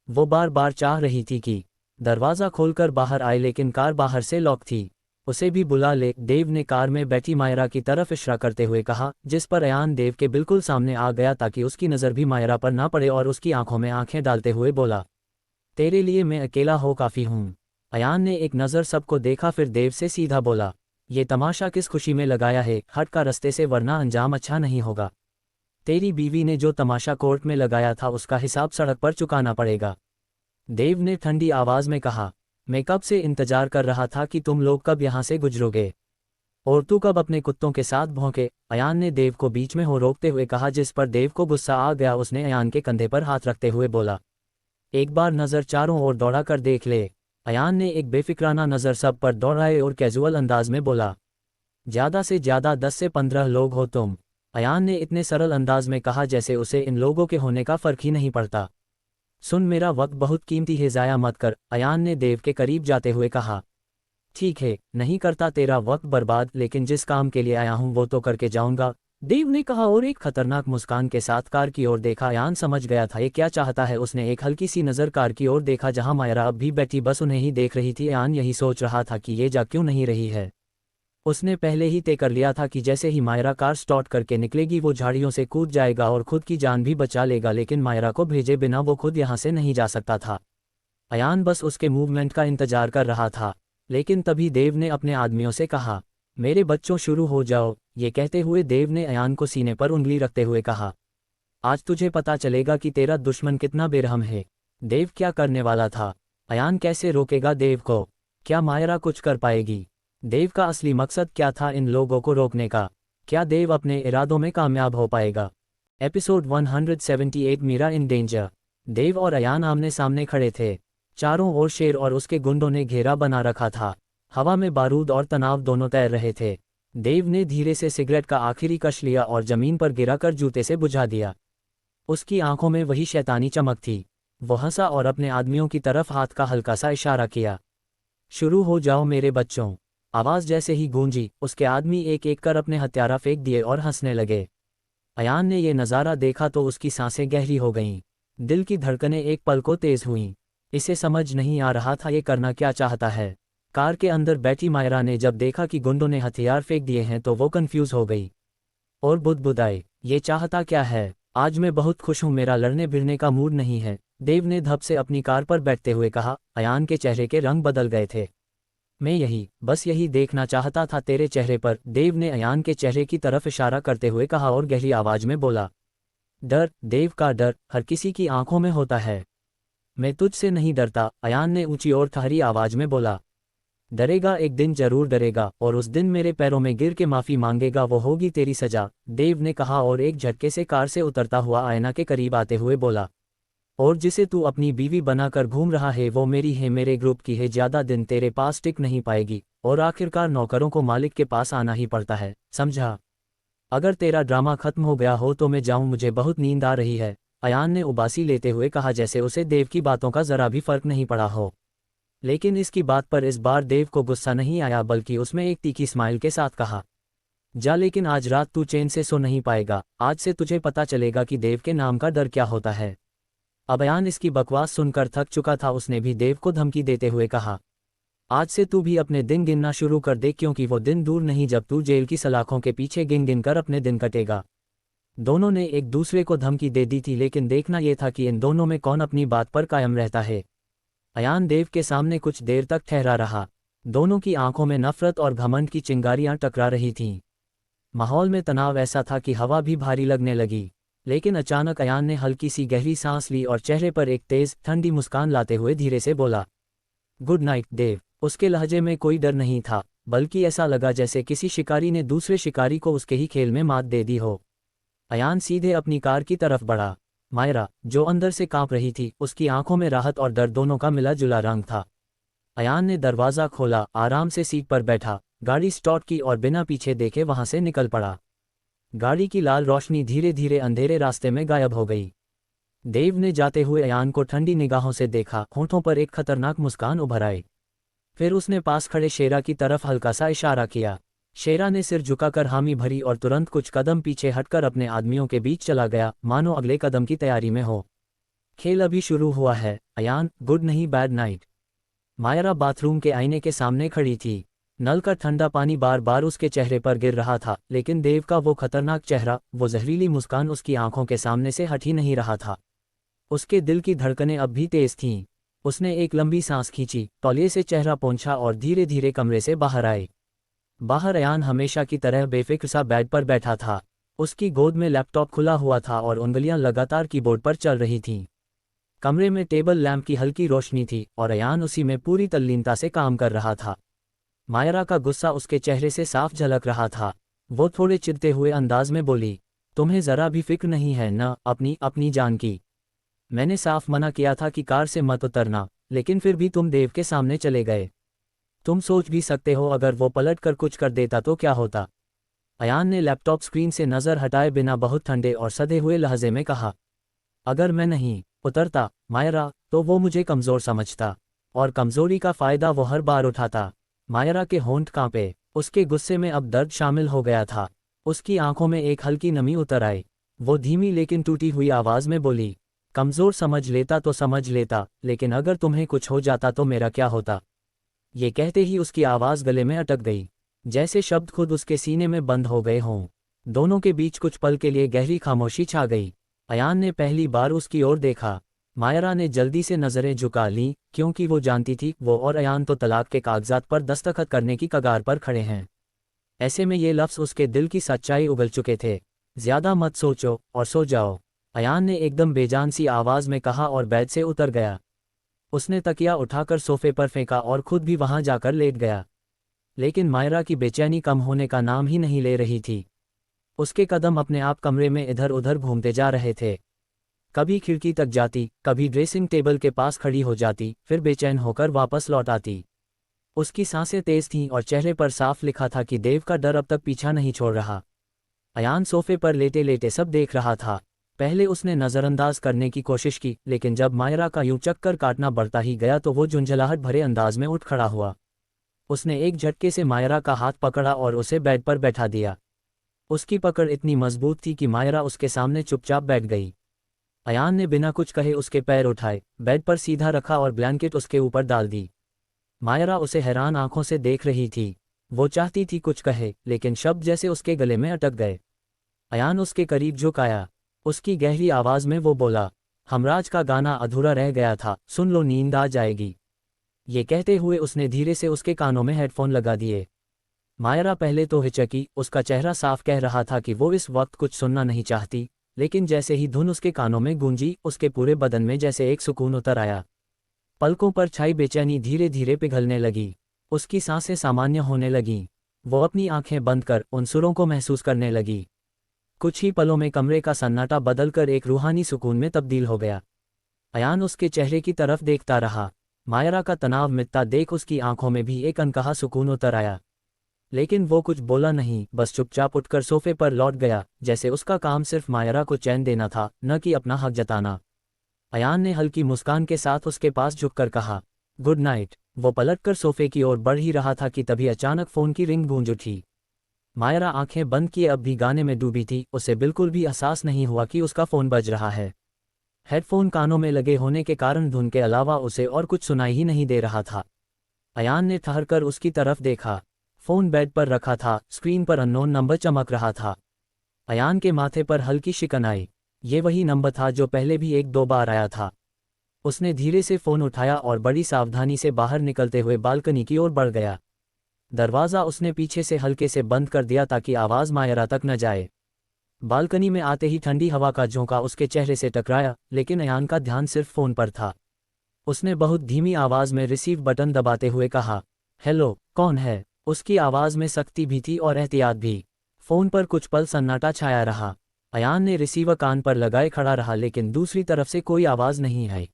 वो बार बार चाह रही थी कि दरवाज़ा खोलकर बाहर आए, लेकिन कार बाहर से लॉक थी। उसे भी बुला ले, देव ने कार में बैठी मायरा की तरफ इशारा करते हुए कहा, जिस पर अयान देव के बिल्कुल सामने आ गया ताकि उसकी नज़र भी मायरा पर ना पड़े, और उसकी आंखों में आंखें डालते हुए बोला, तेरे लिए मैं अकेला हो काफ़ी हूँ। अयान ने एक नज़र सबको देखा, फिर देव से सीधा बोला, ये तमाशा किस खुशी में लगाया है, हट का रस्ते से, वरना अंजाम अच्छा नहीं होगा। तेरी बीवी ने जो तमाशा कोर्ट में लगाया था उसका हिसाब सड़क पर चुकाना पड़ेगा। देव ने ठंडी आवाज़ में कहा, मैं कब से इंतजार कर रहा था कि तुम लोग कब यहाँ से गुजरोगे, और तू कब अपने कुत्तों के साथ भौंके, अयान ने देव को बीच में हो रोकते हुए कहा, जिस पर देव को गुस्सा आ गया। उसने अयान के कंधे पर हाथ रखते हुए बोला, एक बार नज़र चारों ओर दौड़ा कर देख ले। अयान ने एक बेफिक्राना नज़र सब पर दौड़ाए और कैजुअल अंदाज में बोला, ज़्यादा से ज़्यादा 10 से 15 लोग हो तुम। अयान ने इतने सरल अंदाज में कहा जैसे उसे इन लोगों के होने का फ़र्क ही नहीं पड़ता। सुन, मेरा वक्त बहुत कीमती है, ज़ाया मत कर, अयान ने देव के करीब जाते हुए कहा। ठीक है, नहीं करता तेरा वक्त बर्बाद, लेकिन जिस काम के लिए आया हूँ वो तो करके जाऊंगा, देव ने कहा और एक खतरनाक मुस्कान के साथ कार की ओर देखा। अयान समझ गया था ये क्या चाहता है। उसने एक हल्की सी नज़र कार की ओर देखा जहां मायरा अब भी बैठी बस उन्हें ही देख रही थी। अयान यही सोच रहा था कि ये जा क्यों नहीं रही है। उसने पहले ही तय कर लिया था कि जैसे ही मायरा कार स्टार्ट करके निकलेगी वो झाड़ियों से कूद जाएगा और खुद की जान भी बचा लेगा, लेकिन मायरा को भेजे बिना वो खुद यहाँ से नहीं जा सकता था। अयान बस उसके मूवमेंट का इंतजार कर रहा था। लेकिन तभी देव ने अपने आदमियों से कहा, मेरे बच्चों शुरू हो जाओ। ये कहते हुए देव ने अयान को सीने पर उंगली रखते हुए कहा, आज तुझे पता चलेगा कि तेरा दुश्मन कितना बेरहम है। देव क्या करने वाला था? अयान कैसे रोकेगा देव को? क्या मायरा कुछ कर पाएगी? देव का असली मकसद क्या था इन लोगों को रोकने का? क्या देव अपने इरादों में कामयाब हो पाएगा? Episode 178 Meera in danger. Dev और अयान आमने सामने खड़े थे। चारों ओर शेर और उसके गुंडों ने घेरा बना रखा था। हवा में बारूद और तनाव दोनों तैर रहे थे। देव ने धीरे से सिगरेट का आखिरी कश लिया और जमीन पर गिराकर जूते से बुझा दिया। उसकी आंखों में वही शैतानी चमक थी। वो हंसा और अपने आदमियों की तरफ हाथ का हल्का सा इशारा किया। शुरू हो जाओ मेरे बच्चों। आवाज़ जैसे ही गूंजी, उसके आदमी एक एक कर अपने हथियारा फेंक दिए और हंसने लगे। अयान ने ये नज़ारा देखा तो उसकी सांसें गहरी हो गईं। दिल की धड़कनें एक पल को तेज़ हुईं। इसे समझ नहीं आ रहा था ये करना क्या चाहता है। कार के अंदर बैठी मायरा ने जब देखा कि गुंडों ने हथियार फेंक दिए हैं तो वो कंफ्यूज हो गई और बुदबुदाई, ये चाहता क्या है? आज मैं बहुत खुश हूँ, मेरा लड़ने भिड़ने का मूड नहीं है, देव ने धप से अपनी कार पर बैठते हुए कहा। अयान के चेहरे के रंग बदल गए थे। मैं बस यही देखना चाहता था तेरे चेहरे पर, देव ने अयान के चेहरे की तरफ इशारा करते हुए कहा और गहरी आवाज में बोला। डर? देव का डर हर किसी की आंखों में होता है। मैं तुझसे नहीं डरता, अयान ने ऊंची और ठहरी आवाज में बोला। डरेगा, एक दिन जरूर डरेगा, और उस दिन मेरे पैरों में गिर के माफ़ी मांगेगा, वो होगी तेरी सजा, देव ने कहा और एक झटके से कार से उतरता हुआ आयना के करीब आते हुए बोला। और जिसे तू अपनी बीवी बनाकर घूम रहा है वो मेरी है, मेरे ग्रुप की है, ज़्यादा दिन तेरे पास टिक नहीं पाएगी, और आखिरकार नौकरों को मालिक के पास आना ही पड़ता है, समझा? अगर तेरा ड्रामा खत्म हो गया हो तो मैं जाऊं, मुझे बहुत नींद आ रही है, अयान ने उबासी लेते हुए कहा, जैसे उसे देव की बातों का जरा भी फर्क नहीं पड़ा हो। लेकिन इसकी बात पर इस बार देव को गुस्सा नहीं आया, बल्कि उसमें एक तीखी स्माइल के साथ कहा, जा, लेकिन आज रात तू चैन से सो नहीं पाएगा, आज से तुझे पता चलेगा कि देव के नाम का डर क्या होता है। अब अयान इसकी बकवास सुनकर थक चुका था, उसने भी देव को धमकी देते हुए कहा, आज से तू भी अपने दिन गिनना शुरू कर दे, क्योंकि वो दिन दूर नहीं जब तू जेल की सलाखों के पीछे गिन गिन कर अपने दिन कटेगा। दोनों ने एक दूसरे को धमकी दे दी थी, लेकिन देखना यह था कि इन दोनों में कौन अपनी बात पर कायम रहता है। अयान देव के सामने कुछ देर तक ठहरा रहा। दोनों की आंखों में नफरत और घमंड की चिंगारियां टकरा रही थीं। माहौल में तनाव ऐसा था कि हवा भी भारी लगने लगी। लेकिन अचानक अयान ने हल्की सी गहरी सांस ली और चेहरे पर एक तेज ठंडी मुस्कान लाते हुए धीरे से बोला, गुड नाइट देव। उसके लहजे में कोई डर नहीं था, बल्कि ऐसा लगा जैसे किसी शिकारी ने दूसरे शिकारी को उसके ही खेल में मात दे दी हो। अयान सीधे अपनी कार की तरफ बढ़ा। मायरा, जो अंदर से कांप रही थी, उसकी आंखों में राहत और डर दोनों का मिला जुला रंग था। अयान ने दरवाज़ा खोला, आराम से सीट पर बैठा, गाड़ी स्टार्ट की और बिना पीछे देखे वहां से निकल पड़ा। गाड़ी की लाल रोशनी धीरे धीरे अंधेरे रास्ते में गायब हो गई। देव ने जाते हुए अयान को ठंडी निगाहों से देखा, होठों पर एक खतरनाक मुस्कान उभर आई। फिर उसने पास खड़े शेरा की तरफ हल्का सा इशारा किया। शेरा ने सिर झुकाकर हामी भरी और तुरंत कुछ कदम पीछे हटकर अपने आदमियों के बीच चला गया, मानो अगले कदम की तैयारी में हो। खेल अभी शुरू हुआ है अयान, गुड नहीं बैड नाइट। मायरा बाथरूम के आईने के सामने खड़ी थी। नल का ठंडा पानी बार बार उसके चेहरे पर गिर रहा था, लेकिन देव का वो खतरनाक चेहरा, वो जहरीली मुस्कान उसकी आंखों के सामने से हट ही नहीं रहा था। उसके दिल की धड़कनें अब भी तेज थीं। उसने एक लंबी सांस खींची, तौलिए से चेहरा पोंछा और धीरे धीरे कमरे से बाहर आए। बाहर अयान हमेशा की तरह बेफिक्र सा बेड पर बैठा था। उसकी गोद में लैपटॉप खुला हुआ था और उंगलियां लगातार कीबोर्ड पर चल रही थीं। कमरे में टेबल लैंप की हल्की रोशनी थी और अयान उसी में पूरी तल्लीनता से काम कर रहा था। मायरा का गुस्सा उसके चेहरे से साफ झलक रहा था। वो थोड़े चिढ़ते हुए अंदाज में बोली, तुम्हें जरा भी फिक्र नहीं है न अपनी जान की? मैंने साफ मना किया था कि कार से मत उतरना, लेकिन फिर भी तुम देव के सामने चले गए। तुम सोच भी सकते हो अगर वो पलट कर कुछ कर देता तो क्या होता? अयान ने लैपटॉप स्क्रीन से नज़र हटाए बिना बहुत ठंडे और सधे हुए लहजे में कहा, अगर मैं नहीं उतरता मायरा, तो वो मुझे कमज़ोर समझता, और कमज़ोरी का फ़ायदा वो हर बार उठाता। मायरा के होंठ कांपे। उसके गुस्से में अब दर्द शामिल हो गया था। उसकी आंखों में एक हल्की नमी उतर आई। वो धीमी लेकिन टूटी हुई आवाज़ में बोली, कमज़ोर समझ लेता तो समझ लेता, लेकिन अगर तुम्हें कुछ हो जाता तो मेरा क्या होता? ये कहते ही उसकी आवाज़ गले में अटक गई, जैसे शब्द खुद उसके सीने में बंद हो गए हों। दोनों के बीच कुछ पल के लिए गहरी खामोशी छा गई। अयान ने पहली बार उसकी ओर देखा। मायरा ने जल्दी से नज़रें झुका लीं, क्योंकि वो जानती थी वो और अयान तो तलाक के कागजात पर दस्तखत करने की कगार पर खड़े हैं। ऐसे में ये लफ्ज़ उसके दिल की सच्चाई उगल चुके थे। ज़्यादा मत सोचो और सो जाओ, अयान ने एकदम बेजान सी आवाज़ में कहा और बेड से उतर गया। उसने तकिया उठाकर सोफे पर फेंका और खुद भी वहां जाकर लेट गया। लेकिन मायरा की बेचैनी कम होने का नाम ही नहीं ले रही थी। उसके कदम अपने आप कमरे में इधर उधर घूमते जा रहे थे। कभी खिड़की तक जाती, कभी ड्रेसिंग टेबल के पास खड़ी हो जाती, फिर बेचैन होकर वापस लौट आती। उसकी सांसें तेज थीं और चेहरे पर साफ लिखा था कि देव का डर अब तक पीछा नहीं छोड़ रहा। अयान सोफे पर लेटे लेटे सब देख रहा था। पहले उसने नज़रअंदाज करने की कोशिश की, लेकिन जब मायरा का यूं चक्कर काटना बढ़ता ही गया तो वो झुंझलाहट भरे अंदाज में उठ खड़ा हुआ। उसने एक झटके से मायरा का हाथ पकड़ा और उसे बेड पर बैठा दिया। उसकी पकड़ इतनी मजबूत थी कि मायरा उसके सामने चुपचाप बैठ गई। अयान ने बिना कुछ कहे उसके पैर उठाए, बेड पर सीधा रखा और ब्लैंकेट उसके ऊपर डाल दी। मायरा उसे हैरान आंखों से देख रही थी। वो चाहती थी कुछ कहे, लेकिन शब्द जैसे उसके गले में अटक गए। अयान उसके करीब झुक आया। उसकी गहरी आवाज़ में वो बोला, हमराज का गाना अधूरा रह गया था, सुन लो नींद आ जाएगी। ये कहते हुए उसने धीरे से उसके कानों में हेडफोन लगा दिए। मायरा पहले तो हिचकी, उसका चेहरा साफ कह रहा था कि वो इस वक्त कुछ सुनना नहीं चाहती, लेकिन जैसे ही धुन उसके कानों में गूंजी, उसके पूरे बदन में जैसे एक सुकून उतर आया। पलकों पर छाई बेचैनी धीरे धीरे पिघलने लगी। उसकी सांसें सामान्य होने लगीं। वो अपनी आंखें बंद कर उन सुरों को महसूस करने लगी। कुछ ही पलों में कमरे का सन्नाटा बदलकर एक रूहानी सुकून में तब्दील हो गया। अयान उसके चेहरे की तरफ देखता रहा। मायरा का तनाव मिटता देख उसकी आंखों में भी एक अनकहा सुकून उतर आया। लेकिन वो कुछ बोला नहीं, बस चुपचाप उठकर सोफे पर लौट गया, जैसे उसका काम सिर्फ मायरा को चैन देना था, न कि अपना हक जताना। अयान ने हल्की मुस्कान के साथ उसके पास झुककर कहा, गुड नाइट। वो पलटकर सोफे की ओर बढ़ ही रहा था कि तभी अचानक फ़ोन की रिंग गूंज उठी। मायरा आंखें बंद किए अब भी गाने में डूबी थी। उसे बिल्कुल भी एहसास नहीं हुआ कि उसका फ़ोन बज रहा है। हेडफोन कानों में लगे होने के कारण धुन के अलावा उसे और कुछ सुनाई ही नहीं दे रहा था। अयान ने ठहरकर उसकी तरफ देखा। फ़ोन बेड पर रखा था, स्क्रीन पर अननोन नंबर चमक रहा था। अयान के माथे पर हल्की शिकन आई। ये वही नंबर था जो पहले भी एक दो बार आया था। उसने धीरे से फ़ोन उठाया और बड़ी सावधानी से बाहर निकलते हुए बालकनी की ओर बढ़ गया। दरवाज़ा उसने पीछे से हल्के से बंद कर दिया ताकि आवाज़ मायरा तक न जाए। बालकनी में आते ही ठंडी हवा का झोंका उसके चेहरे से टकराया, लेकिन अयान का ध्यान सिर्फ फ़ोन पर था। उसने बहुत धीमी आवाज़ में रिसीव बटन दबाते हुए कहा, हेलो, कौन है? उसकी आवाज़ में सख्ती भी थी और एहतियात भी। फ़ोन पर कुछ पल सन्नाटा छाया रहा। अयान ने रिसीवर कान पर लगाए खड़ा रहा, लेकिन दूसरी तरफ से कोई आवाज़ नहीं आई।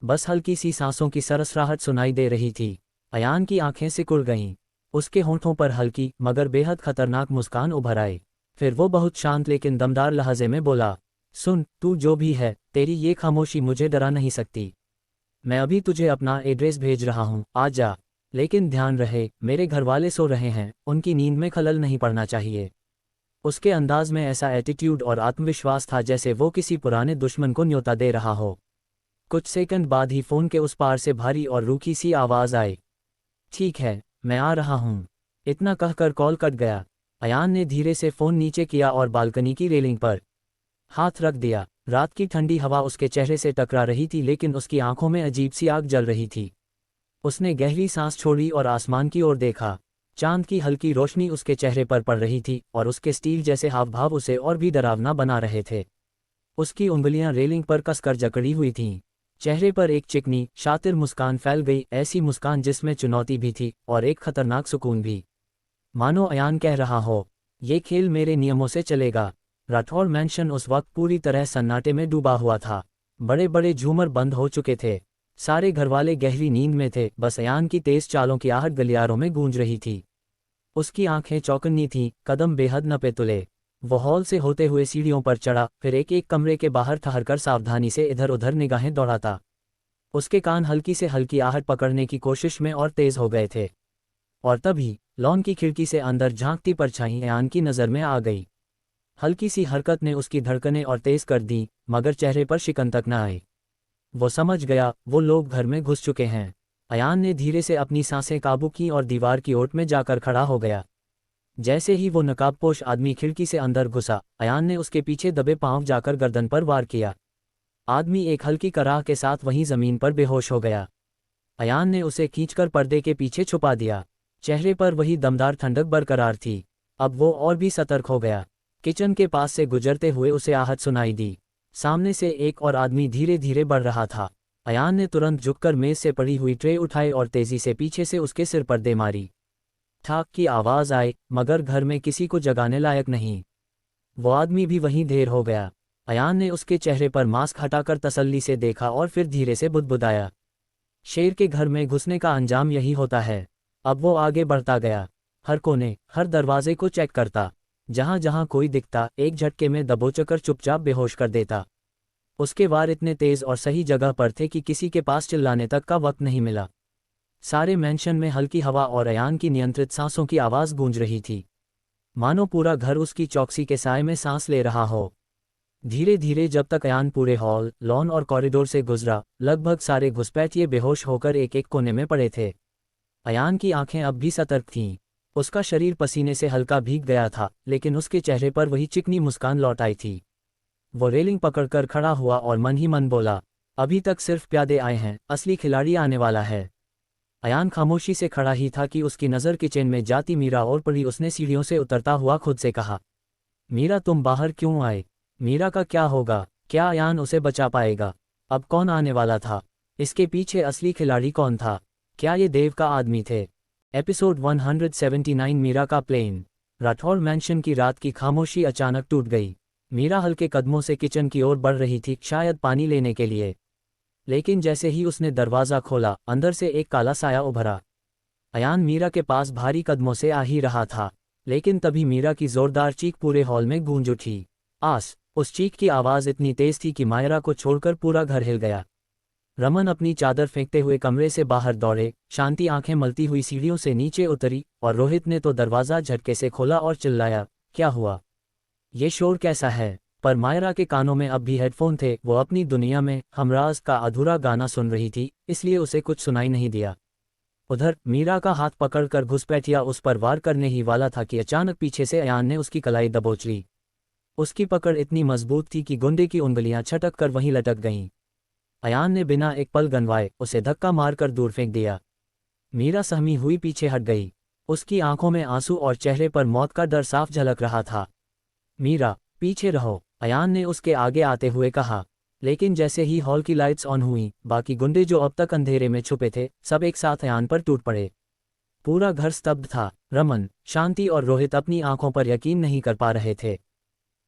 बस हल्की सी सांसों की सरसराहट सुनाई दे रही थी। अयान की आंखें सिकुड़ गईं। उसके होंठों पर हल्की मगर बेहद खतरनाक मुस्कान उभर आई। फिर वो बहुत शांत लेकिन दमदार लहजे में बोला, सुन, तू जो भी है, तेरी ये खामोशी मुझे डरा नहीं सकती। मैं अभी तुझे अपना एड्रेस भेज रहा हूँ, आ जा। लेकिन ध्यान रहे, मेरे घरवाले सो रहे हैं, उनकी नींद में खलल नहीं पड़ना चाहिए। उसके अंदाज में ऐसा एटीट्यूड और आत्मविश्वास था जैसे वो किसी पुराने दुश्मन को न्योता दे रहा हो। कुछ सेकंड बाद ही फ़ोन के उस पार से भारी और रूखी सी आवाज़ आई, ठीक है, मैं आ रहा हूँ। इतना कहकर कॉल कट गया। अयान ने धीरे से फ़ोन नीचे किया और बालकनी की रेलिंग पर हाथ रख दिया। रात की ठंडी हवा उसके चेहरे से टकरा रही थी, लेकिन उसकी आंखों में अजीब सी आग जल रही थी। उसने गहरी सांस छोड़ी और आसमान की ओर देखा। चांद की हल्की रोशनी उसके चेहरे पर पड़ रही थी और उसके स्टील जैसे हाव भाव उसे और भी डरावना बना रहे थे। उसकी उंगलियां रेलिंग पर कसकर जकड़ी हुई थीं। चेहरे पर एक चिकनी शातिर मुस्कान फैल गई, ऐसी मुस्कान जिसमें चुनौती भी थी और एक खतरनाक सुकून भी। मानो अयान कह रहा हो, ये खेल मेरे नियमों से चलेगा। राठौर मैंशन उस वक्त पूरी तरह सन्नाटे में डूबा हुआ था। बड़े बड़े झूमर बंद हो चुके थे। सारे घरवाले गहरी नींद में थे, बस अयान की तेज चालों की आहट गलियारों में गूंज रही थी। उसकी आंखें चौकन्नी थीं, कदम बेहद नपे तुले। वो हॉल से होते हुए सीढ़ियों पर चढ़ा, फिर एक एक कमरे के बाहर ठहरकर सावधानी से इधर उधर निगाहें दौड़ाता। उसके कान हल्की से हल्की आहट पकड़ने की कोशिश में और तेज हो गए थे। और तभी लॉन की खिड़की से अंदर झांकती परछाई अयान की नज़र में आ गई। हल्की सी हरकत ने उसकी धड़कनें और तेज कर दी, मगर चेहरे पर शिकन तक न आई। वो समझ गया, वो लोग घर में घुस चुके हैं। अयान ने धीरे से अपनी सांसें काबू की और दीवार की ओट में जाकर खड़ा हो गया। जैसे ही वो नकाबपोश आदमी खिड़की से अंदर घुसा, अयान ने उसके पीछे दबे पांव जाकर गर्दन पर वार किया। आदमी एक हल्की कराह के साथ वहीं जमीन पर बेहोश हो गया। अयान ने उसे खींचकर पर्दे के पीछे छुपा दिया। चेहरे पर वही दमदार ठंडक बरकरार थी। अब वो और भी सतर्क हो गया। किचन के पास से गुजरते हुए उसे आहट सुनाई दी। सामने से एक और आदमी धीरे धीरे बढ़ रहा था। अयान ने तुरंत झुककर मेज से पड़ी हुई ट्रे उठाई और तेजी से पीछे से उसके सिर पर दे मारी। ठाक की आवाज़ आई, मगर घर में किसी को जगाने लायक नहीं। वो आदमी भी वहीं ढेर हो गया। अयान ने उसके चेहरे पर मास्क हटाकर तसल्ली से देखा और फिर धीरे से बुदबुदाया। शेर के घर में घुसने का अंजाम यही होता है। अब वो आगे बढ़ता गया। हर कोने, हर दरवाजे को चेक करता। जहां जहां कोई दिखता, एक झटके में दबोचकर चुपचाप बेहोश कर देता। उसके वार इतने तेज और सही जगह पर थे कि किसी के पास चिल्लाने तक का वक्त नहीं मिला। सारे मैंशन में हल्की हवा और अयान की नियंत्रित सांसों की आवाज़ गूंज रही थी। मानो पूरा घर उसकी चौकसी के साए में सांस ले रहा हो। धीरे धीरे जब तक अयान पूरे हॉल, लॉन और कॉरिडोर से गुजरा, लगभग सारे घुसपैठिए बेहोश होकर एक एक कोने में पड़े थे। अयान की आंखें अब भी सतर्क थीं। उसका शरीर पसीने से हल्का भीग गया था, लेकिन उसके चेहरे पर वही चिकनी मुस्कान लौट आई थी। वो रेलिंग पकड़कर खड़ा हुआ और मन ही मन बोला, अभी तक सिर्फ प्यादे आए हैं, असली खिलाड़ी आने वाला है। अयान खामोशी से खड़ा ही था कि उसकी नज़र किचन में जाती मीरा और पड़ी। उसने सीढ़ियों से उतरता हुआ खुद से कहा, मीरा, तुम बाहर क्यों आए? मीरा का क्या होगा? क्या अयान उसे बचा पाएगा? अब कौन आने वाला था? इसके पीछे असली खिलाड़ी कौन था? क्या ये देव का आदमी थे? एपिसोड 179 मीरा का प्लेन। राठौर मैंशन की रात की खामोशी अचानक टूट गई। मीरा हल्के कदमों से किचन की ओर बढ़ रही थी, शायद पानी लेने के लिए। लेकिन जैसे ही उसने दरवाज़ा खोला, अंदर से एक काला साया उभरा। अयान मीरा के पास भारी कदमों से आ ही रहा था, लेकिन तभी मीरा की जोरदार चीख पूरे हॉल में गूंज उठी। उस चीख की आवाज़ इतनी तेज थी कि मायरा को छोड़कर पूरा घर हिल गया। रमन अपनी चादर फेंकते हुए कमरे से बाहर दौड़े, शांति आंखें मलती हुई सीढ़ियों से नीचे उतरी, और रोहित ने तो दरवाज़ा झटके से खोला और चिल्लाया, क्या हुआ? ये शोर कैसा है? पर मायरा के कानों में अब भी हेडफोन थे। वो अपनी दुनिया में हमराज का अधूरा गाना सुन रही थी, इसलिए उसे कुछ सुनाई नहीं दिया। उधर मीरा का हाथ पकड़कर घुसपैठिया उस पर वार करने ही वाला था कि अचानक पीछे से अयान ने उसकी कलाई दबोच ली। उसकी पकड़ इतनी मजबूत थी कि गुंडे की उंगलियां छटक कर वहीं लटक गईं। अयान ने बिना एक पल गंवाए उसे धक्का मारकर दूर फेंक दिया। मीरा सहमी हुई पीछे हट गई। उसकी आंखों में आंसू और चेहरे पर मौत का डर साफ झलक रहा था। मीरा, पीछे रहो, अयान ने उसके आगे आते हुए कहा। लेकिन जैसे ही हॉल की लाइट्स ऑन हुई, बाकी गुंडे जो अब तक अंधेरे में छुपे थे, सब एक साथ अयान पर टूट पड़े। पूरा घर स्तब्ध था। रमन, शांति और रोहित अपनी आंखों पर यकीन नहीं कर पा रहे थे।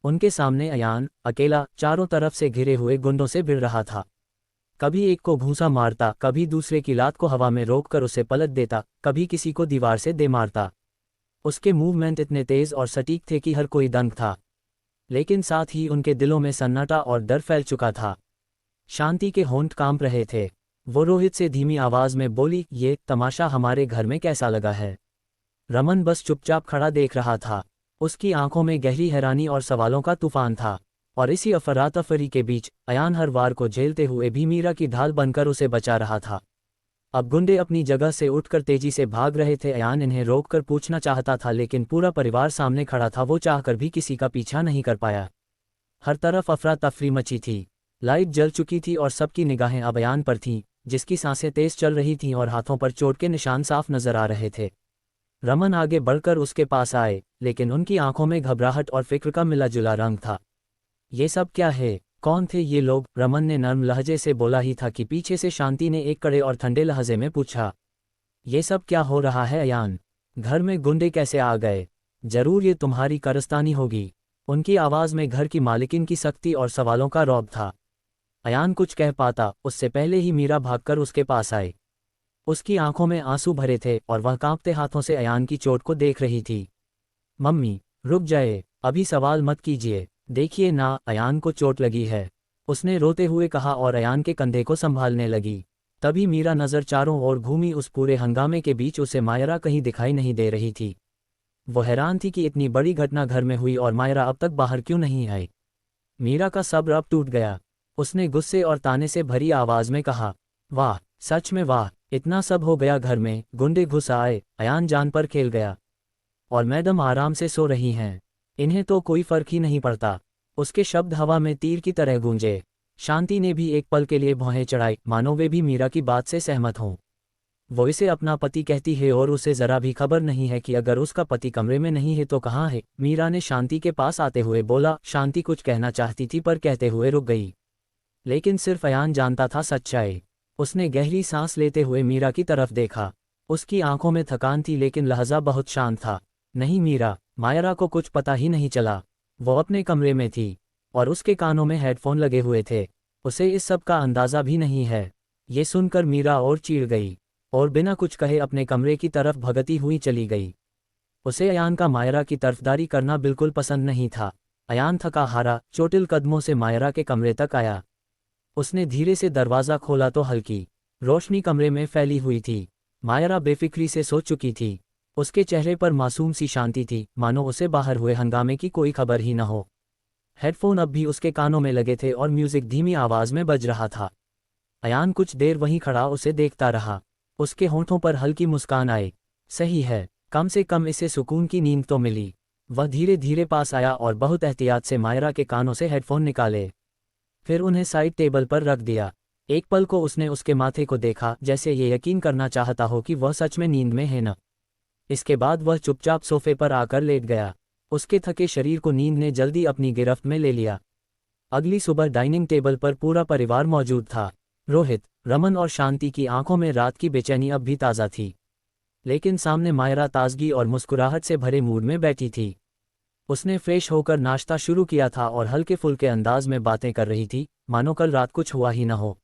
उनके सामने अयान अकेला चारों तरफ से घिरे हुए गुंडों से भिड़ रहा था। कभी एक को घूंसा मारता, कभी दूसरे की लात को हवा में रोककर उसे पलट देता, कभी किसी को दीवार से दे मारता। उसके मूवमेंट इतने तेज और सटीक थे कि हर कोई दंग था। लेकिन साथ ही उनके दिलों में सन्नाटा और डर फैल चुका था। शांति के होंठ कांप रहे थे। वो रोहित से धीमी आवाज में बोली, ये तमाशा हमारे घर में कैसा लगा है? रमन बस चुपचाप खड़ा देख रहा था। उसकी आंखों में गहरी हैरानी और सवालों का तूफान था। और इसी अफरातफरी के बीच अयान हर वार को झेलते हुए भी मीरा की ढाल बनकर उसे बचा रहा था। अब गुंडे अपनी जगह से उठकर तेजी से भाग रहे थे। अयान इन्हें रोककर पूछना चाहता था, लेकिन पूरा परिवार सामने खड़ा था। वो चाहकर भी किसी का पीछा नहीं कर पाया। हर तरफ अफरा तफरी मची थी। लाइट जल चुकी थी और सबकी निगाहें अब अयान पर थीं, जिसकी सांसें तेज चल रही थीं और हाथों पर चोट के निशान साफ नजर आ रहे थे। रमन आगे बढ़कर उसके पास आए, लेकिन उनकी आंखों में घबराहट और फिक्र का मिला जुला रंग था। ये सब क्या है? कौन थे ये लोग? रमन ने नर्म लहजे से बोला ही था कि पीछे से शांति ने एक कड़े और ठंडे लहजे में पूछा, ये सब क्या हो रहा है अयान? घर में गुंडे कैसे आ गए? जरूर ये तुम्हारी कारस्तानी होगी। उनकी आवाज में घर की मालिकिन की सख्ती और सवालों का रौब था। अयान कुछ कह पाता उससे पहले ही मीरा भागकर उसके पास आई। उसकी आंखों में आंसू भरे थे और वह कांपते हाथों से अयान की चोट को देख रही थी। मम्मी, रुक जाए, अभी सवाल मत कीजिए। देखिए ना, अयान को चोट लगी है, उसने रोते हुए कहा और अयान के कंधे को संभालने लगी। तभी मीरा नज़र चारों ओर घूमी। उस पूरे हंगामे के बीच उसे मायरा कहीं दिखाई नहीं दे रही थी। वो हैरान थी कि इतनी बड़ी घटना घर में हुई और मायरा अब तक बाहर क्यों नहीं आई। मीरा का सब्र अब टूट गया। उसने गुस्से और ताने से भरी आवाज में कहा, वाह, सच में वाह, इतना सब हो गया घर में, गुंडे घुस आए, अयान जान पर खेल गया, और मैडम आराम से सो रही हैं। इन्हें तो कोई फर्क ही नहीं पड़ता। उसके शब्द हवा में तीर की तरह गूंजे। शांति ने भी एक पल के लिए भौहें चढ़ाई, मानो वे भी मीरा की बात से सहमत हों। वो इसे अपना पति कहती है और उसे जरा भी खबर नहीं है कि अगर उसका पति कमरे में नहीं है तो कहाँ है। मीरा ने शांति के पास आते हुए बोला। शांति कुछ कहना चाहती थी पर कहते हुए रुक गई। लेकिन सिर्फ अयान जानता था सच्चाई। उसने गहरी सांस लेते हुए मीरा की तरफ देखा। उसकी आंखों में थकान थी, लेकिन लहजा बहुत शांत था। नहीं मीरा, मायरा को कुछ पता ही नहीं चला। वो अपने कमरे में थी और उसके कानों में हेडफोन लगे हुए थे। उसे इस सब का अंदाज़ा भी नहीं है। ये सुनकर मीरा और चिढ़ गई और बिना कुछ कहे अपने कमरे की तरफ भगती हुई चली गई। उसे अयान का मायरा की तरफदारी करना बिल्कुल पसंद नहीं था। अयान थका हारा चोटिल कदमों से मायरा के कमरे तक आया। उसने धीरे से दरवाज़ा खोला तो हल्की रोशनी कमरे में फैली हुई थी। मायरा बेफिक्री से सो चुकी थी। उसके चेहरे पर मासूम सी शांति थी, मानो उसे बाहर हुए हंगामे की कोई खबर ही न हो। हेडफोन अब भी उसके कानों में लगे थे और म्यूजिक धीमी आवाज में बज रहा था। अयान कुछ देर वहीं खड़ा उसे देखता रहा। उसके होंठों पर हल्की मुस्कान आई। सही है, कम से कम इसे सुकून की नींद तो मिली। वह धीरे धीरे पास आया और बहुत एहतियात से मायरा के कानों से हेडफोन निकाले, फिर उन्हें साइड टेबल पर रख दिया। एक पल को उसने उसके माथे को देखा, जैसे ये यकीन करना चाहता हो कि वह सच में नींद में है न। इसके बाद वह चुपचाप सोफे पर आकर लेट गया। उसके थके शरीर को नींद ने जल्दी अपनी गिरफ्त में ले लिया। अगली सुबह डाइनिंग टेबल पर पूरा परिवार मौजूद था। रोहित, रमन और शांति की आंखों में रात की बेचैनी अब भी ताज़ा थी। लेकिन सामने मायरा ताजगी और मुस्कुराहट से भरे मूड में बैठी थी। उसने फ्रेश होकर नाश्ता शुरू किया था और हल्के फुल्के अंदाज में बातें कर रही थी, मानो कल रात कुछ हुआ ही न हो।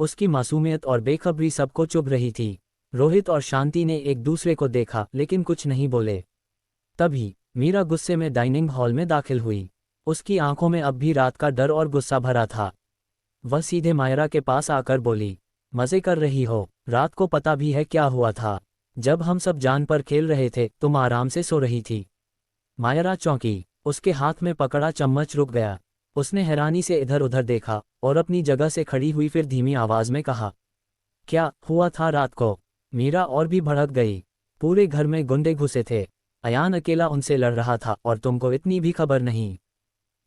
उसकी मासूमियत और बेखबरी सबको चुभ रही थी। रोहित और शांति ने एक दूसरे को देखा लेकिन कुछ नहीं बोले। तभी मीरा गुस्से में डाइनिंग हॉल में दाखिल हुई। उसकी आंखों में अब भी रात का डर और गुस्सा भरा था। वह सीधे मायरा के पास आकर बोली, मजे कर रही हो? रात को पता भी है क्या हुआ था? जब हम सब जान पर खेल रहे थे तुम आराम से सो रही थी। मायरा चौंकी। उसके हाथ में पकड़ा चम्मच रुक गया। उसने हैरानी से इधर उधर देखा और अपनी जगह से खड़ी हुई, फिर धीमी आवाज में कहा, क्या हुआ था रात को? मीरा और भी भड़क गई। पूरे घर में गुंडे घुसे थे। अयान अकेला उनसे लड़ रहा था और तुमको इतनी भी खबर नहीं?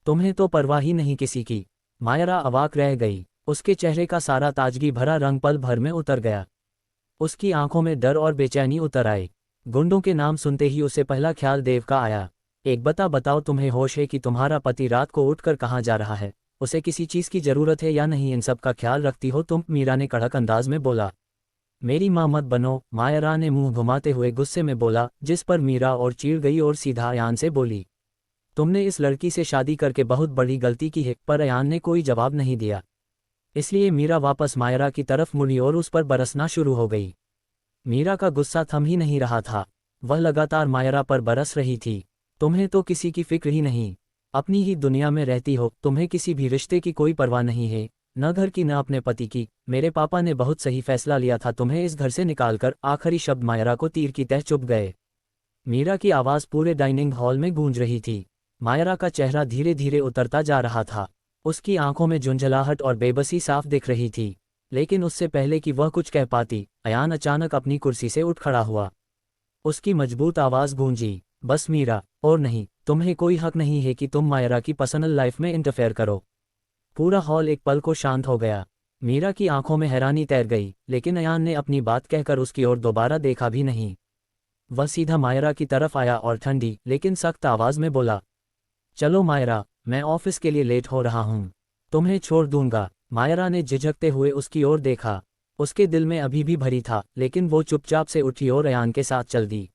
तुम्हें तो परवाह ही नहीं किसी की। मायरा अवाक रह गई। उसके चेहरे का सारा ताजगी भरा रंग पल भर में उतर गया। उसकी आंखों में डर और बेचैनी उतर आई। गुंडों के नाम सुनते ही उसे पहला ख्याल देव का आया। एक बताओ, तुम्हें होश है कि तुम्हारा पति रात को उठकर कहाँ जा रहा है? उसे किसी चीज की जरूरत है या नहीं, इन सब का ख्याल रखती हो तुम? मीरा ने कड़क अंदाज में बोला। मेरी माँ मत बनो, मायरा ने मुंह घुमाते हुए गुस्से में बोला, जिस पर मीरा और चीड़ गई और सीधा अयान से बोली, तुमने इस लड़की से शादी करके बहुत बड़ी गलती की है। पर अयान ने कोई जवाब नहीं दिया। इसलिए मीरा वापस मायरा की तरफ मुड़ी और उस पर बरसना शुरू हो गई। मीरा का गुस्सा थम ही नहीं रहा था। वह लगातार मायरा पर बरस रही थी। तुम्हें तो किसी की फिक्र ही नहीं, अपनी ही दुनिया में रहती हो। तुम्हें किसी भी रिश्ते की कोई परवाह नहीं है, न घर की न अपने पति की। मेरे पापा ने बहुत सही फैसला लिया था तुम्हें इस घर से निकालकर। आखिरी शब्द मायरा को तीर की तरह चुभ गए। मीरा की आवाज़ पूरे डाइनिंग हॉल में गूंज रही थी। मायरा का चेहरा धीरे धीरे उतरता जा रहा था। उसकी आंखों में झुंझलाहट और बेबसी साफ दिख रही थी। लेकिन उससे पहले कि वह कुछ कह पाती, अयान अचानक अपनी कुर्सी से उठ खड़ा हुआ। उसकी मजबूत आवाज़ गूंजी, बस मीरा, और नहीं, तुम्हें कोई हक नहीं है कि तुम मायरा की पर्सनल लाइफ में इंटरफेयर करो। पूरा हॉल एक पल को शांत हो गया। मीरा की आंखों में हैरानी तैर गई, लेकिन अयान ने अपनी बात कहकर उसकी ओर दोबारा देखा भी नहीं। वह सीधा मायरा की तरफ आया और ठंडी लेकिन सख्त आवाज में बोला, चलो मायरा, मैं ऑफिस के लिए लेट हो रहा हूँ, तुम्हें छोड़ दूंगा। मायरा ने झिझकते हुए उसकी ओर देखा। उसके दिल में अभी भी भरी था, लेकिन वो चुपचाप से उठी और अयान के साथ चल दी।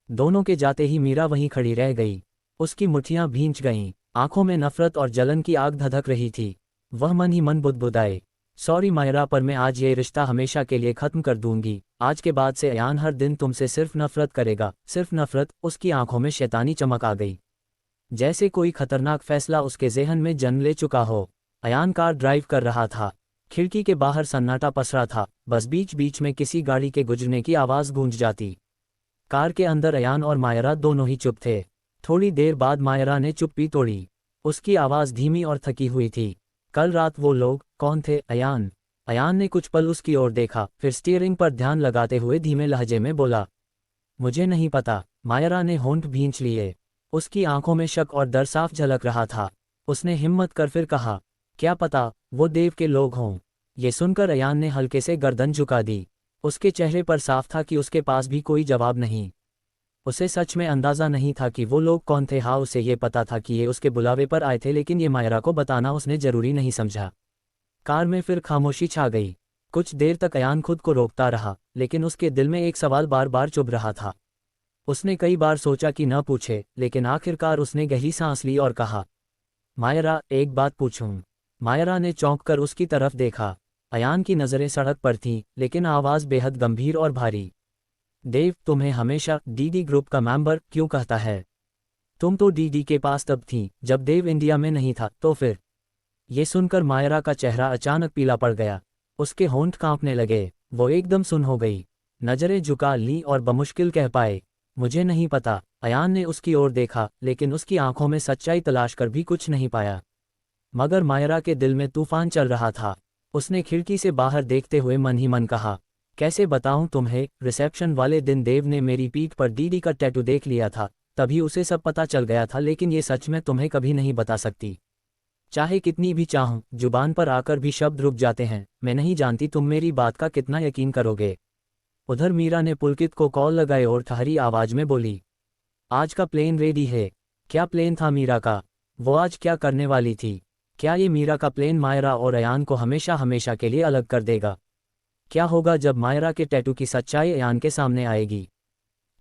दोनों के जाते ही मीरा वहीं खड़ी रह गई। उसकी मुट्ठियां भींच गईं, आंखों में नफरत और जलन की आग धधक रही थी। वह मन ही मन बुदबुदाए, सॉरी मायरा, पर मैं आज ये रिश्ता हमेशा के लिए खत्म कर दूंगी। आज के बाद से अयान हर दिन तुमसे सिर्फ नफरत करेगा, सिर्फ नफरत। उसकी आंखों में शैतानी चमक आ गई, जैसे कोई खतरनाक फैसला उसके ज़हन में जन्म ले चुका हो। अयान कार ड्राइव कर रहा था। खिड़की के बाहर सन्नाटा पसरा था, बस बीच बीच में किसी गाड़ी के गुजरने की आवाज़ गूंज जाती। कार के अंदर अयान और मायरा दोनों ही चुप थे। थोड़ी देर बाद मायरा ने चुप्पी तोड़ी। उसकी आवाज़ धीमी और थकी हुई थी। कल रात वो लोग कौन थे? अयान। अयान ने कुछ पल उसकी ओर देखा, फिर स्टीयरिंग पर ध्यान लगाते हुए धीमे लहजे में बोला, मुझे नहीं पता। मायरा ने होंठ भींच लिए। उसकी आंखों में शक और डर साफ झलक रहा था। उसने हिम्मत कर फिर कहा, क्या पता वो देव के लोग हों। ये सुनकर अयान ने हल्के से गर्दन झुका दी। उसके चेहरे पर साफ था कि उसके पास भी कोई जवाब नहीं। उसे सच में अंदाज़ा नहीं था कि वो लोग कौन थे। हाँ, उसे ये पता था कि ये उसके बुलावे पर आए थे, लेकिन ये मायरा को बताना उसने जरूरी नहीं समझा। कार में फिर खामोशी छा गई। कुछ देर तक अयान खुद को रोकता रहा, लेकिन उसके दिल में एक सवाल बार बार चुभ रहा था। उसने कई बार सोचा कि न पूछे, लेकिन आखिरकार उसने गहरी सांस ली और कहा, मायरा, एक बात पूछूं? मायरा ने चौंक कर उसकी तरफ देखा। अयान की नज़रें सड़क पर थीं, लेकिन आवाज़ बेहद गंभीर और भारी। देव तुम्हें हमेशा डीडी ग्रुप का मेंबर क्यों कहता है? तुम तो डीडी के पास तब थी जब देव इंडिया में नहीं था, तो फिर? ये सुनकर मायरा का चेहरा अचानक पीला पड़ गया। उसके होंठ कांपने लगे। वो एकदम सुन्न हो गई, नजरें झुका ली और बमुश्किल कह पाए, मुझे नहीं पता। अयान ने उसकी ओर देखा, लेकिन उसकी आंखों में सच्चाई तलाश कर भी कुछ नहीं पाया। मगर मायरा के दिल में तूफान चल रहा था। उसने खिड़की से बाहर देखते हुए मन ही मन कहा, कैसे बताऊं तुम्हें? रिसेप्शन वाले दिन देव ने मेरी पीठ पर डीडी का टैटू देख लिया था, तभी उसे सब पता चल गया था। लेकिन ये सच मैं तुम्हें कभी नहीं बता सकती। चाहे कितनी भी चाहूं, जुबान पर आकर भी शब्द रुक जाते हैं। मैं नहीं जानती तुम मेरी बात का कितना यकीन करोगे। उधर मीरा ने पुलकित को कॉल लगाए और ठहरी आवाज में बोली, आज का प्लेन रेडी है। क्या प्लेन था मीरा का? वो आज क्या करने वाली थी? क्या ये मीरा का प्लेन मायरा और अयान को हमेशा हमेशा के लिए अलग कर देगा? क्या होगा जब मायरा के टैटू की सच्चाई अयान के सामने आएगी?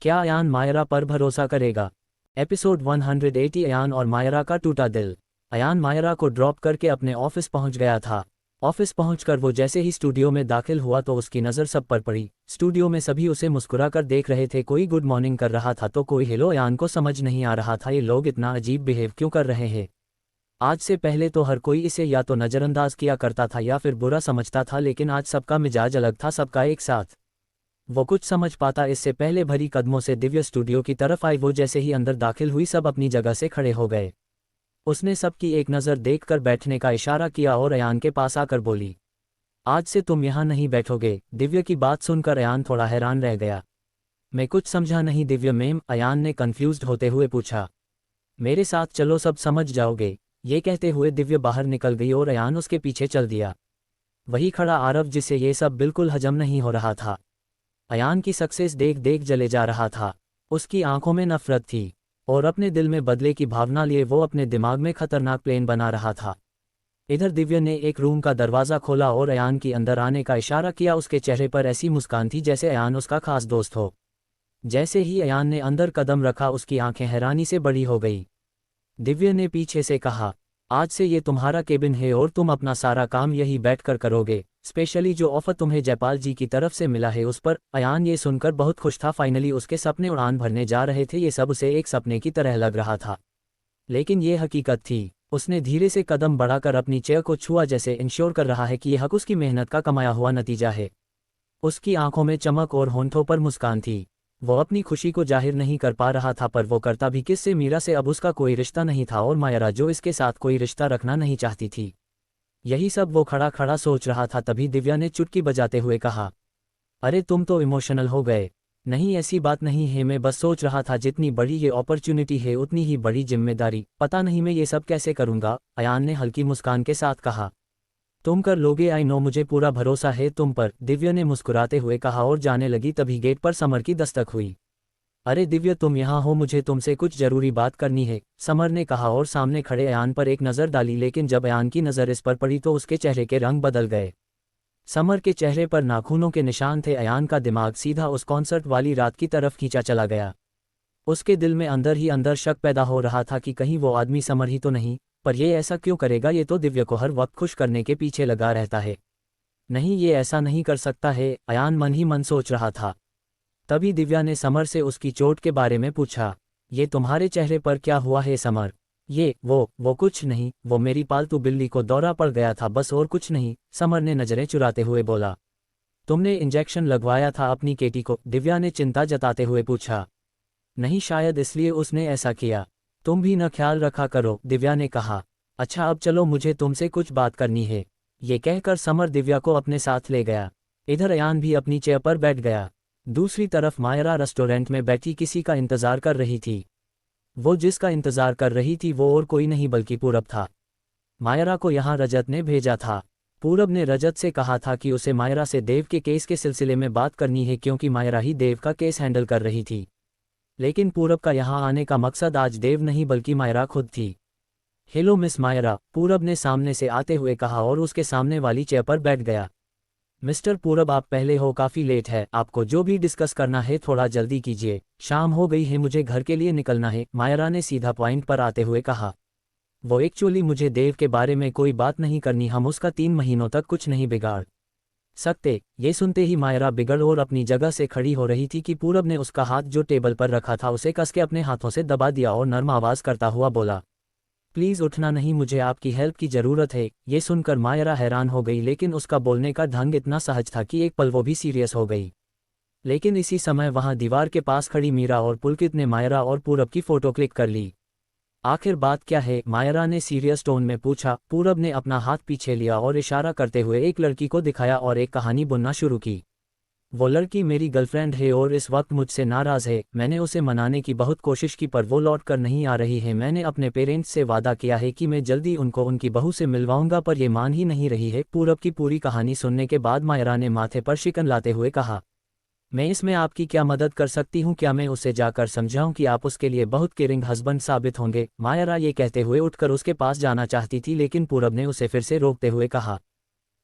क्या अयान मायरा पर भरोसा करेगा? एपिसोड 180 अयान और मायरा का टूटा दिल। अयान मायरा को ड्रॉप करके अपने ऑफिस पहुंच गया था। ऑफिस पहुंचकर वो जैसे ही स्टूडियो में दाखिल हुआ तो उसकी नज़र सब पर पड़ी। स्टूडियो में सभी उसे मुस्कुराकर देख रहे थे, कोई गुड मॉर्निंग कर रहा था तो कोई हेलो। अयान को समझ नहीं आ रहा था ये लोग इतना अजीब बिहेव क्यों कर रहे हैं। आज से पहले तो हर कोई इसे या तो नज़रअंदाज किया करता था या फिर बुरा समझता था, लेकिन आज सबका मिजाज अलग था, सबका एक साथ। वो कुछ समझ पाता इससे पहले भरी कदमों से दिव्या स्टूडियो की तरफ आई। वो जैसे ही अंदर दाखिल हुई सब अपनी जगह से खड़े हो गए। उसने सबकी एक नज़र देखकर बैठने का इशारा किया और अयान के पास आकर बोली, आज से तुम यहाँ नहीं बैठोगे। दिव्या की बात सुनकर अयान थोड़ा हैरान रह गया। मैं कुछ समझा नहीं दिव्या मैम, अयान ने कन्फ्यूज्ड होते हुए पूछा। मेरे साथ चलो सब समझ जाओगे। ये कहते हुए दिव्या बाहर निकल गई और अयान उसके पीछे चल दिया। वही खड़ा आरव, जिसे ये सब बिल्कुल हजम नहीं हो रहा था। अयान की सक्सेस देख देख जले जा रहा था। उसकी आंखों में नफरत थी और अपने दिल में बदले की भावना लिए वो अपने दिमाग में खतरनाक प्लान बना रहा था। इधर दिव्या ने एक रूम का दरवाज़ा खोला और अयान की अंदर आने का इशारा किया। उसके चेहरे पर ऐसी मुस्कान थी जैसे अयान उसका खास दोस्त हो। जैसे ही अयान ने अंदर कदम रखा उसकी आंखें हैरानी से बड़ी हो गई। दिव्या ने पीछे से कहा, आज से ये तुम्हारा केबिन है और तुम अपना सारा काम यही बैठकर करोगे, स्पेशली जो ऑफर तुम्हें जयपाल जी की तरफ से मिला है उस पर। अयान ये सुनकर बहुत खुश था, फाइनली उसके सपने उड़ान भरने जा रहे थे। ये सब उसे एक सपने की तरह लग रहा था, लेकिन ये हकीकत थी। उसने धीरे से कदम बढ़ाकर अपनी चेयर को छुआ, जैसे इंश्योर कर रहा है कि यह हक उसकी मेहनत का कमाया हुआ नतीजा है। उसकी आंखों में चमक और होंठों पर मुस्कान थी। वो अपनी खुशी को जाहिर नहीं कर पा रहा था, पर वो करता भी किससे। मीरा से अब उसका कोई रिश्ता नहीं था और मायरा जो इसके साथ कोई रिश्ता रखना नहीं चाहती थी। यही सब वो खड़ा खड़ा सोच रहा था, तभी दिव्या ने चुटकी बजाते हुए कहा, अरे तुम तो इमोशनल हो गए। नहीं ऐसी बात नहीं है, मैं बस सोच रहा था जितनी बड़ी ये अपॉर्चुनिटी है उतनी ही बड़ी जिम्मेदारी। पता नहीं मैं ये सब कैसे करूंगा। अयान ने हल्की मुस्कान के साथ कहा, तुम कर लोगे, आई नो, मुझे पूरा भरोसा है तुम पर। दिव्या ने मुस्कुराते हुए कहा और जाने लगी। तभी गेट पर समर की दस्तक हुई। अरे दिव्या तुम यहाँ हो, मुझे तुमसे कुछ जरूरी बात करनी है, समर ने कहा और सामने खड़े अयान पर एक नज़र डाली। लेकिन जब अयान की नज़र इस पर पड़ी तो उसके चेहरे के रंग बदल गए। समर के चेहरे पर नाखूनों के निशान थे। अयान का दिमाग सीधा उस कॉन्सर्ट वाली रात की तरफ खींचा चला गया। उसके दिल में अंदर ही अंदर शक पैदा हो रहा था कि कहीं वो आदमी समर ही तो नहीं। पर ये ऐसा क्यों करेगा? ये तो दिव्या को हर वक्त खुश करने के पीछे लगा रहता है। नहीं, ये ऐसा नहीं कर सकता है, अयान मन ही मन सोच रहा था। तभी दिव्या ने समर से उसकी चोट के बारे में पूछा। ये तुम्हारे चेहरे पर क्या हुआ है समर? ये वो कुछ नहीं, वो मेरी पालतू बिल्ली को दौरा पड़ गया था बस, और कुछ नहीं, समर ने नजरें चुराते हुए बोला। तुमने इंजेक्शन लगवाया था अपनी केटी को? दिव्या ने चिंता जताते हुए पूछा। नहीं, शायद इसलिए उसने ऐसा किया। तुम भी न ख्याल रखा करो, दिव्या ने कहा। अच्छा अब चलो, मुझे तुमसे कुछ बात करनी है। ये कहकर समर दिव्या को अपने साथ ले गया। इधर अयान भी अपनी चेयर पर बैठ गया। दूसरी तरफ मायरा रेस्टोरेंट में बैठी किसी का इंतजार कर रही थी। वो जिसका इंतजार कर रही थी वो और कोई नहीं बल्कि पूरब था। मायरा को यहाँ रजत ने भेजा था। पूरब ने रजत से कहा था कि उसे मायरा से देव के केस के सिलसिले में बात करनी है, क्योंकि मायरा ही देव का केस हैंडल कर रही थी। लेकिन पूरब का यहाँ आने का मकसद आज देव नहीं बल्कि मायरा खुद थी। हेलो मिस मायरा, पूरब ने सामने से आते हुए कहा और उसके सामने वाली चेयर पर बैठ गया। मिस्टर पूरब आप पहले हो, काफ़ी लेट है, आपको जो भी डिस्कस करना है थोड़ा जल्दी कीजिए, शाम हो गई है, मुझे घर के लिए निकलना है, मायरा ने सीधा पॉइंट पर आते हुए कहा। वो एक्चुअली मुझे देव के बारे में कोई बात नहीं करनी, हम उसका 3 महीनों तक कुछ नहीं बिगाड़ सकते। ये सुनते ही मायरा बिगड़ और अपनी जगह से खड़ी हो रही थी कि पूरब ने उसका हाथ जो टेबल पर रखा था उसे कस के अपने हाथों से दबा दिया और नर्म आवाज़ करता हुआ बोला, प्लीज़ उठना नहीं, मुझे आपकी हेल्प की ज़रूरत है। ये सुनकर मायरा हैरान हो गई, लेकिन उसका बोलने का ढंग इतना सहज था कि एक पल वो भी सीरियस हो गई। लेकिन इसी समय वहां दीवार के पास खड़ी मीरा और पुलकित ने मायरा और पूरब की फ़ोटो क्लिक कर ली। आखिर बात क्या है? मायरा ने सीरियस टोन में पूछा। पूरब ने अपना हाथ पीछे लिया और इशारा करते हुए एक लड़की को दिखाया और एक कहानी बुनना शुरू की। वो लड़की मेरी गर्लफ्रेंड है और इस वक्त मुझसे नाराज़ है। मैंने उसे मनाने की बहुत कोशिश की पर वो लौट कर नहीं आ रही है। मैंने अपने पेरेंट्स से वादा किया है कि मैं जल्दी उनको उनकी बहू से मिलवाऊंगा, पर ये मान ही नहीं रही है। पूरब की पूरी कहानी सुनने के बाद मायरा ने माथे पर शिकन लाते हुए कहा, मैं इसमें आपकी क्या मदद कर सकती हूँ? क्या मैं उसे जाकर समझाऊं कि आप उसके लिए बहुत केयरिंग हस्बैंड साबित होंगे? मायरा ये कहते हुए उठकर उसके पास जाना चाहती थी, लेकिन पूरब ने उसे फिर से रोकते हुए कहा,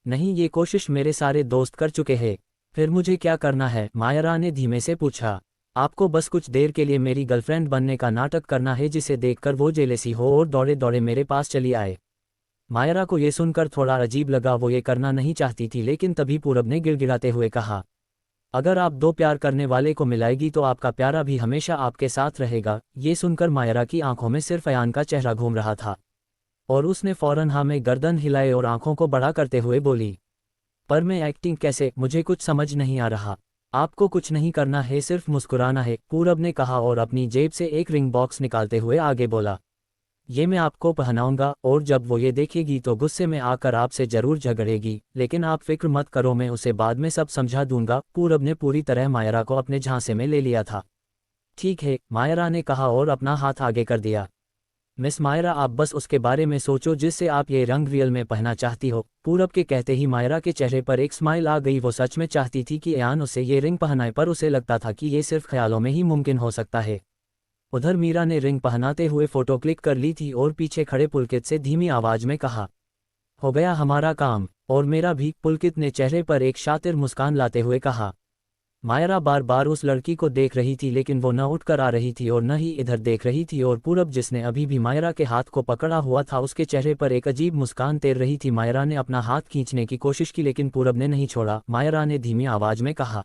नहीं, ये कोशिश मेरे सारे दोस्त कर चुके हैं। फिर मुझे क्या करना है? मायरा ने धीमे से पूछा। आपको बस कुछ देर के लिए मेरी गर्लफ्रेंड बनने का नाटक करना है, जिसे देखकर वो जेलेसी हो और दौड़े दौड़े मेरे पास चली आए। मायरा को ये सुनकर थोड़ा अजीब लगा। वो ये करना नहीं चाहती थी, लेकिन तभी पूरब ने गिड़गिड़ाते हुए कहा, अगर आप दो प्यार करने वाले को मिलाएगी तो आपका प्यारा भी हमेशा आपके साथ रहेगा। ये सुनकर मायरा की आंखों में सिर्फ अयान का चेहरा घूम रहा था और उसने फौरन हाँ में गर्दन हिलाए और आंखों को बड़ा करते हुए बोली, पर मैं एक्टिंग कैसे? मुझे कुछ समझ नहीं आ रहा। आपको कुछ नहीं करना है, सिर्फ मुस्कुराना है, पूरब ने कहा और अपनी जेब से एक रिंग बॉक्स निकालते हुए आगे बोला, ये मैं आपको पहनाऊंगा और जब वो ये देखेगी तो गुस्से में आकर आपसे जरूर झगड़ेगी, लेकिन आप फिक्र मत करो, मैं उसे बाद में सब समझा दूंगा। पूरब ने पूरी तरह मायरा को अपने झांसे में ले लिया था। ठीक है, मायरा ने कहा और अपना हाथ आगे कर दिया। मिस मायरा, आप बस उसके बारे में सोचो जिससे आप ये रंग रियल में पहनना चाहती हो। पूरब के कहते ही मायरा के चेहरे पर एक स्माइल आ गई। वो सच में चाहती थी कि अयान उसे ये रिंग पहनाए, पर उसे लगता था कि ये सिर्फ ख्यालों में ही मुमकिन हो सकता है। उधर मीरा ने रिंग पहनाते हुए फोटो क्लिक कर ली थी और पीछे खड़े पुलकित से धीमी आवाज में कहा, हो गया हमारा काम, और मेरा भी। पुलकित ने चेहरे पर एक शातिर मुस्कान लाते हुए कहा। मायरा बार बार उस लड़की को देख रही थी, लेकिन वो न उठकर आ रही थी और न ही इधर देख रही थी, और पूरब जिसने अभी भी मायरा के हाथ को पकड़ा हुआ था, उसके चेहरे पर एक अजीब मुस्कान तैर रही थी। मायरा ने अपना हाथ खींचने की कोशिश की, लेकिन पूरब ने नहीं छोड़ा। मायरा ने धीमी आवाज में कहा,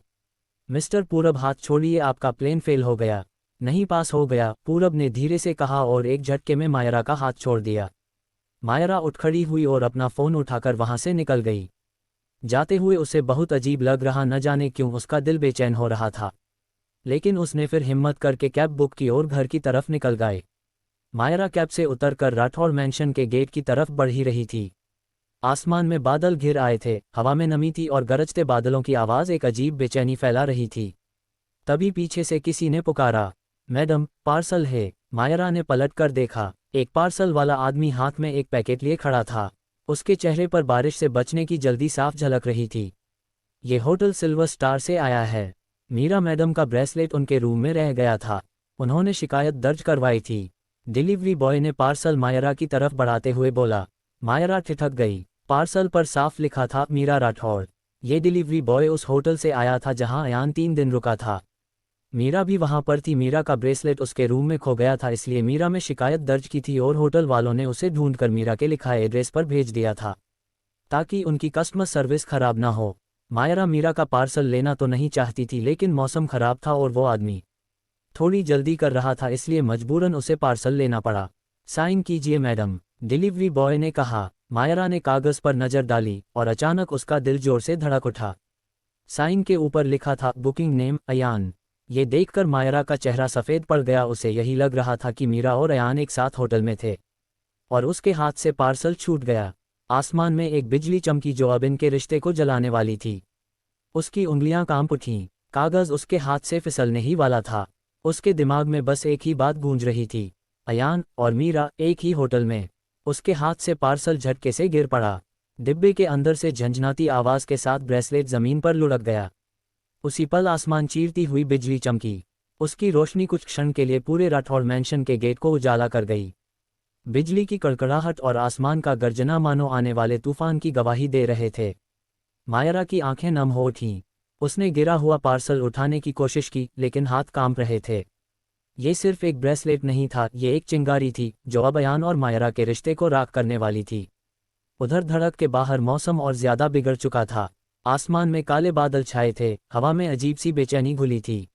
मिस्टर पूरब, हाथ छोड़िए, आपका प्लेन फेल हो गया। नहीं, पास हो गया, पूरब ने धीरे से कहा और एक झटके में मायरा का हाथ छोड़ दिया। मायरा उठ खड़ी हुई और अपना फ़ोन उठाकर वहां से निकल गई। जाते हुए उसे बहुत अजीब लग रहा, न जाने क्यों उसका दिल बेचैन हो रहा था, लेकिन उसने फिर हिम्मत करके कैब बुक की और घर की तरफ निकल गए। मायरा कैब से उतरकर राठौड़ मैंशन के गेट की तरफ बढ़ ही रही थी। आसमान में बादल घिर आए थे, हवा में नमी थी और गरजते बादलों की आवाज़ एक अजीब बेचैनी फैला रही थी। तभी पीछे से किसी ने पुकारा, मैडम, पार्सल है। मायरा ने पलट कर देखा। एक पार्सल वाला आदमी हाथ में एक पैकेट लिए खड़ा था। उसके चेहरे पर बारिश से बचने की जल्दी साफ झलक रही थी। ये होटल सिल्वर स्टार से आया है। मीरा मैडम का ब्रेसलेट उनके रूम में रह गया था। उन्होंने शिकायत दर्ज करवाई थी। डिलीवरी बॉय ने पार्सल मायरा की तरफ बढ़ाते हुए बोला। मायरा ठिठक गई। पार्सल पर साफ लिखा था, मीरा राठौड़। ये डिलीवरी बॉय उस होटल से आया था जहां अयान 3 दिन रुका था। मीरा भी वहां पर थी। मीरा का ब्रेसलेट उसके रूम में खो गया था, इसलिए मीरा में शिकायत दर्ज की थी और होटल वालों ने उसे ढूंढकर मीरा के लिखाए एड्रेस पर भेज दिया था, ताकि उनकी कस्टमर सर्विस खराब ना हो। मायरा मीरा का पार्सल लेना तो नहीं चाहती थी, लेकिन मौसम खराब था और वो आदमी थोड़ी जल्दी कर रहा था, इसलिए मजबूरन उसे पार्सल लेना पड़ा। साइन कीजिए मैडम, डिलीवरी बॉय ने कहा। मायरा ने कागज पर नजर डाली और अचानक उसका दिल जोर से धड़क उठा। साइन के ऊपर लिखा था, बुकिंग नेम अयान। ये देखकर मायरा का चेहरा सफ़ेद पड़ गया। उसे यही लग रहा था कि मीरा और अयान एक साथ होटल में थे और उसके हाथ से पार्सल छूट गया। आसमान में एक बिजली चमकी जो अब इनके रिश्ते को जलाने वाली थी। उसकी उंगलियां कांप उठीं। कागज उसके हाथ से फिसलने ही वाला था। उसके दिमाग में बस एक ही बात गूंज रही थी, अयान और मीरा एक ही होटल में। उसके हाथ से पार्सल झटके से गिर पड़ा। डिब्बे के अंदर से झंझनाती आवाज़ के साथ ब्रेसलेट ज़मीन पर लुढ़क गया। उसी पल आसमान चीरती हुई बिजली चमकी। उसकी रोशनी कुछ क्षण के लिए पूरे राठौड़ मैंशन के गेट को उजाला कर गई। बिजली की कड़कड़ाहट और आसमान का गर्जना मानो आने वाले तूफान की गवाही दे रहे थे। मायरा की आंखें नम हो उठीं। उसने गिरा हुआ पार्सल उठाने की कोशिश की, लेकिन हाथ कांप रहे थे। ये सिर्फ एक ब्रेसलेट नहीं था, ये एक चिंगारी थी जो अब अयान और मायरा के रिश्ते को राख करने वाली थी। उधर धड़क के बाहर मौसम और ज्यादा बिगड़ चुका था। आसमान में काले बादल छाए थे, हवा में अजीब सी बेचैनी घुली थी।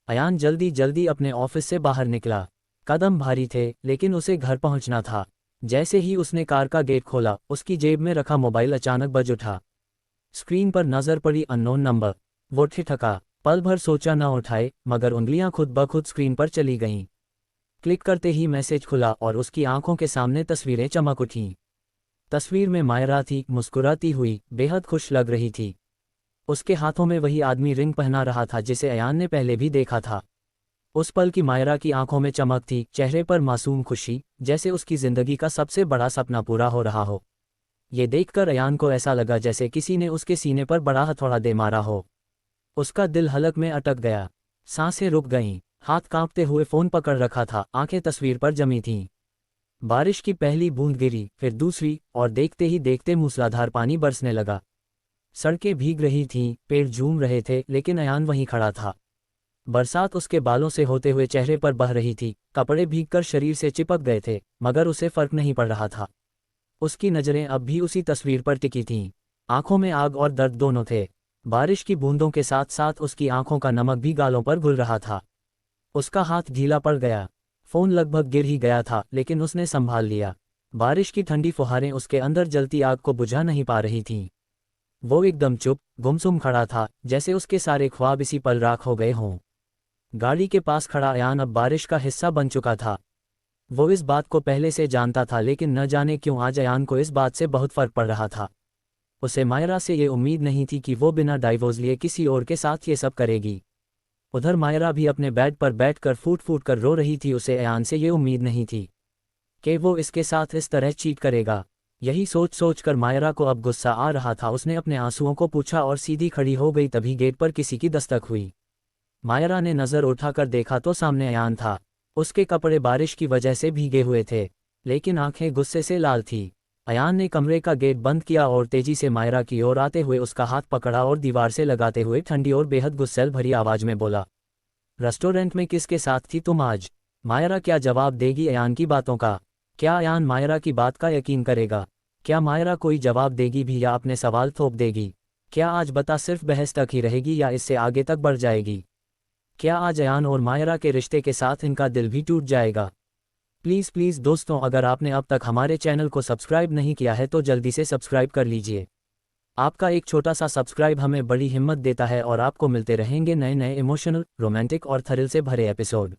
अयान जल्दी जल्दी अपने ऑफिस से बाहर निकला। कदम भारी थे, लेकिन उसे घर पहुंचना था। जैसे ही उसने कार का गेट खोला, उसकी जेब में रखा मोबाइल अचानक बज उठा। स्क्रीन पर नजर पड़ी अननोन नंबर। वो ठिठका। पल भर सोचा न उठाए, मगर उंगलियां खुद ब खुद स्क्रीन पर चली गईं। क्लिक करते ही मैसेज खुला और उसकी आंखों के सामने तस्वीरें चमक उठीं। तस्वीर में मायरा थी, मुस्कुराती हुई, बेहद खुश लग रही थी। उसके हाथों में वही आदमी रिंग पहना रहा था जिसे अयान ने पहले भी देखा था। उस पल की मायरा की आंखों में चमक थी, चेहरे पर मासूम खुशी, जैसे उसकी जिंदगी का सबसे बड़ा सपना पूरा हो रहा हो। ये देखकर अयान को ऐसा लगा जैसे किसी ने उसके सीने पर बड़ा हथौड़ा दे मारा हो। उसका दिल हलक में अटक गया, सांसें रुक गईं, हाथ कांपते हुए फ़ोन पकड़ रखा था, आंखें तस्वीर पर जमी थीं। बारिश की पहली बूंद गिरी, फिर दूसरी, और देखते ही देखते मूसलाधार पानी बरसने लगा। सड़कें भीग रही थीं, पेड़ झूम रहे थे, लेकिन अयान वहीं खड़ा था। बरसात उसके बालों से होते हुए चेहरे पर बह रही थी, कपड़े भीगकर शरीर से चिपक गए थे, मगर उसे फर्क नहीं पड़ रहा था। उसकी नज़रें अब भी उसी तस्वीर पर टिकी थीं। आंखों में आग और दर्द दोनों थे। बारिश की बूंदों के साथ साथ उसकी आंखों का नमक भी गालों पर घुल रहा था। उसका हाथ ढीला पड़ गया। फोन लगभग गिर ही गया था, लेकिन उसने संभाल लिया। बारिश की ठंडी फुहारें उसके अंदर जलती आग को बुझा नहीं पा रही थीं। वो एकदम चुप, गुमसुम खड़ा था, जैसे उसके सारे ख्वाब इसी पल राख हो गए हों। गाड़ी के पास खड़ा अयान अब बारिश का हिस्सा बन चुका था। वो इस बात को पहले से जानता था, लेकिन न जाने क्यों आज अयान को इस बात से बहुत फर्क पड़ रहा था। उसे मायरा से ये उम्मीद नहीं थी कि वो बिना डाइवोर्स लिए किसी और के साथ ये सब करेगी। उधर मायरा भी अपने बेड पर बैठकर फूट फूट कर रो रही थी। उसे अयान से ये उम्मीद नहीं थी कि वो इसके साथ इस तरह चीट करेगा। यही सोच सोच कर मायरा को अब गुस्सा आ रहा था। उसने अपने आंसुओं को पूछा और सीधी खड़ी हो गई। तभी गेट पर किसी की दस्तक हुई। मायरा ने नज़र उठाकर देखा तो सामने अयान था। उसके कपड़े बारिश की वजह से भीगे हुए थे, लेकिन आंखें गुस्से से लाल थी। अयान ने कमरे का गेट बंद किया और तेजी से मायरा की ओर आते हुए उसका हाथ पकड़ा और दीवार से लगाते हुए ठंडी और बेहद गुस्सैल भरी आवाज में बोला, रेस्टोरेंट में किसके साथ थी तुम आज? मायरा क्या जवाब देगी अयान की बातों का? क्या अयान मायरा की बात का यकीन करेगा? क्या मायरा कोई जवाब देगी भी या अपने सवाल थोप देगी? क्या आज बता सिर्फ बहस तक ही रहेगी या इससे आगे तक बढ़ जाएगी? क्या आज अयान और मायरा के रिश्ते के साथ इनका दिल भी टूट जाएगा? प्लीज़ प्लीज़ दोस्तों, अगर आपने अब तक हमारे चैनल को सब्सक्राइब नहीं किया है तो जल्दी से सब्सक्राइब कर लीजिए। आपका एक छोटा सा सब्सक्राइब हमें बड़ी हिम्मत देता है और आपको मिलते रहेंगे नए नए इमोशनल, रोमांटिक और थ्रिल से भरे एपिसोड।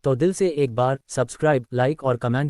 तो दिल से एक बार सब्सक्राइब, लाइक और कमेंट